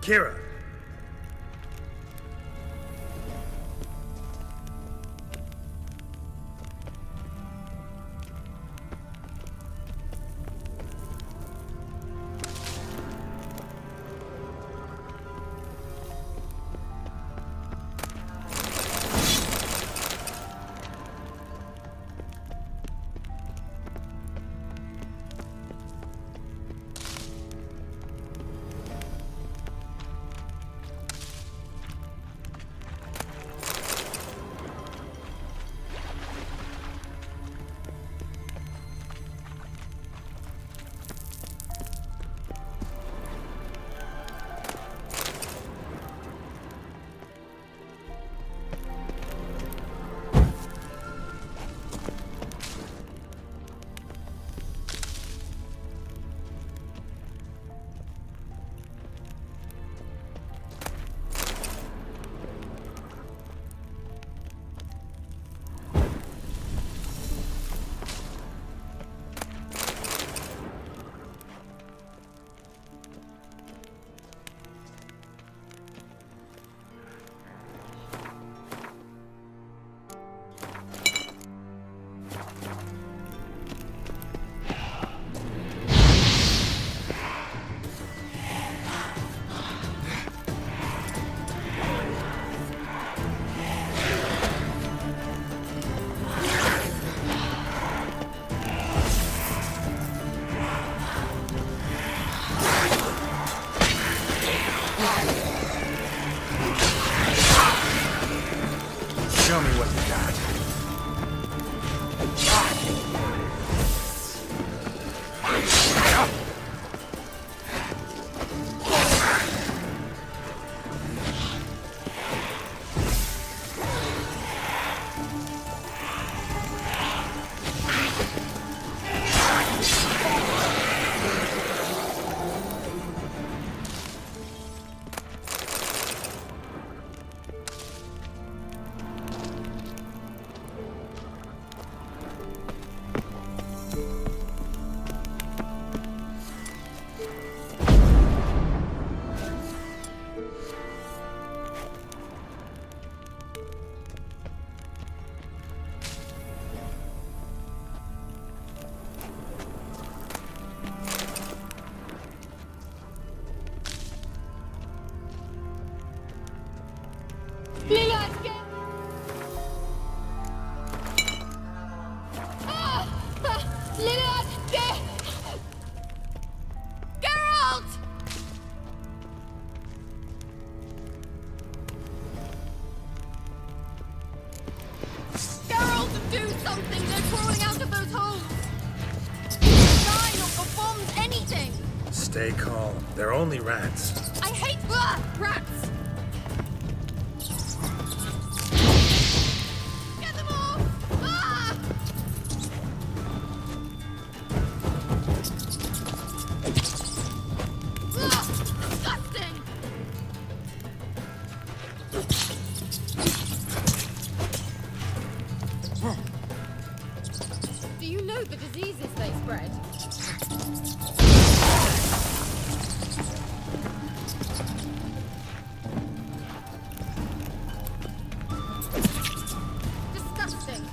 Keira! Show me what you got. Do something! They're crawling out of those holes! Mine or bombs, anything! Stay calm. They're only rats. I hate rats! Get them off! Ah! Disgusting! Do you know the diseases they spread? Disgusting.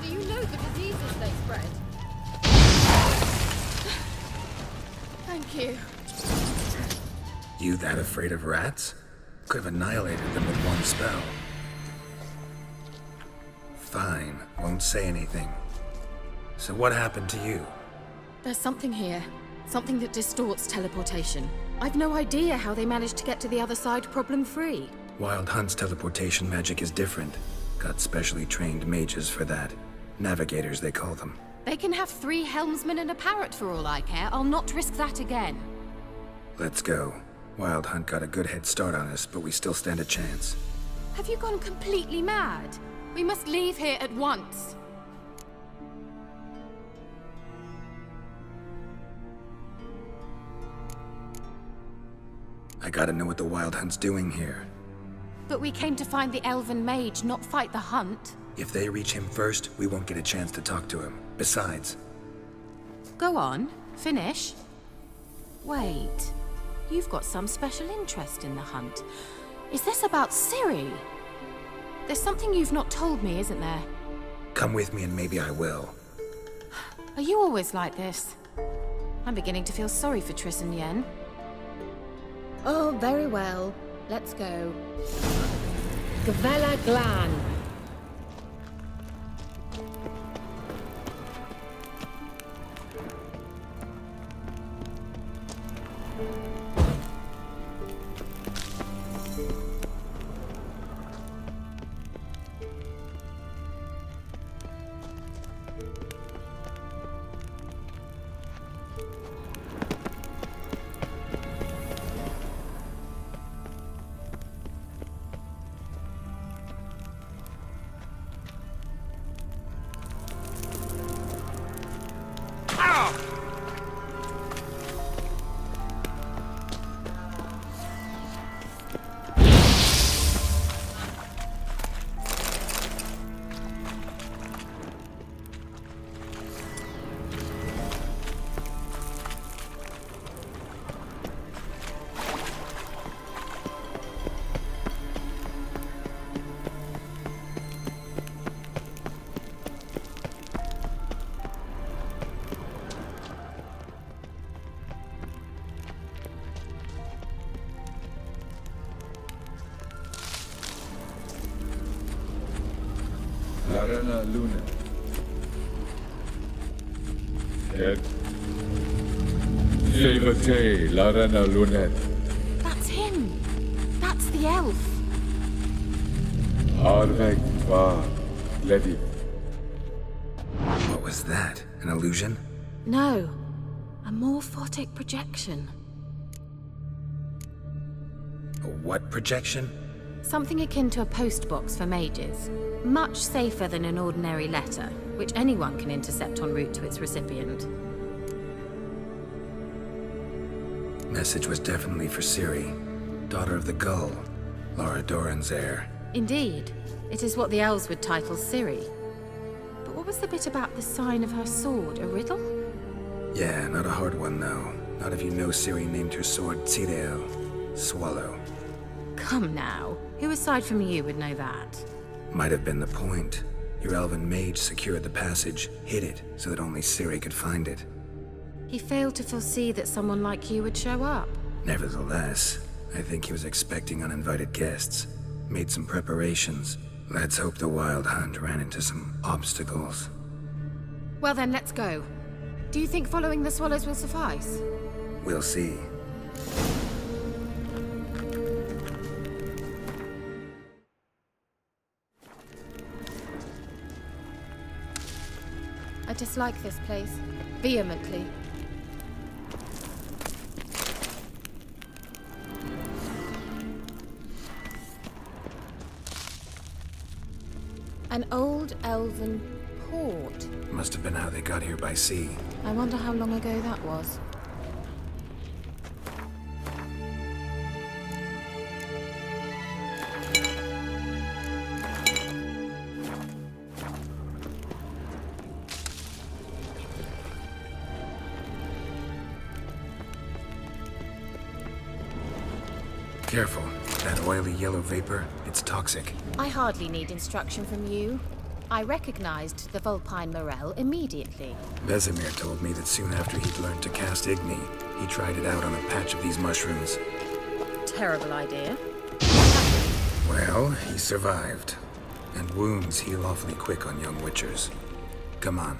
Do you know the diseases they spread? Thank you. You that afraid of rats? Could have annihilated them with one spell. Fine, won't say anything. So what happened to you? There's something here. Something that distorts teleportation. I've no idea how they managed to get to the other side problem-free. Wild Hunt's teleportation magic is different. Got specially trained mages for that. Navigators, they call them. They can have 3 helmsmen and a parrot for all I care. I'll not risk that again. Let's go. Wild Hunt got a good head start on us, but we still stand a chance. Have you gone completely mad? We must leave here at once. I gotta know what the Wild Hunt's doing here. But we came to find the elven mage, not fight the hunt. If they reach him first, we won't get a chance to talk to him. Besides... Go on, finish. Wait, you've got some special interest in the hunt. Is this about Ciri? There's something you've not told me, isn't there? Come with me and maybe I will. Are you always like this? I'm beginning to feel sorry for Triss and Yen. Oh, very well. Let's go. Gvela Glan. Larana Luna. Ed. Shevate, Larana Lunet. That's him. That's the elf. Arvek Va Ledi. What was that? An illusion? No, a morphotic projection. A what projection? Something akin to a postbox for mages. Much safer than an ordinary letter, which anyone can intercept en route to its recipient. Message was definitely for Ciri, daughter of the Gull, Lara Doran's heir. Indeed. It is what the elves would title Ciri. But what was the bit about the sign of her sword? A riddle? Yeah, not a hard one though. Not if you know Ciri named her sword Tirel, Swallow. Come now. Who aside from you would know that? Might have been the point. Your elven mage secured the passage, hid it, so that only Ciri could find it. He failed to foresee that someone like you would show up. Nevertheless, I think he was expecting uninvited guests. Made some preparations. Let's hope the Wild Hunt ran into some obstacles. Well then, let's go. Do you think following the swallows will suffice? We'll see. I dislike this place. Vehemently. An old elven port. Must have been how they got here by sea. I wonder how long ago that was. Careful. That oily yellow vapor, it's toxic. I hardly need instruction from you. I recognized the Vulpine Morel immediately. Vesemir told me that soon after he'd learned to cast Igni, he tried it out on a patch of these mushrooms. Terrible idea. Well, he survived. And wounds heal awfully quick on young witchers. Come on.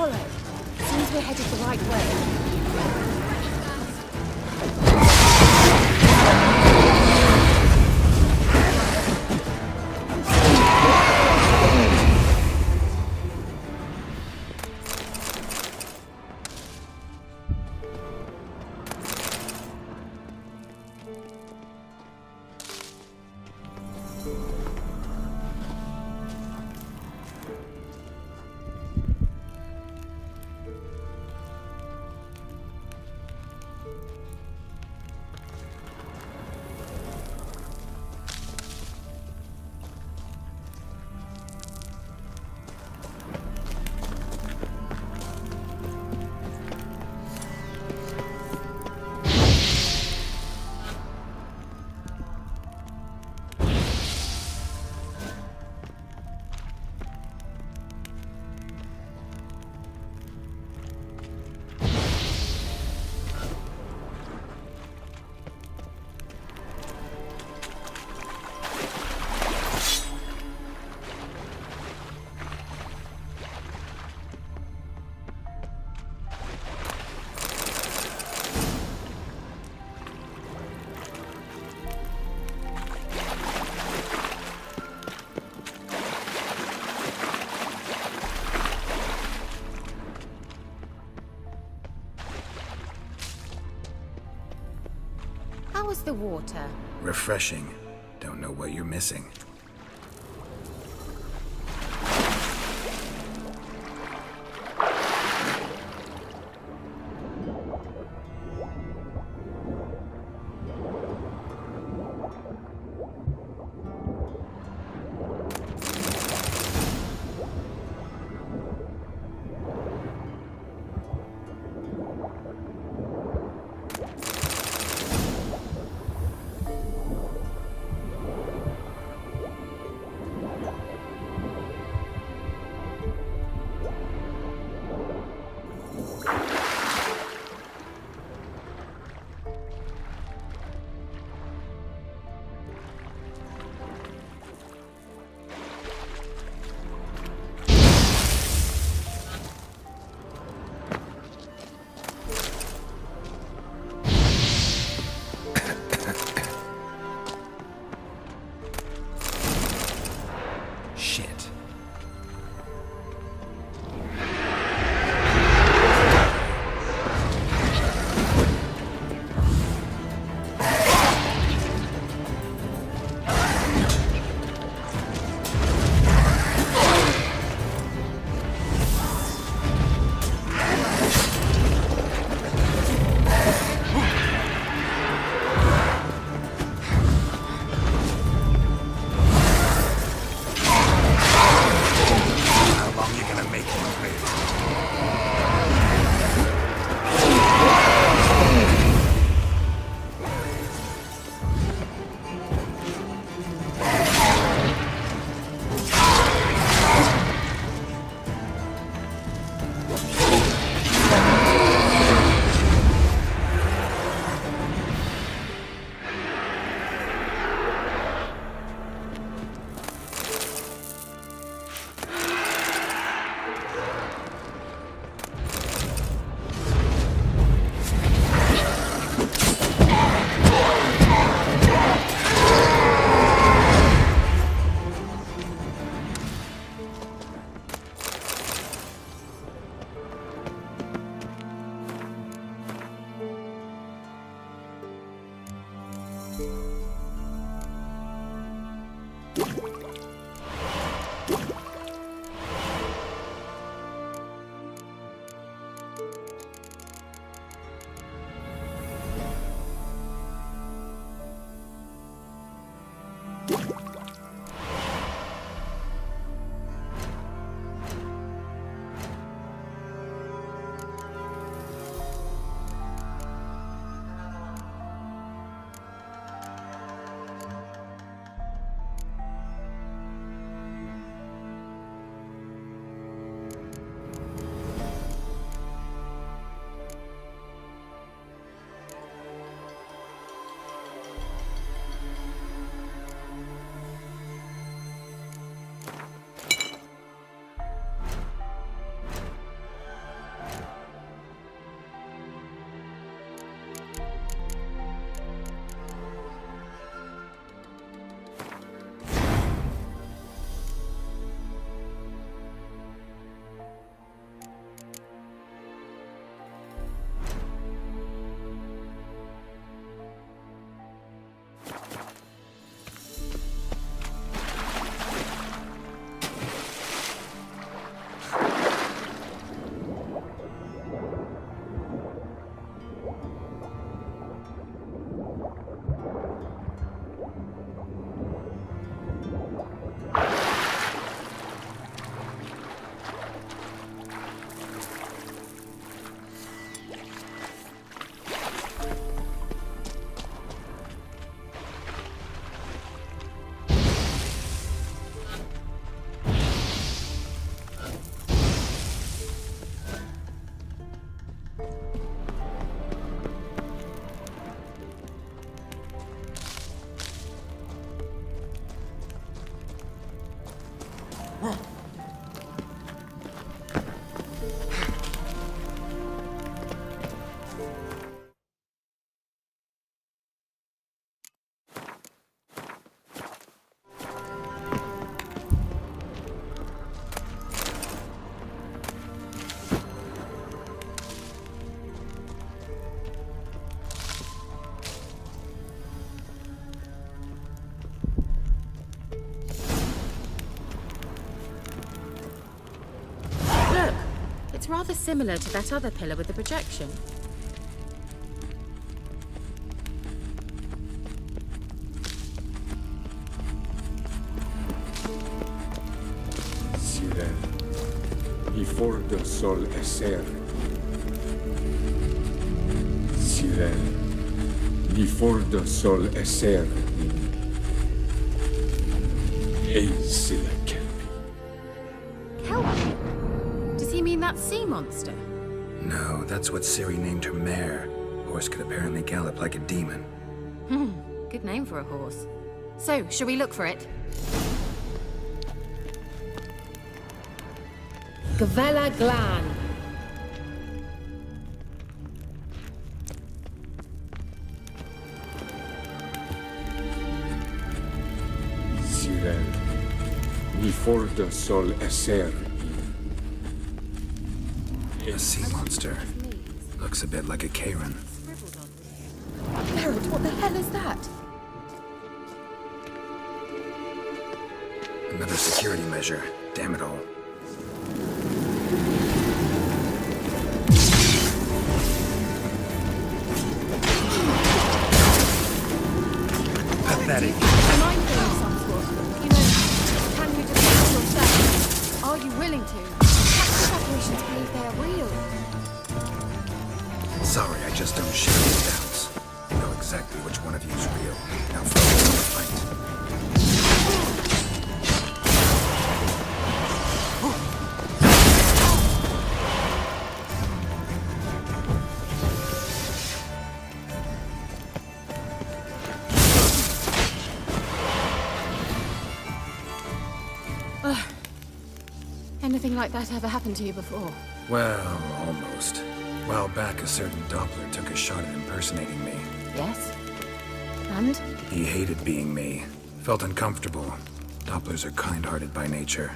follow. Seems we're headed the right way. How was the water? Refreshing. Don't know what you're missing. It's rather similar to that other pillar with the projection. Siren, i fordo sol esser. Siren, i fordo sol esser. Ei silla kelpi. Kelpie? Does he mean that sea monster? No, that's what Ciri named her mare. Horse could apparently gallop like a demon. Good name for a horse. So, shall we look for it? Gavella Glan. Siren, i fordo sol esser. A sea monster. Looks a bit like a Karen. Geralt, what the hell is that? Another security measure. Damn it all. Pathetic. Remind me of some sort. You know, can you just do it yourself? Are you willing to? Perhaps the operations believe they are real. Sorry, I just don't share these doubts. I know exactly which one of you is real. Now focus on the fight. Anything like that ever happened to you before? Well, almost. A while back, a certain Doppler took a shot at impersonating me. Yes? And? He hated being me. Felt uncomfortable. Dopplers are kind-hearted by nature.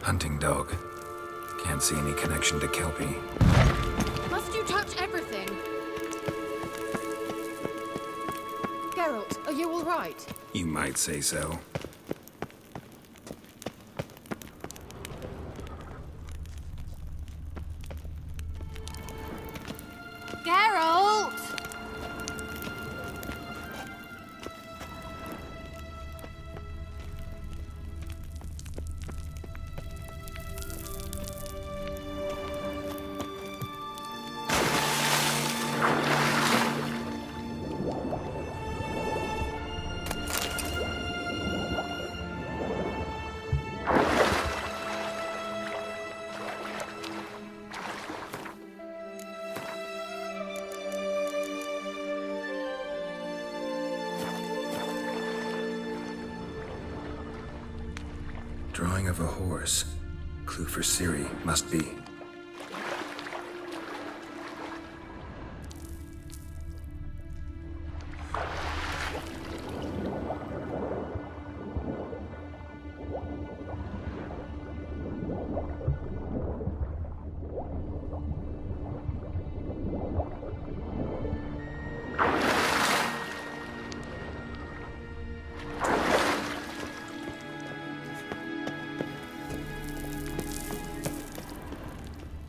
Hunting dog. Can't see any connection to Kelpie. Must you touch everything? Geralt, are you all right? You might say so. Geralt! Drawing of a horse. Clue for Ciri, must be.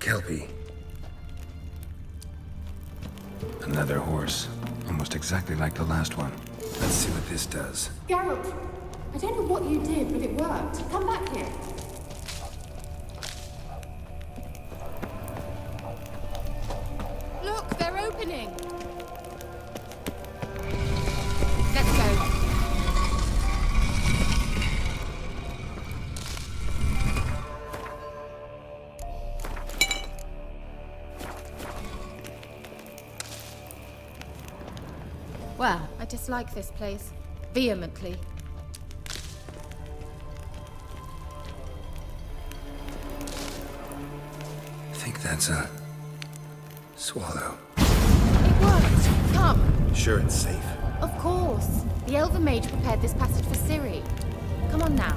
Kelpie. Another horse. Almost exactly like the last one. Let's see what this does. Geralt, I don't know what you did, but it worked. Come back here. Look, they're opening. Let's go. Well, I dislike this place. Vehemently. I think that's a... swallow. It worked. Come. Sure it's safe. Of course. The Elven Mage prepared this passage for Ciri. Come on now.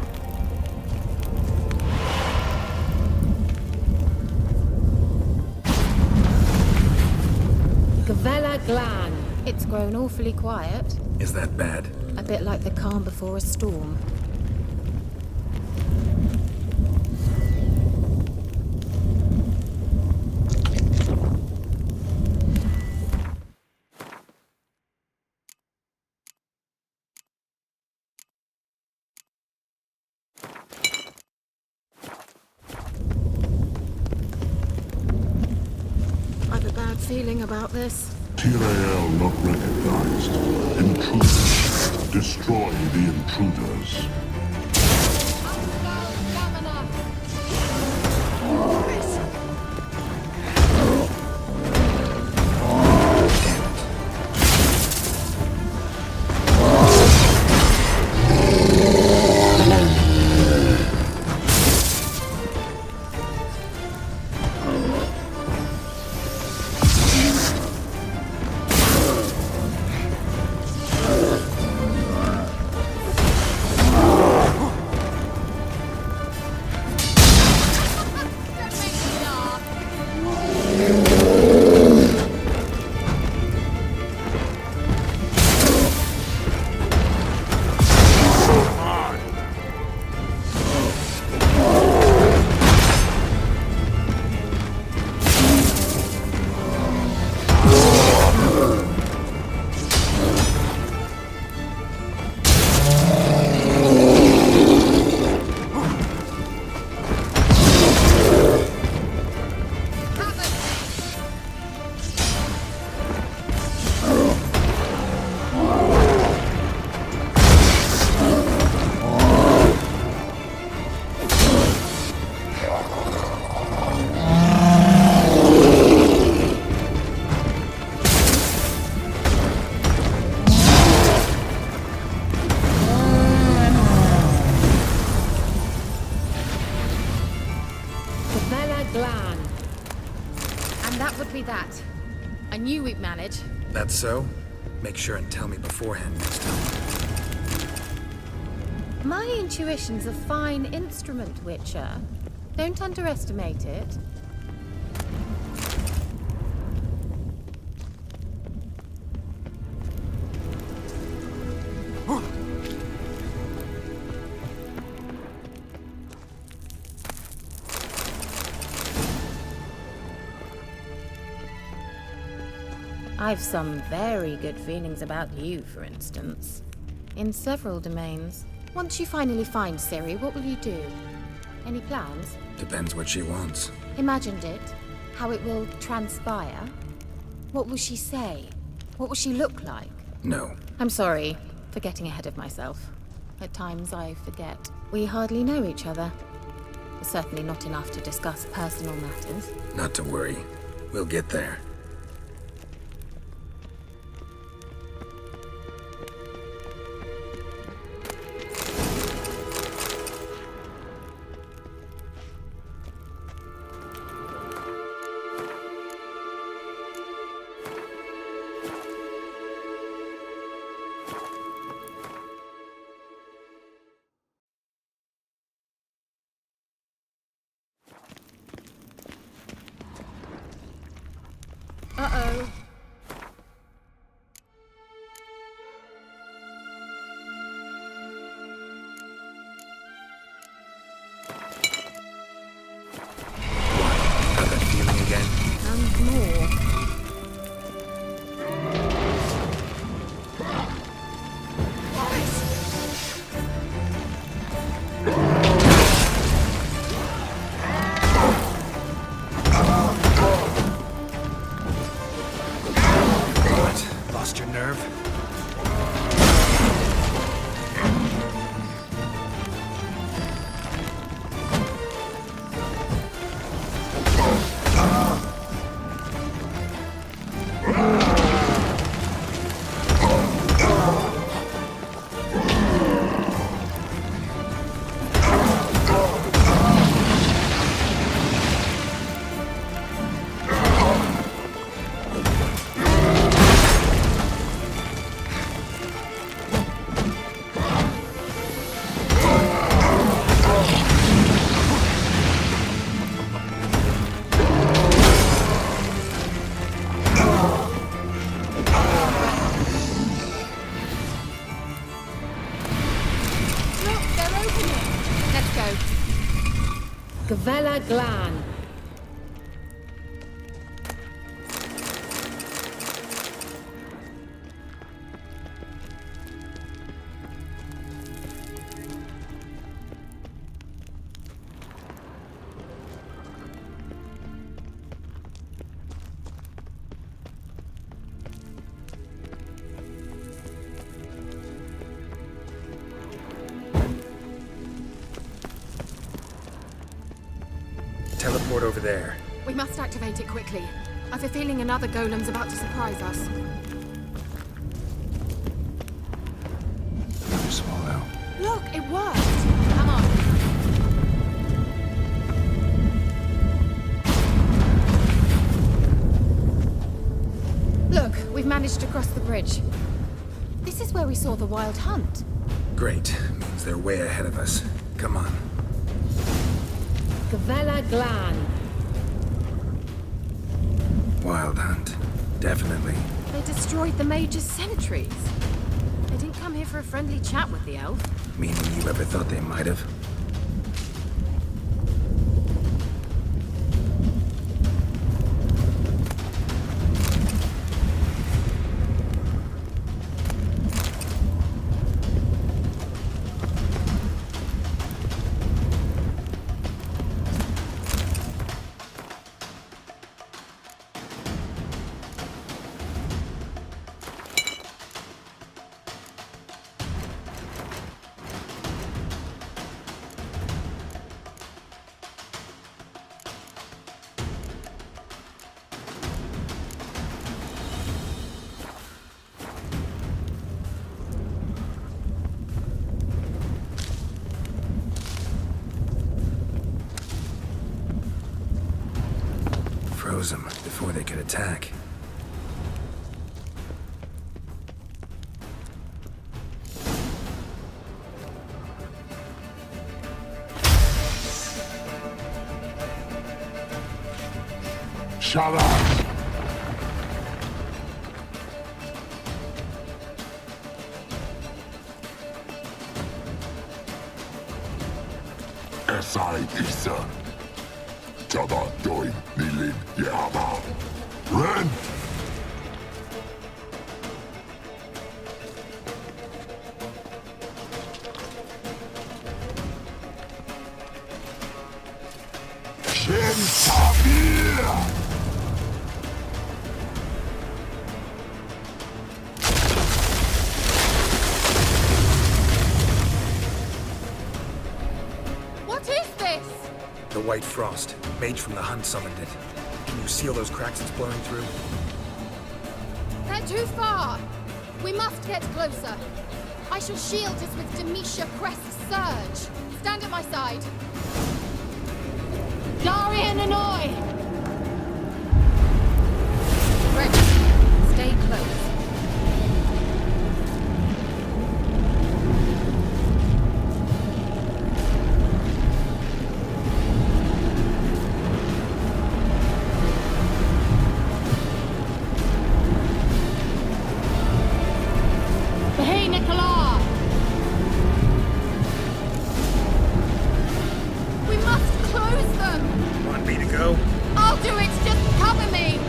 Gavella Glan. It's grown awfully quiet. Is that bad? A bit like the calm before a storm. I've a bad feeling about this. Tyrael not recognized. Intruders. Destroy the intruders. Glan. And that would be that. I knew we'd manage. That's so? Make sure and tell me beforehand next time. My intuition's a fine instrument, Witcher. Don't underestimate it. I've some very good feelings about you, for instance. In several domains. Once you finally find Ciri, what will you do? Any plans? Depends what she wants. Imagined it. How it will transpire. What will she say? What will she look like? No. I'm sorry for getting ahead of myself. At times I forget. We hardly know each other. Certainly not enough to discuss personal matters. Not to worry. We'll get there. Uh-oh. Got that feeling again? And more. go. Gavella Glan. Teleport over there. We must activate it quickly. I've a feeling another golem's about to surprise us. Another swallow. Look, it worked! Come on. Look, we've managed to cross the bridge. This is where we saw the wild hunt. Great. Means they're way ahead of us. Come on. Gavella Glan. Wild hunt. Definitely. They destroyed the Major's sentries. They didn't come here for a friendly chat with the elf. Meaning you ever thought they might have? Froze them before they could attack. Shut up! Esai Isa. Jada Doin Nilin Yama. Ren! Shin Tabir! What is this? The White Frost. Mage from the Hunt summoned it. Can you seal those cracks it's blowing through? They're too far. We must get closer. I shall shield us with Demetia Crest's surge. Stand at my side. Darian and Annoy! Ready. Stay close. Hey, Nicola! We must close them! Want me to go? I'll do it! Just cover me!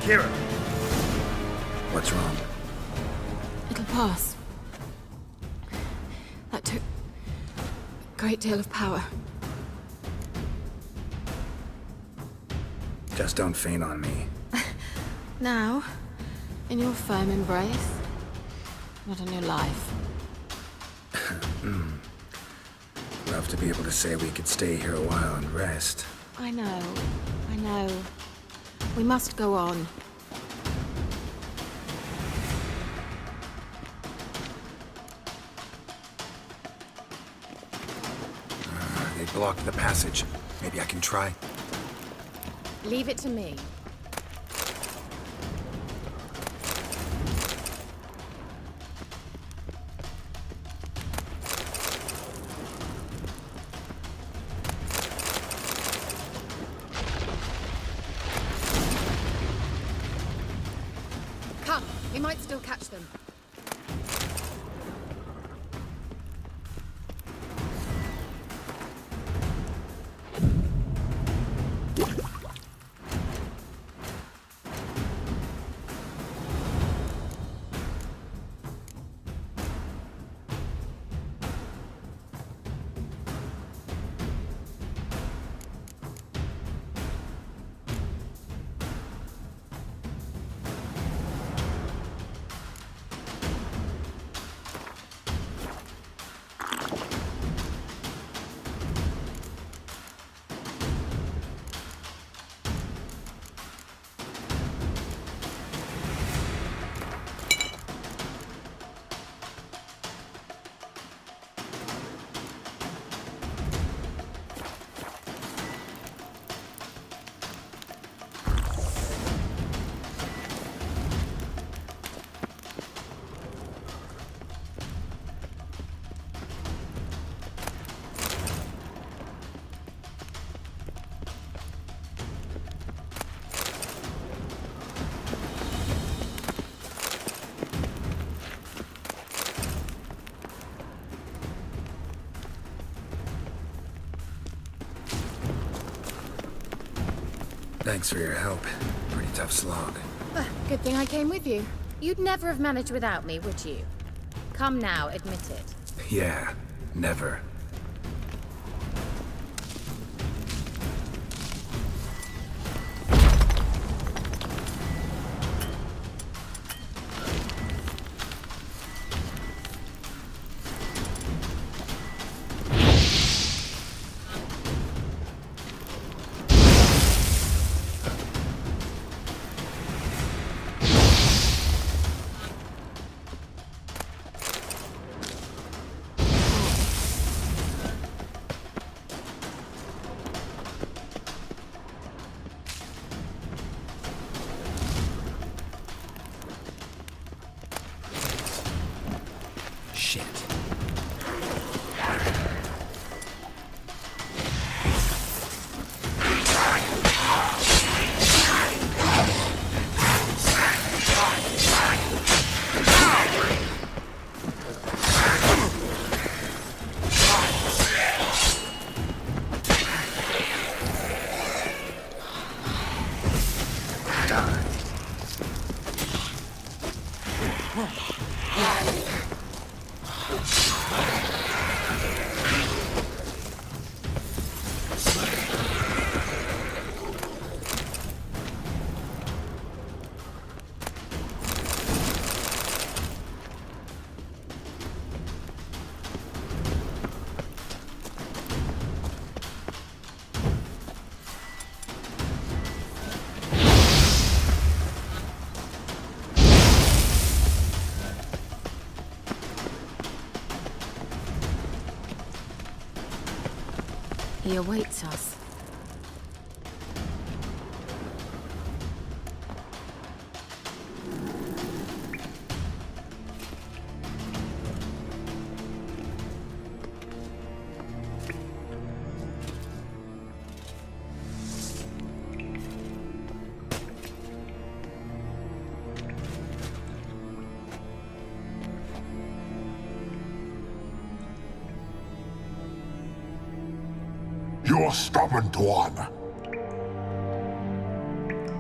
Keira! What's wrong? It'll pass. That took a great deal of power. Just don't faint on me. Now, in your firm embrace, not a new life. Love to be able to say we could stay here a while and rest. I know. We must go on. They blocked the passage. Maybe I can try. Leave it to me. Come, we might still catch them. Thanks for your help. Pretty tough slog. Good thing I came with you. You'd never have managed without me, would you? Come now, admit it. Yeah, never. He awaits us. You're stubborn one.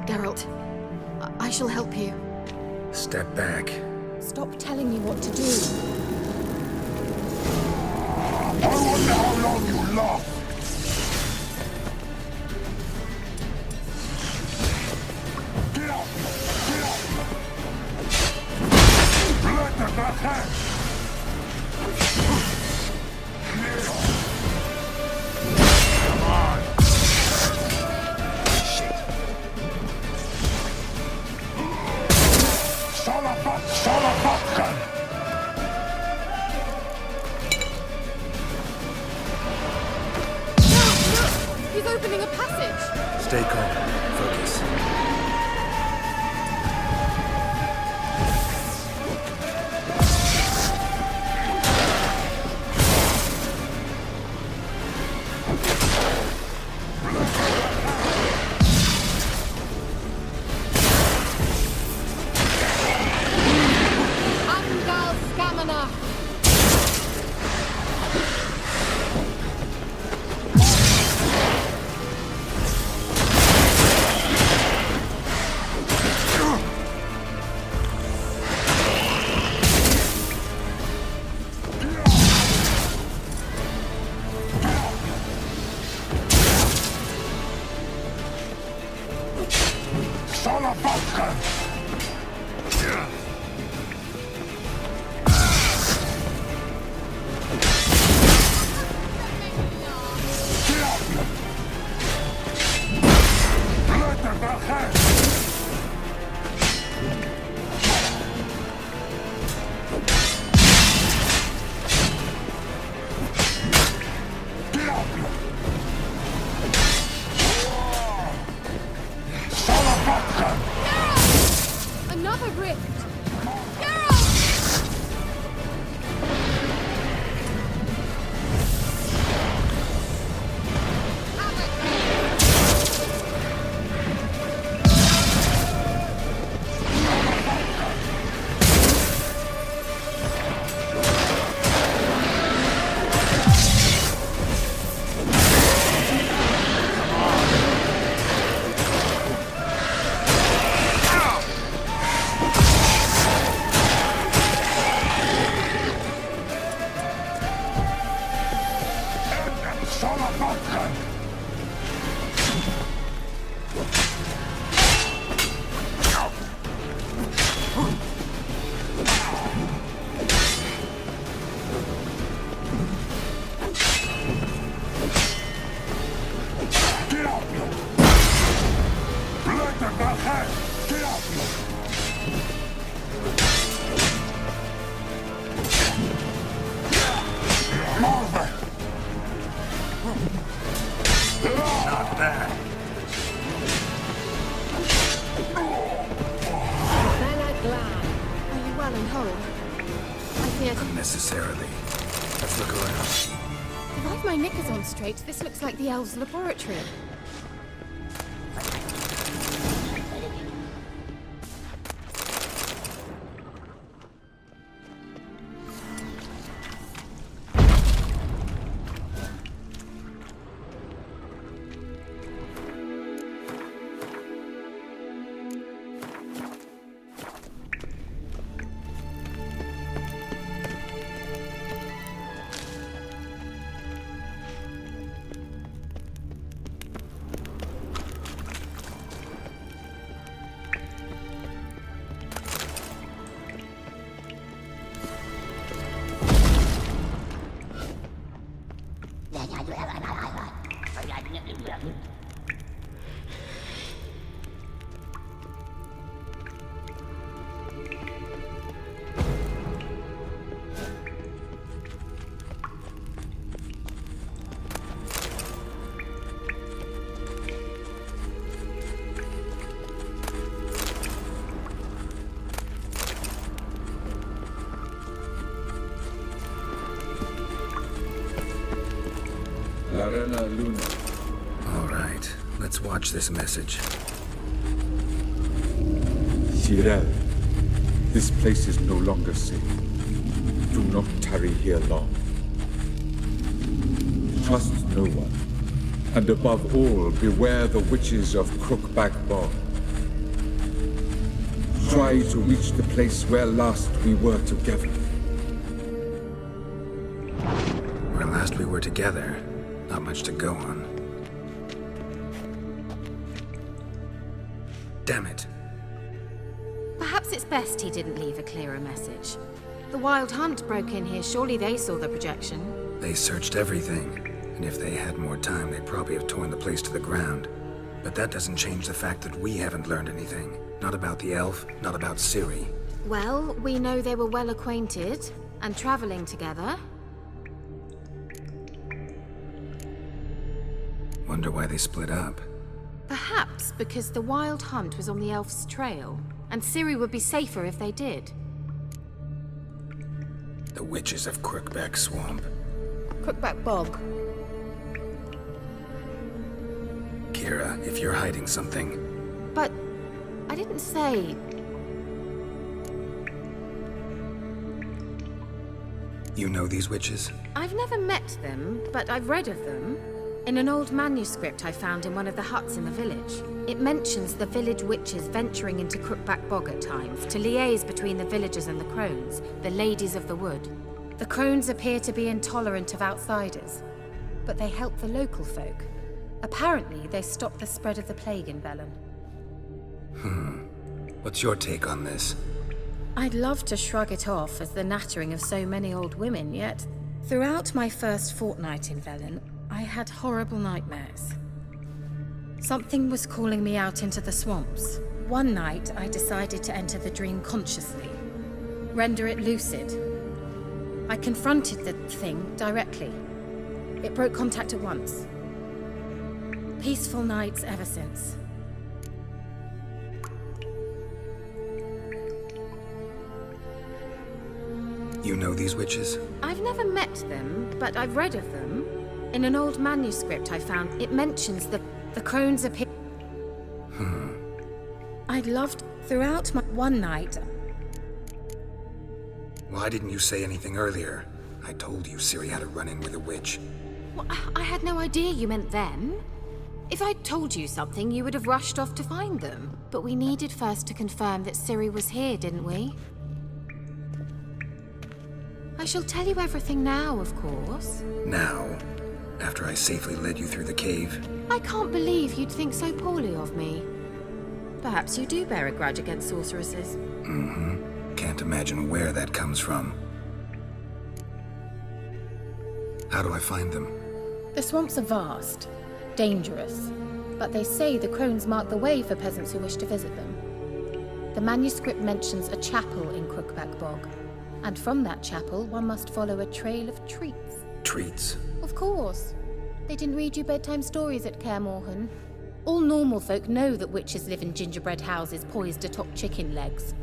Geralt, I shall help you. Step back. Stop telling me what to do. I wonder how long you last. Get up! Get up! Let the back hand! Come on! Shit! Salafatkan! He's opening a passage! Stay calm. Focus. Angal Scamina! Salafatkan! Let the back hand! Get up! Salafatkan! Another rift! Salafatkan! Get up! Let the back hand! Get up! Marvin! Not bad. Bella Glad. Are you well and whole? I feared... Unnecessarily. Let's look around. If I've my knickers on straight, this looks like the elves' laboratory. All right, let's watch this message. Tyrell, this place is no longer safe. Do not tarry here long. Trust no one, and above all, beware the witches of Crookback Bog. Try to reach the place where last we were together. Where last we were together, not much to go on. Damn it. Perhaps it's best he didn't leave a clearer message. The Wild Hunt broke in here. Surely they saw the projection. They searched everything, and if they had more time, they'd probably have torn the place to the ground. But that doesn't change the fact that we haven't learned anything. Not about the elf, not about Ciri. Well, we know they were well acquainted and traveling together. Wonder why they split up. Perhaps because the Wild Hunt was on the elf's trail, and Ciri would be safer if they did. The witches of Crookback Swamp. Crookback Bog. Keira, if you're hiding something... But I didn't say... You know these witches? I've never met them, but I've read of them. In an old manuscript I found in one of the huts in the village, it mentions the village witches venturing into Crookback Bog at times to liaise between the villagers and the crones, the ladies of the wood. The crones appear to be intolerant of outsiders, but they help the local folk. Apparently, they stopped the spread of the plague in Velen. What's your take on this? I'd love to shrug it off as the nattering of so many old women, yet throughout my first fortnight in Velen, I had horrible nightmares. Something was calling me out into the swamps. One night, I decided to enter the dream consciously, render it lucid. I confronted the thing directly. It broke contact at once. Peaceful nights ever since. You know these witches? I've never met them, but I've read of them. In an old manuscript I found, it mentions the crones appear... I'd loved throughout my... One night... Why didn't you say anything earlier? I told you Ciri had a run-in with a witch. Well, I had no idea you meant them. If I'd told you something, you would have rushed off to find them. But we needed first to confirm that Ciri was here, didn't we? I shall tell you everything now, of course. Now? After I safely led you through the cave? I can't believe you'd think so poorly of me. Perhaps you do bear a grudge against sorceresses. Can't imagine where that comes from. How do I find them? The swamps are vast, dangerous, but they say the crones mark the way for peasants who wish to visit them. The manuscript mentions a chapel in Crookback Bog, and from that chapel one must follow a trail of treats. Treats? Of course. They didn't read you bedtime stories at Kaer Morhen. All normal folk know that witches live in gingerbread houses poised atop chicken legs.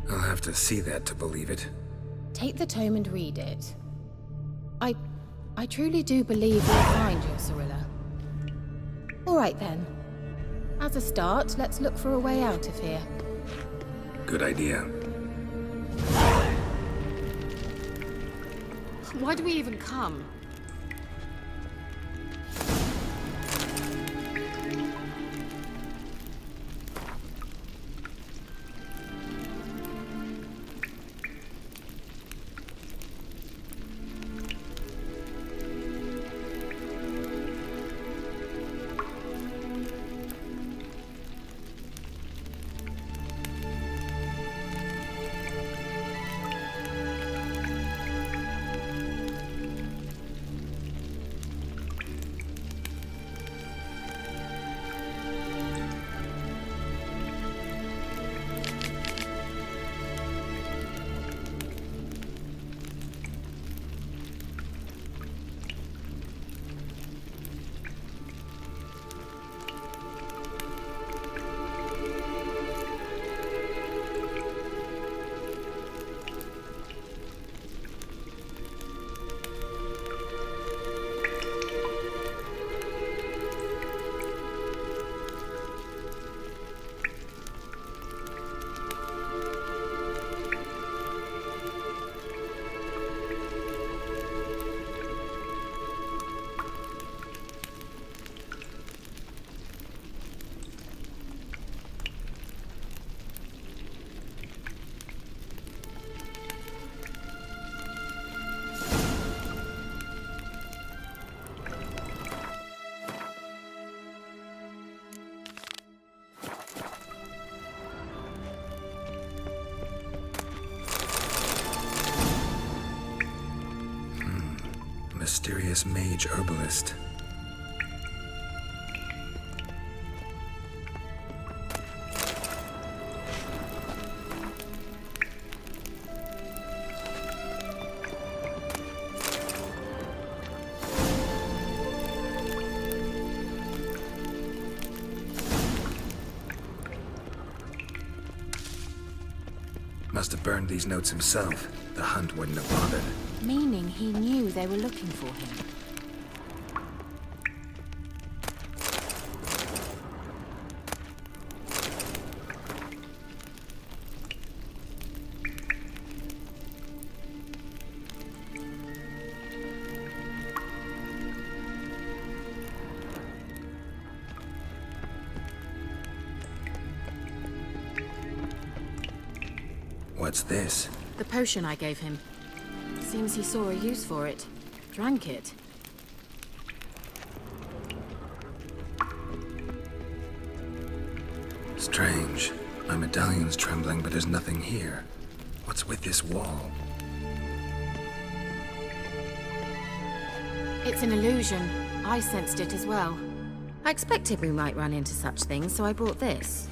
I'll have to see that to believe it. Take the tome and read it. I truly do believe you'll find your Cirilla. All right then. As a start, let's look for a way out of here. Good idea. Why do we even come? Mysterious mage herbalist. Must have burned these notes himself. The hunt wouldn't have bothered. Meaning he knew they were looking for him. What's this? The potion I gave him. Seems he saw a use for it. Drank it. Strange. My medallion's trembling, but there's nothing here. What's with this wall? It's an illusion. I sensed it as well. I expected we might run into such things, so I brought this.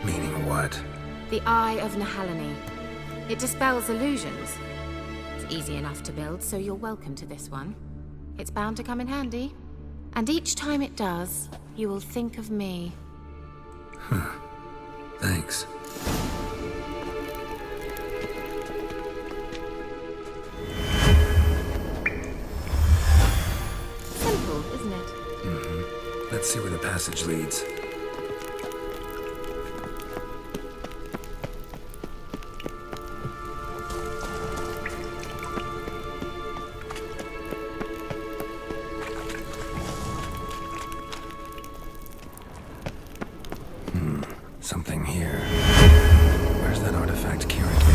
Meaning what? The Eye of Nahalani. It dispels illusions. It's easy enough to build, so you're welcome to this one. It's bound to come in handy. And each time it does, you will think of me. Thanks. Simple, isn't it? Mm-hmm. Let's see where the passage leads. Something here. Where's that artifact Keira gave me?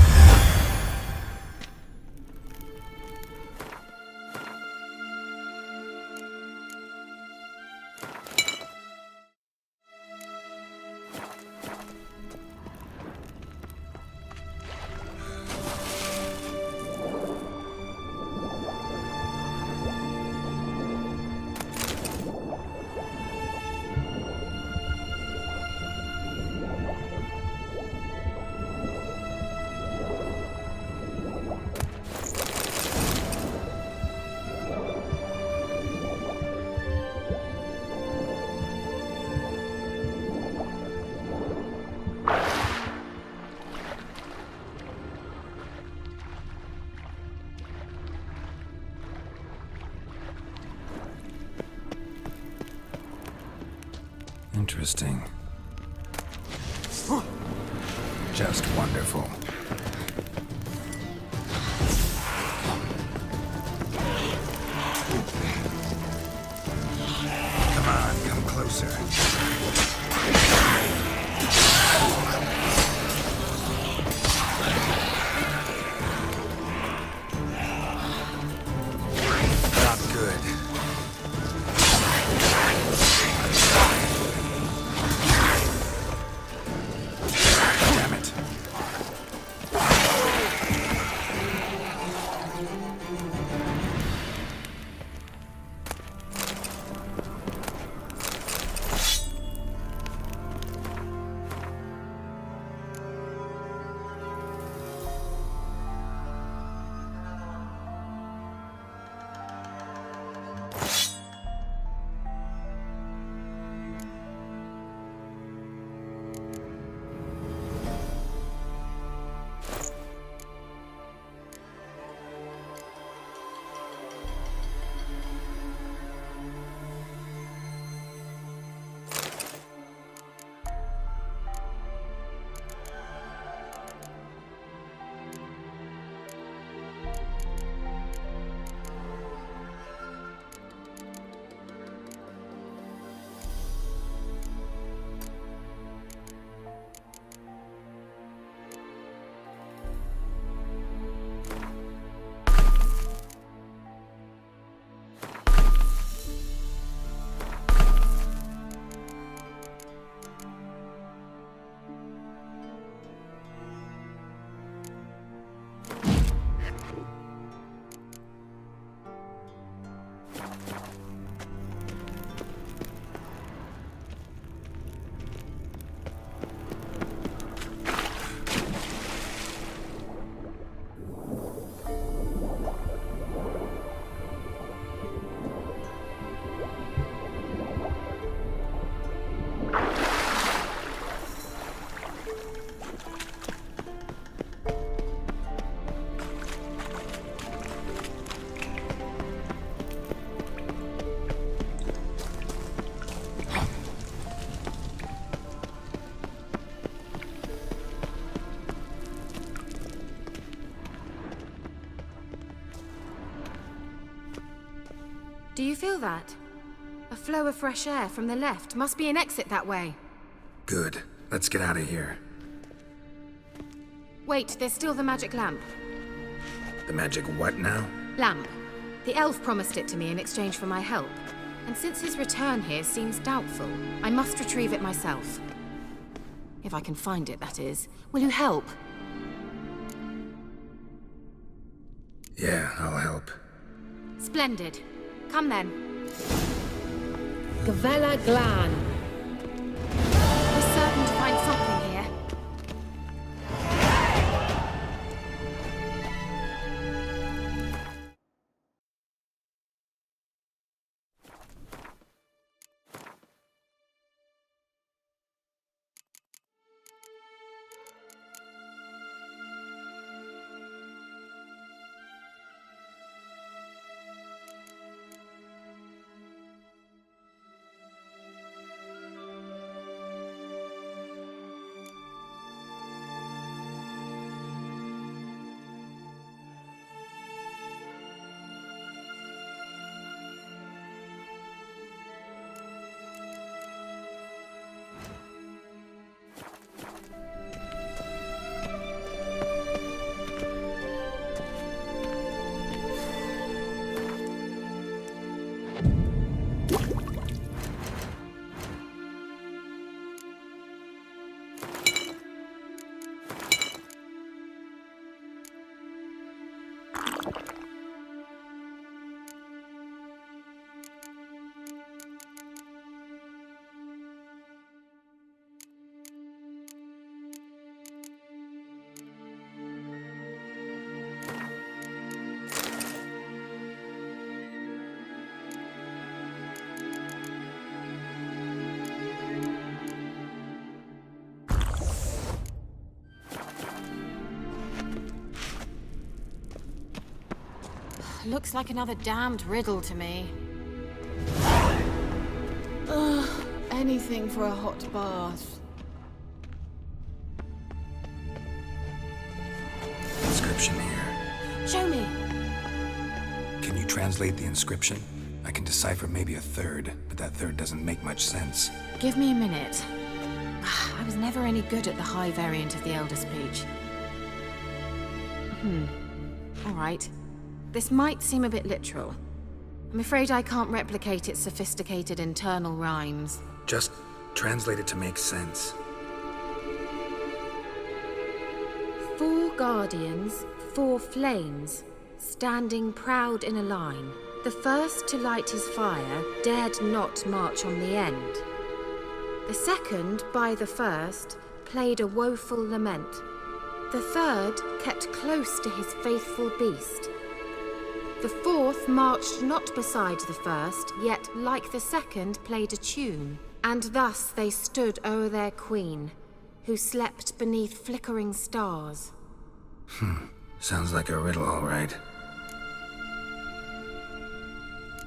Interesting. Just wonderful. Come on, come closer. Not good. Damn it. Do you feel that? A flow of fresh air from the left. Must be an exit that way. Good. Let's get out of here. Wait, there's still the magic lamp. The magic what now? Lamp. The elf promised it to me in exchange for my help. And since his return here seems doubtful, I must retrieve it myself. If I can find it, that is. Will you help? Yeah, I'll help. Splendid. Come then. Gavella Glan. We're certain to find something here. Looks like another damned riddle to me. Ugh, anything for a hot bath. Inscription here. Show me. Can you translate the inscription? I can decipher maybe a third, but that third doesn't make much sense. Give me a minute. I was never any good at the high variant of the Elder Speech. All right. This might seem a bit literal. I'm afraid I can't replicate its sophisticated internal rhymes. Just translate it to make sense. 4 guardians, 4 flames, standing proud in a line. The first to light his fire dared not march on the end. The second, by the first, played a woeful lament. The third kept close to his faithful beast. The fourth marched not beside the first, yet, like the second, played a tune. And thus they stood o'er their queen, who slept beneath flickering stars. Sounds like a riddle, all right.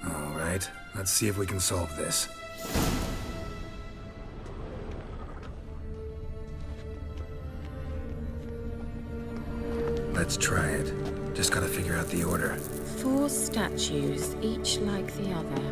All right, let's see if we can solve this. Let's try it. Just gotta figure out the order. 4 statues, each like the other.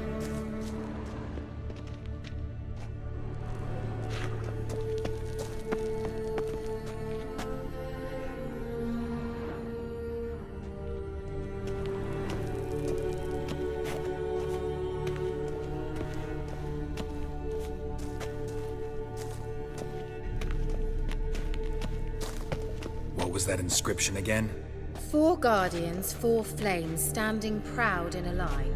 What was that inscription again? 4 guardians, 4 flames, standing proud in a line.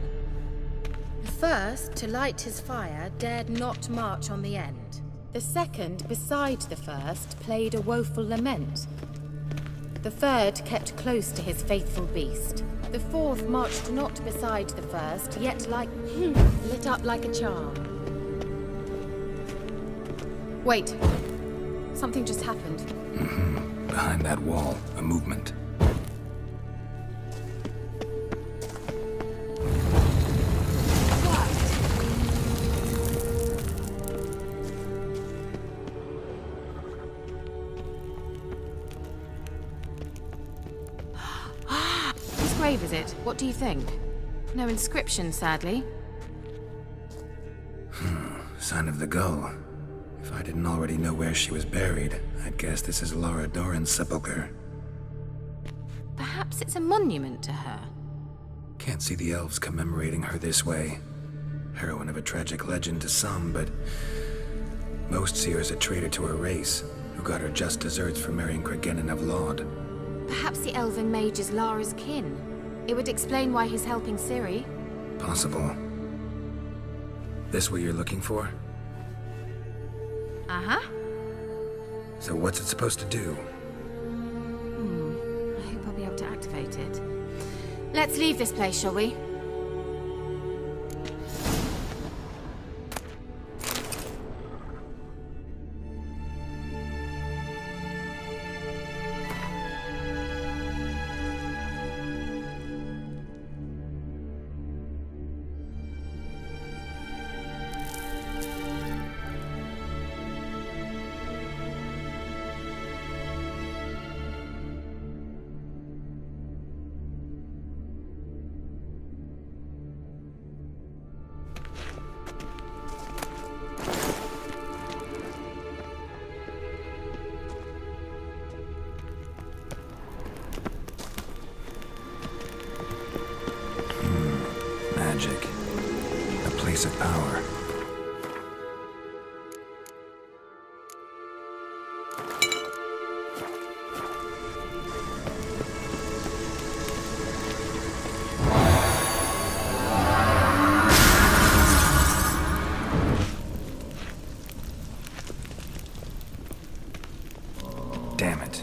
The first, to light his fire, dared not march on the end. The second, beside the first, played a woeful lament. The third kept close to his faithful beast. The fourth marched not beside the first, yet lit up like a charm. Wait. Something just happened. Behind that wall, a movement. Whose grave is it? What do you think? No inscription, sadly. Sign of the gull. If I didn't already know where she was buried, I'd guess this is Laura Doran's sepulchre. Perhaps it's a monument to her. Can't see the elves commemorating her this way. Heroine of a tragic legend to some, but most see her as a traitor to her race, who got her just desserts for marrying Cregennan of Laud. Perhaps the elven mage is Lara's kin. It would explain why he's helping Ciri. Possible. This what you're looking for? Uh-huh. So what's it supposed to do? I hope I'll be able to activate it. Let's leave this place, shall we? Magic. A place of power. Damn it.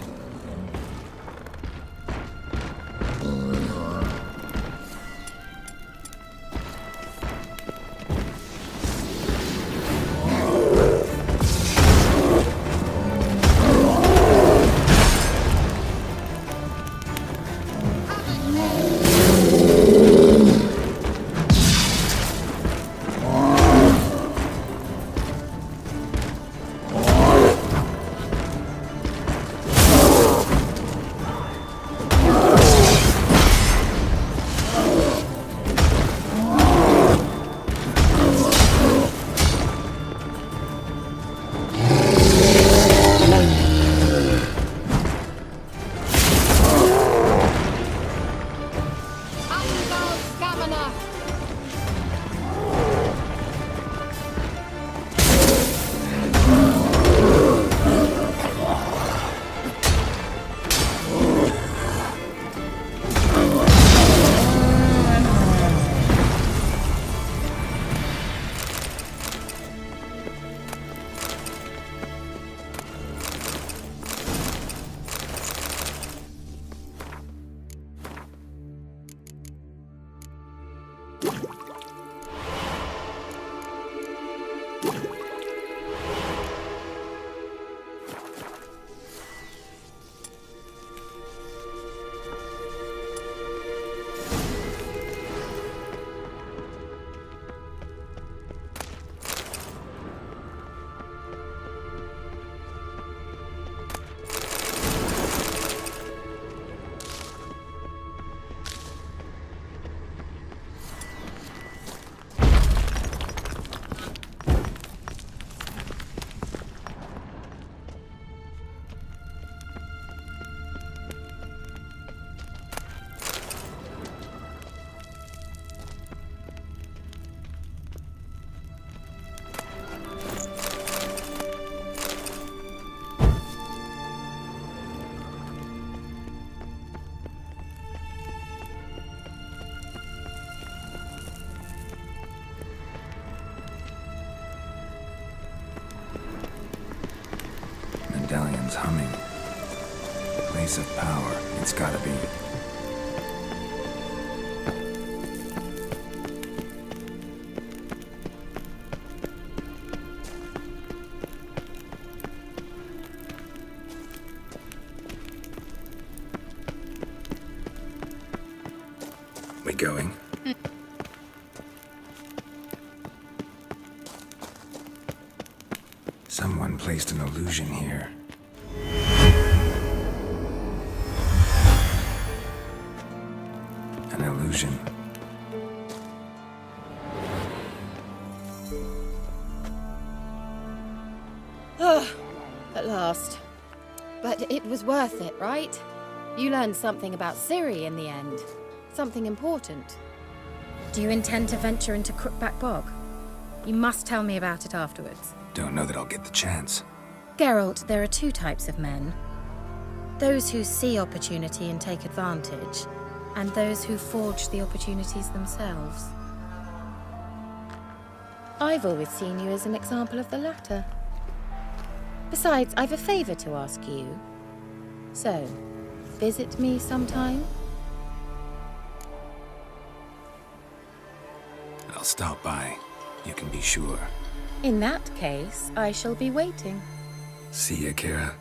Medallion's humming. Place of power, it's gotta be. We going? Someone placed an illusion here. An illusion At last. But it was worth it, right? You learned something about Ciri in the end. Something important. Do you intend to venture into Crookback Bog? You must tell me about it afterwards. Don't know that I'll get the chance. Geralt, there are two types of men. Those who see opportunity and take advantage, and those who forge the opportunities themselves. I've always seen you as an example of the latter. Besides, I've a favor to ask you. So, visit me sometime? I'll stop by. You can be sure. In that case, I shall be waiting. See ya, Keira.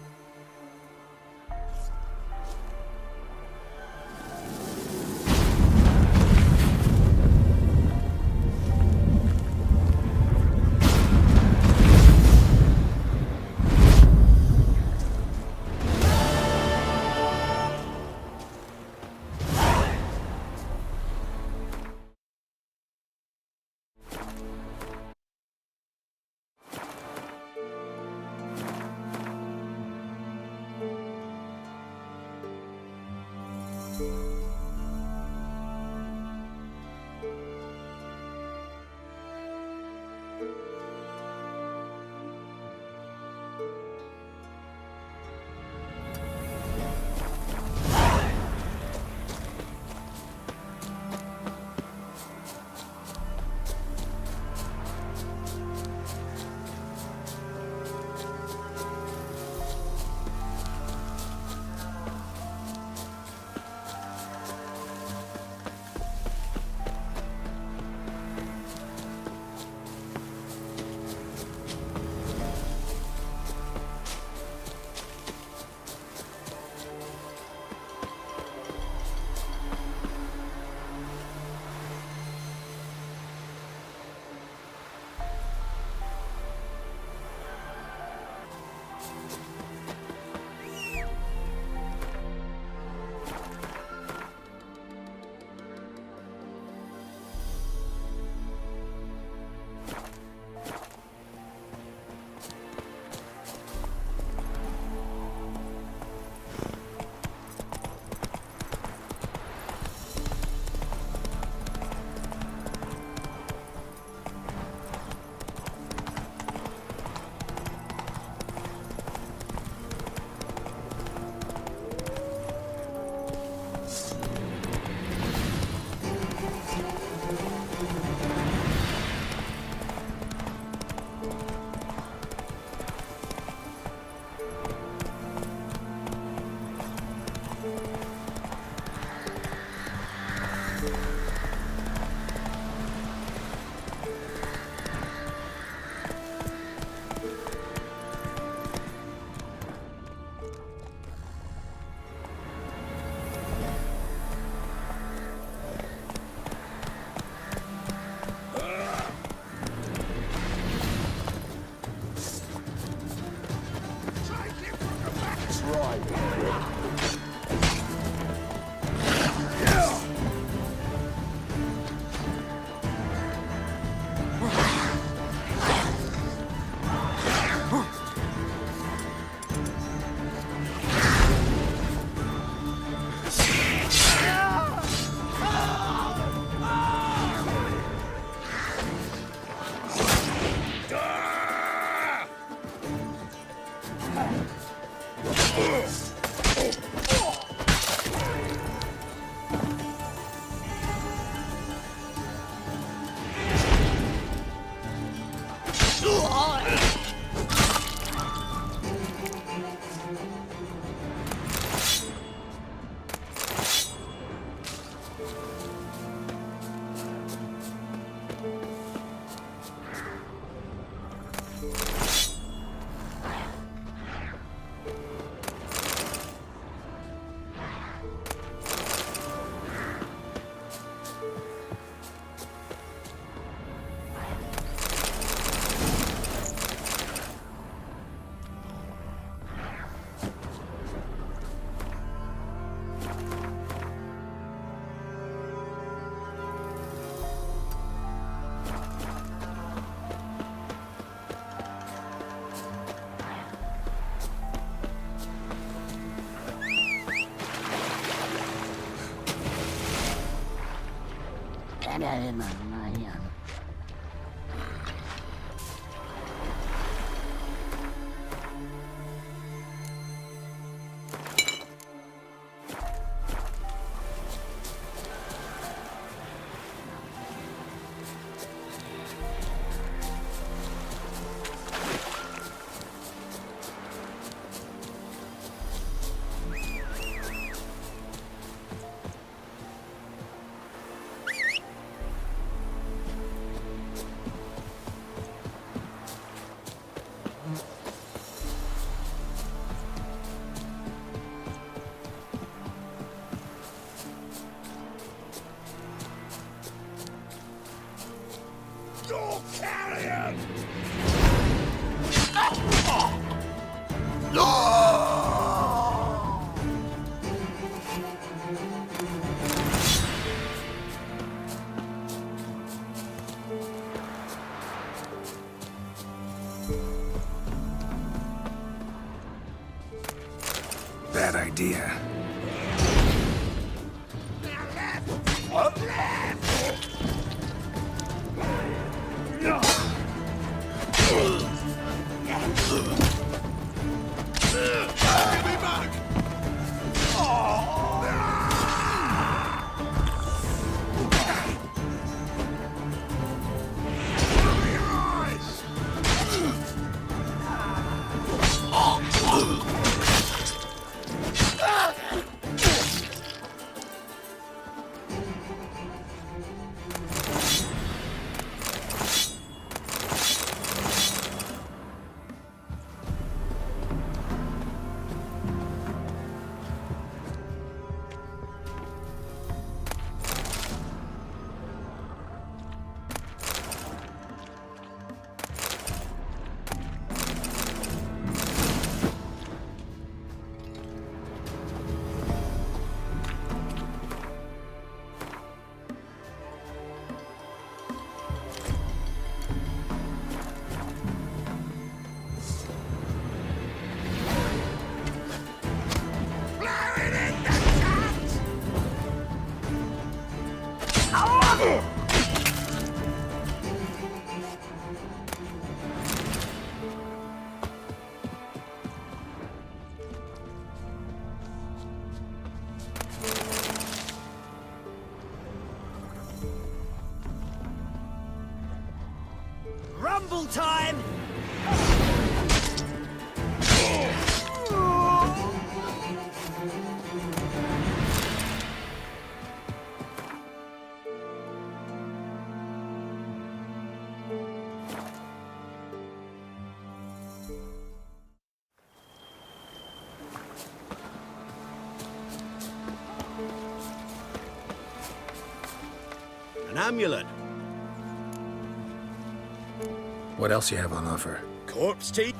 You're carrion! Bad idea. Rumble time! An amulet. What else you have on offer? Corpse tea.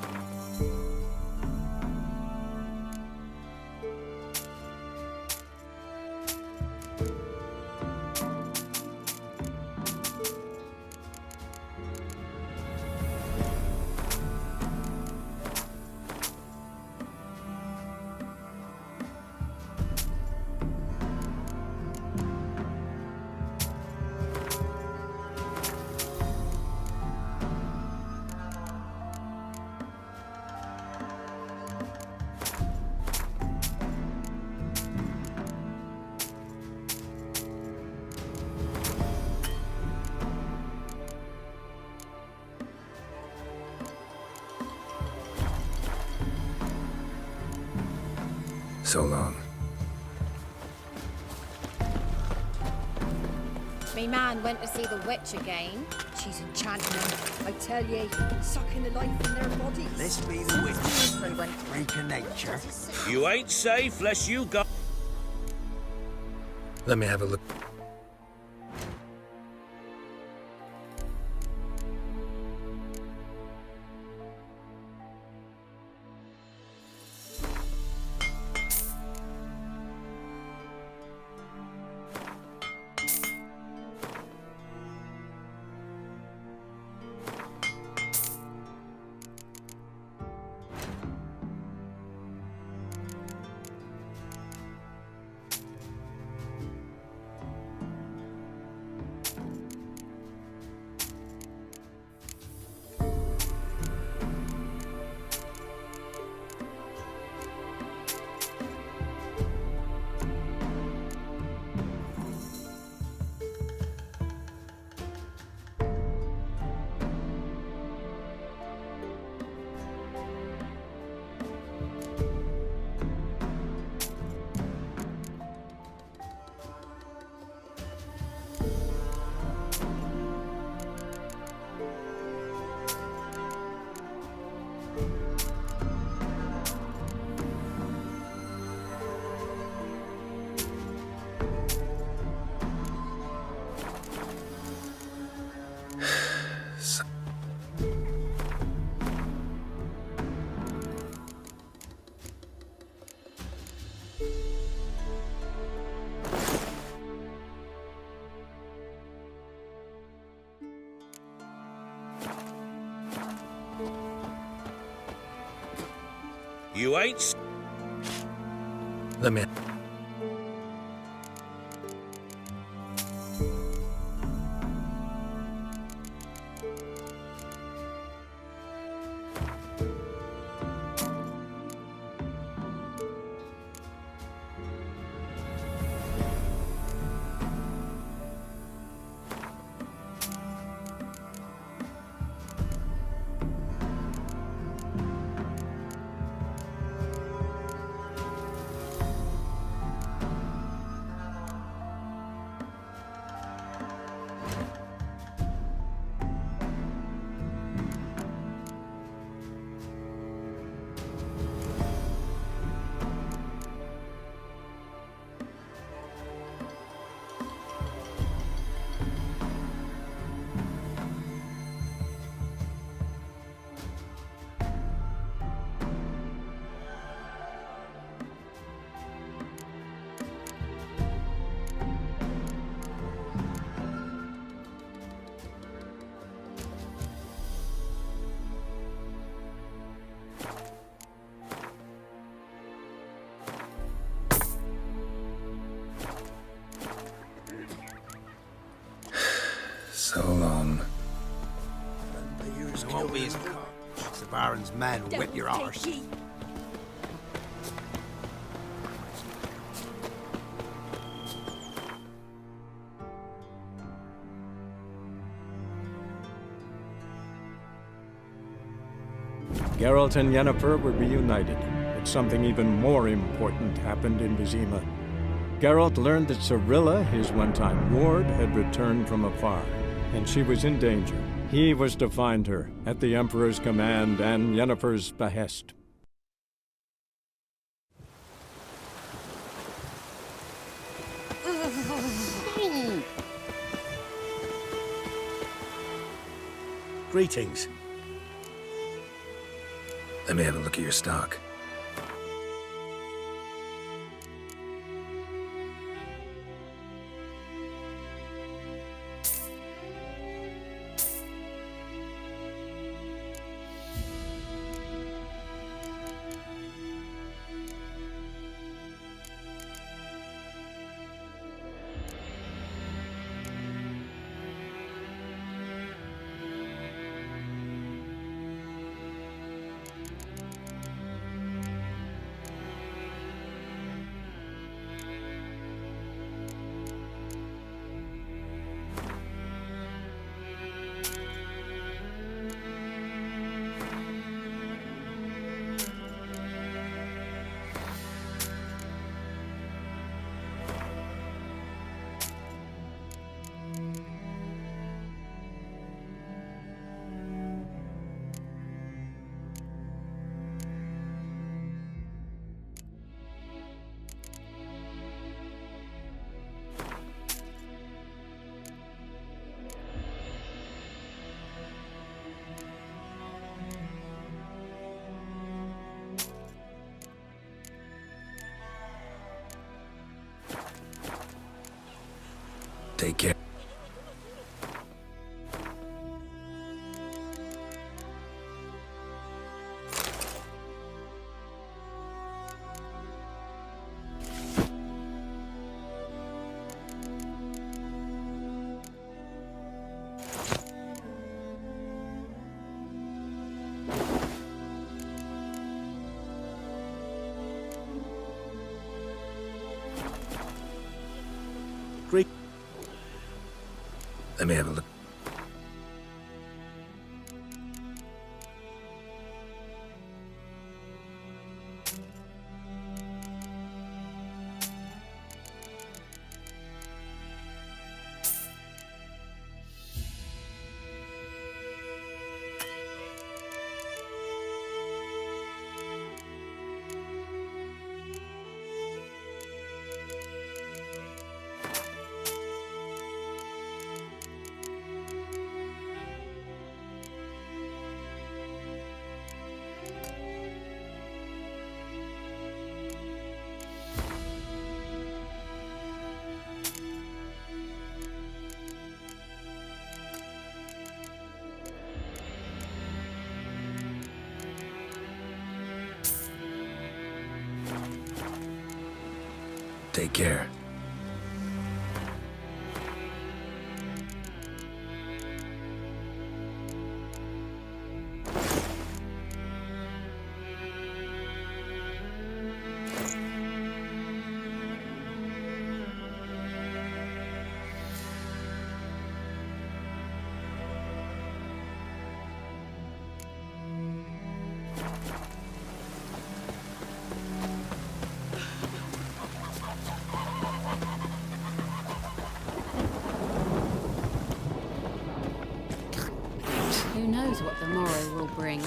So long. Me man went to see the witch again. She's enchanting them. I tell ye, sucking the life in their bodies. This be the witch. Freak of nature. You ain't safe lest you got... Let me have a look. You ain't... Let me... So long. It won't be as cold. The Baron's men will whip your arse. Geralt and Yennefer were reunited, but something even more important happened in Vizima. Geralt learned that Cirilla, his one-time ward, had returned from afar, and she was in danger. He was to find her, at the Emperor's command and Yennefer's behest. Greetings. Let me have a look at your stock. Take care. Great. Let me have a look. Take care. Who knows what the morrow will bring?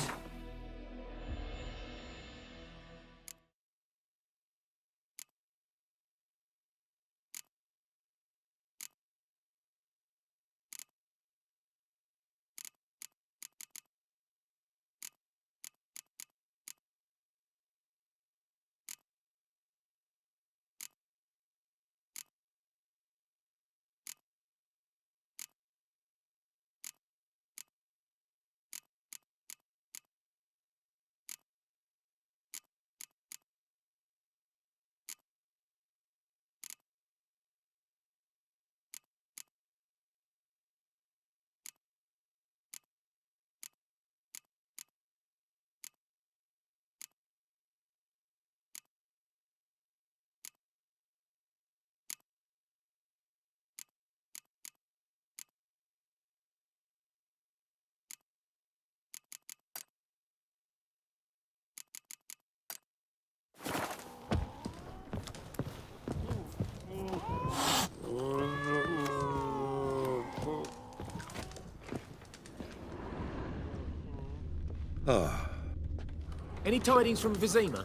Any tidings from Vizima?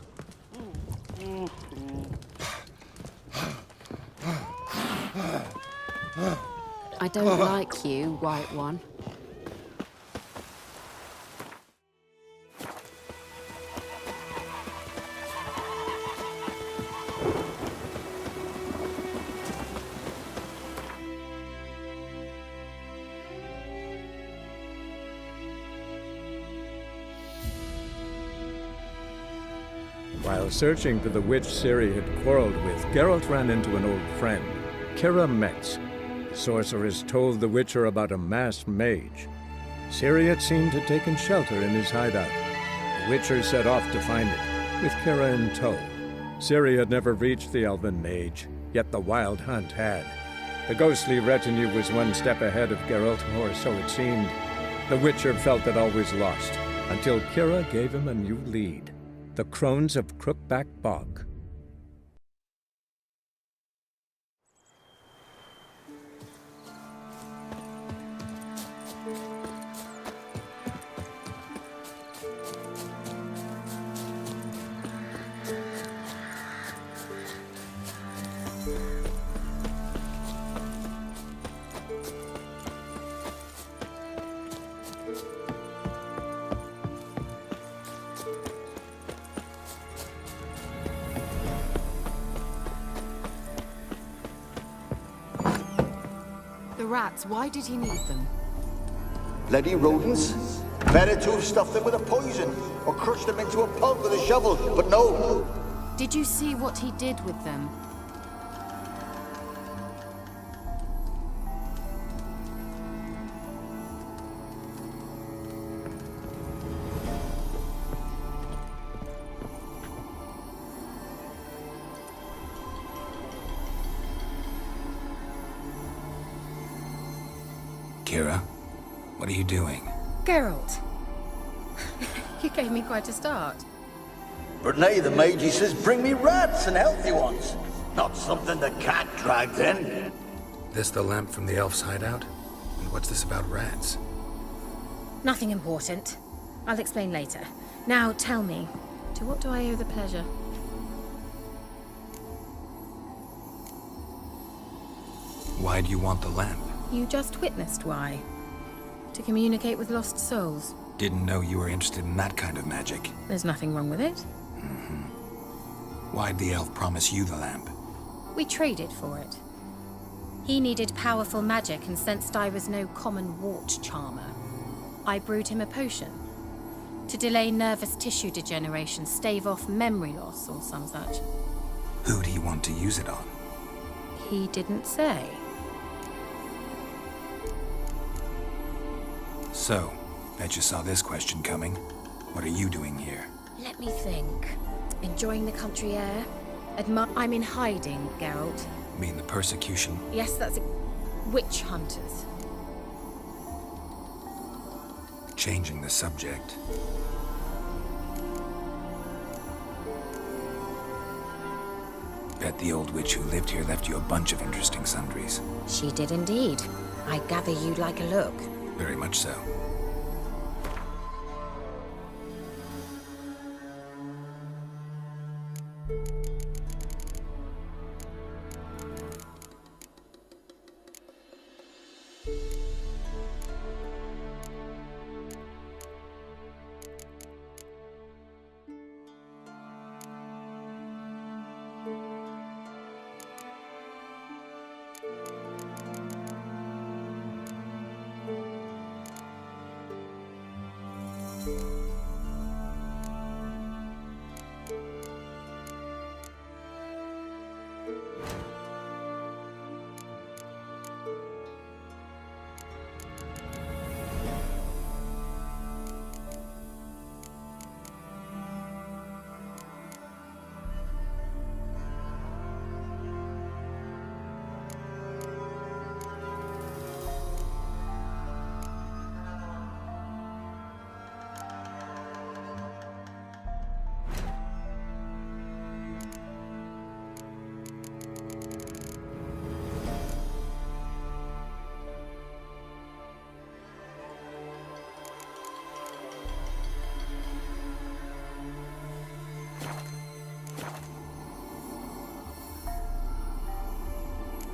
I don't like you, White One. While searching for the witch Ciri had quarreled with, Geralt ran into an old friend, Keira Metz. The sorceress told the Witcher about a masked mage. Ciri had seemed to have taken shelter in his hideout. The Witcher set off to find it, with Keira in tow. Ciri had never reached the elven mage, yet the Wild Hunt had. The ghostly retinue was one step ahead of Geralt, or so it seemed. The Witcher felt that all was lost, until Keira gave him a new lead. The Crones of Crookback Bog. The rats, why did he need them? Bloody rodents. Better to have stuffed them with a poison, or crushed them into a pulp with a shovel, but no. Did you see what he did with them? Keira, what are you doing? Geralt. You gave me quite a start. But nay, the mage, he says, bring me rats and healthy ones. Not something the cat dragged in. This the lamp from the elf's hideout? And what's this about rats? Nothing important. I'll explain later. Now tell me, to what do I owe the pleasure? Why do you want the lamp? You just witnessed why. To communicate with lost souls. Didn't know you were interested in that kind of magic. There's nothing wrong with it. Why'd the elf promise you the lamp? We traded for it. He needed powerful magic and sensed I was no common wart charmer. I brewed him a potion. To delay nervous tissue degeneration, stave off memory loss or some such. Who do you want to use it on? He didn't say. So, bet you saw this question coming. What are you doing here? Let me think. Enjoying the country air? I'm in hiding, Geralt. Mean the persecution? Yes, that's it. Witch hunters. Changing the subject. Bet the old witch who lived here left you a bunch of interesting sundries. She did indeed. I gather you'd like a look. Very much so.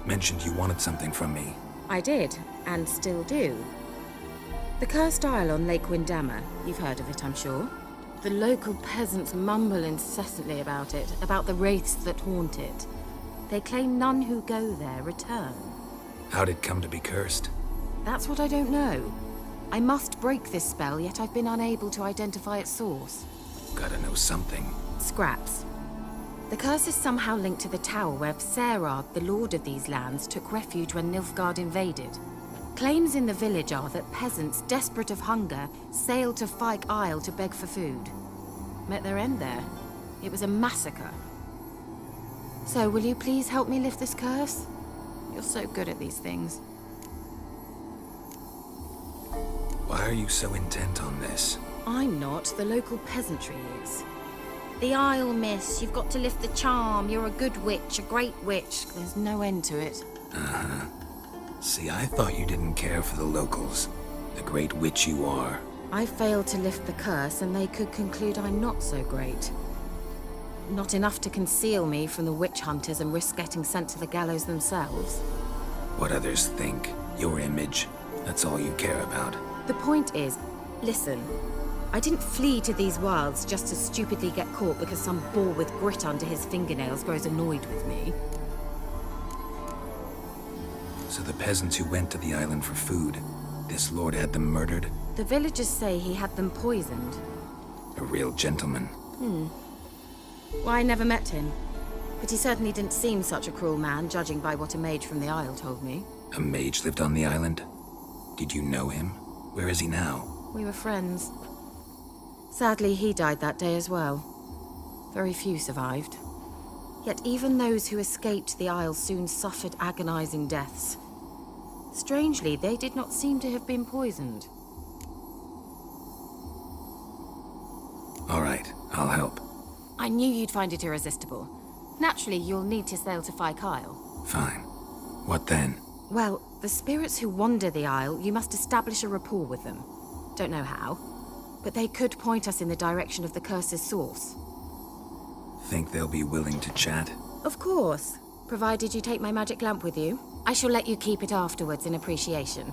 Mentioned you wanted something from me. I did, and still do. The cursed isle on Lake Windammer. You've heard of it, I'm sure. The local peasants mumble incessantly about it, about the wraiths that haunt it. They claim none who go there return. How'd it come to be cursed? That's what I don't know. I must break this spell, yet I've been unable to identify its source. Gotta know something. Scraps. The curse is somehow linked to the tower where Serard, the lord of these lands, took refuge when Nilfgaard invaded. Claims in the village are that peasants, desperate of hunger, sailed to Fyke Isle to beg for food. Met their end there. It was a massacre. So, will you please help me lift this curse? You're so good at these things. Why are you so intent on this? I'm not. The local peasantry is. The Isle, miss. You've got to lift the charm. You're a good witch, a great witch. There's no end to it. Uh-huh. See, I thought you didn't care for the locals. The great witch you are. I failed to lift the curse, and they could conclude I'm not so great. Not enough to conceal me from the witch hunters and risk getting sent to the gallows themselves. What others think. Your image. That's all you care about. The point is, listen. I didn't flee to these wilds just to stupidly get caught because some boar with grit under his fingernails grows annoyed with me. So the peasants who went to the island for food, this lord had them murdered? The villagers say he had them poisoned. A real gentleman. Well, I never met him. But he certainly didn't seem such a cruel man, judging by what a mage from the Isle told me. A mage lived on the island? Did you know him? Where is he now? We were friends. Sadly, he died that day as well. Very few survived. Yet even those who escaped the Isle soon suffered agonizing deaths. Strangely, they did not seem to have been poisoned. All right, I'll help. I knew you'd find it irresistible. Naturally, you'll need to sail to Fyke Isle. Fine. What then? Well, the spirits who wander the Isle, you must establish a rapport with them. Don't know how, but they could point us in the direction of the curse's source. Think they'll be willing to chat? Of course, provided you take my magic lamp with you. I shall let you keep it afterwards in appreciation.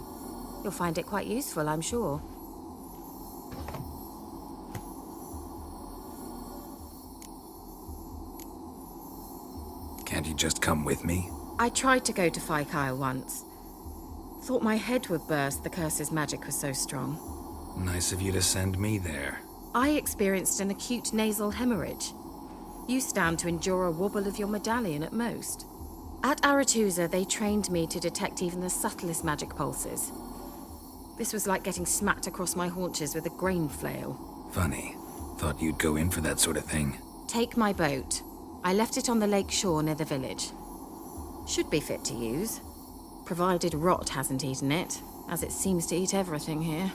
You'll find it quite useful, I'm sure. Can't you just come with me? I tried to go to Fyke Isle once. Thought my head would burst, the curse's magic was so strong. Nice of you to send me there. I experienced an acute nasal hemorrhage. You stand to endure a wobble of your medallion at most. At Aretusa, they trained me to detect even the subtlest magic pulses. This was like getting smacked across my haunches with a grain flail. Funny. Thought you'd go in for that sort of thing. Take my boat. I left it on the lake shore near the village. Should be fit to use, provided rot hasn't eaten it, as it seems to eat everything here.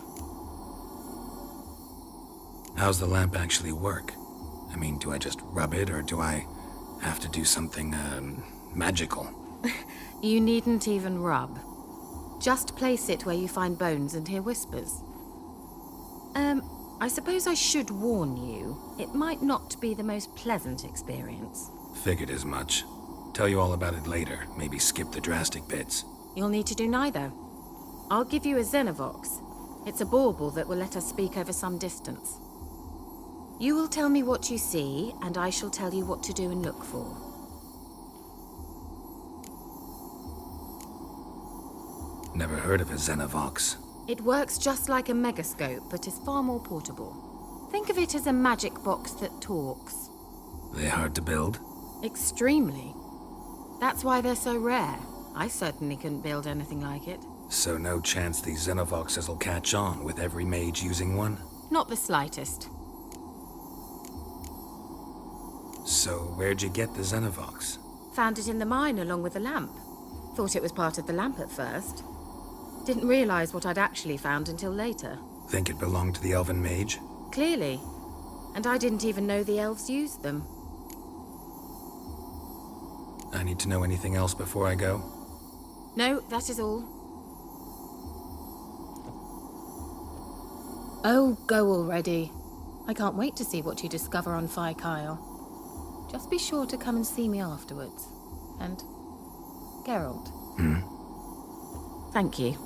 How's the lamp actually work? I mean, do I just rub it, or do I have to do something, magical? You needn't even rub. Just place it where you find bones and hear whispers. I suppose I should warn you, it might not be the most pleasant experience. Figured as much. Tell you all about it later, maybe skip the drastic bits. You'll need to do neither. I'll give you a Xenovox. It's a bauble that will let us speak over some distance. You will tell me what you see, and I shall tell you what to do and look for. Never heard of a Xenovox. It works just like a megascope, but is far more portable. Think of it as a magic box that talks. They hard to build? Extremely. That's why they're so rare. I certainly couldn't build anything like it. So no chance these Xenovoxes will catch on with every mage using one? Not the slightest. So where'd you get the Xenovox? Found it in the mine along with the lamp. Thought it was part of the lamp at first. Didn't realize what I'd actually found until later. Think it belonged to the elven mage? Clearly. And I didn't even know the elves used them. I need to know anything else before I go? No, that is all. Oh, go already. I can't wait to see what you discover on Phi Kyle. Just be sure to come and see me afterwards. And Geralt. Thank you.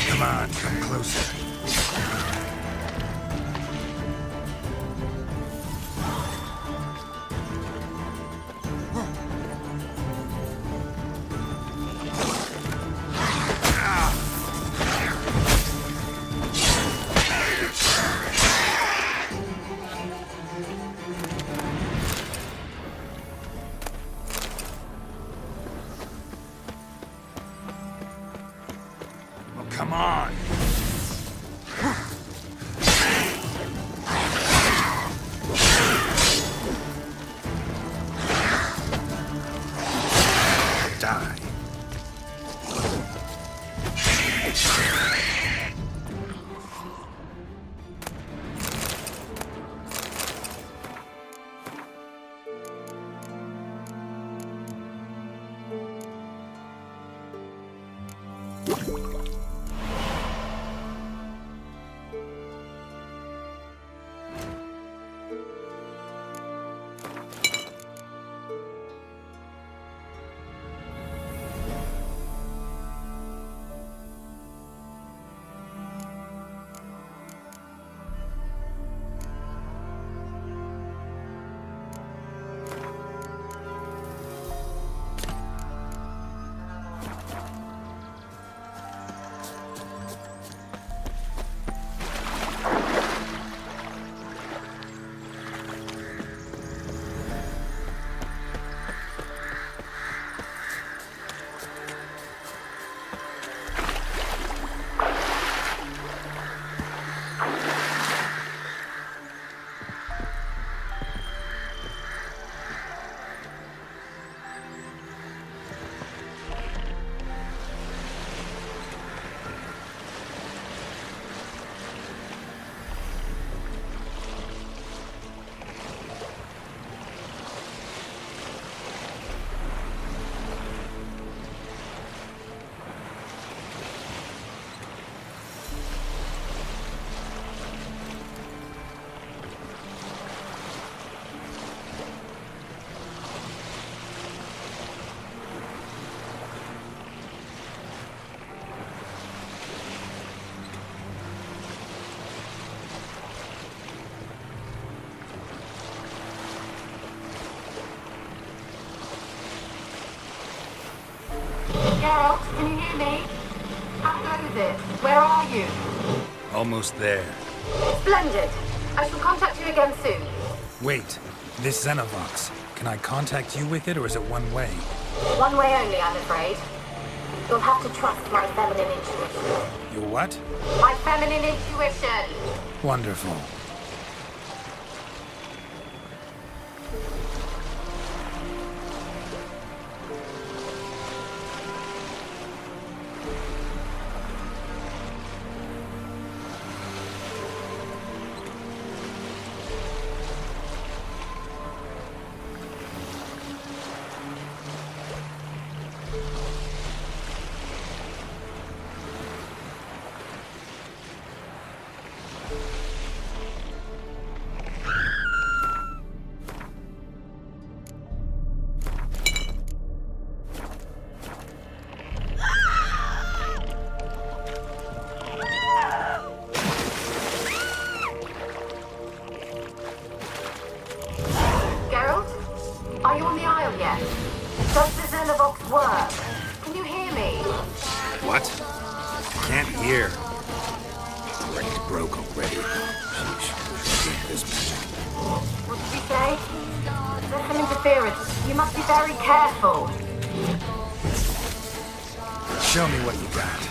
Come on, come closer. Come on! Die. me? How goes it? Where are you? Almost there. Splendid. I shall contact you again soon. Wait, this Xenovox. Can I contact you with it, or is it one way? One way only, I'm afraid. You'll have to trust my feminine intuition. Your what? My feminine intuition! Wonderful. Geralt? Are you on the Isle yet? Does the Xenovox work? Can you hear me? What? Can't hear. Brain's broke already. Sheesh. This magic. What did you say? There's some interference. You must be very careful. Show me what you got.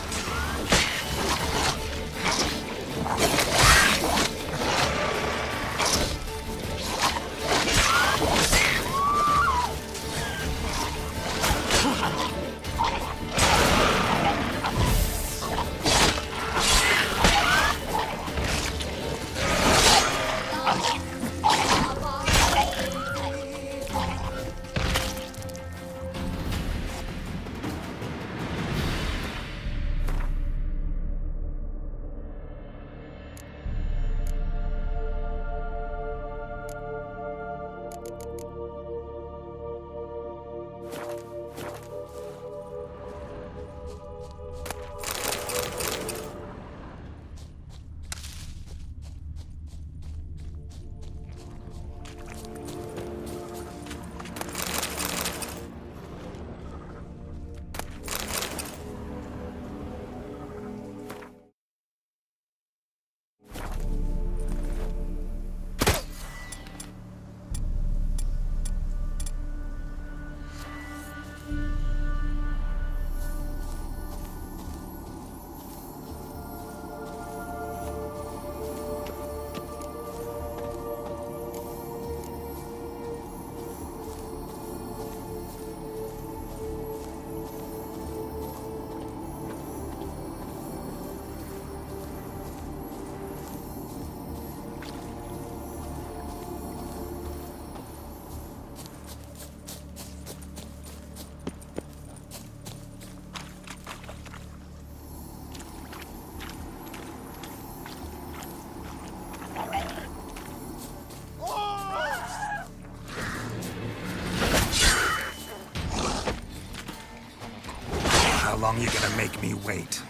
How long you gonna make me wait?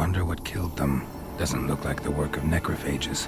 wonder what killed them. Doesn't look like the work of necrophages.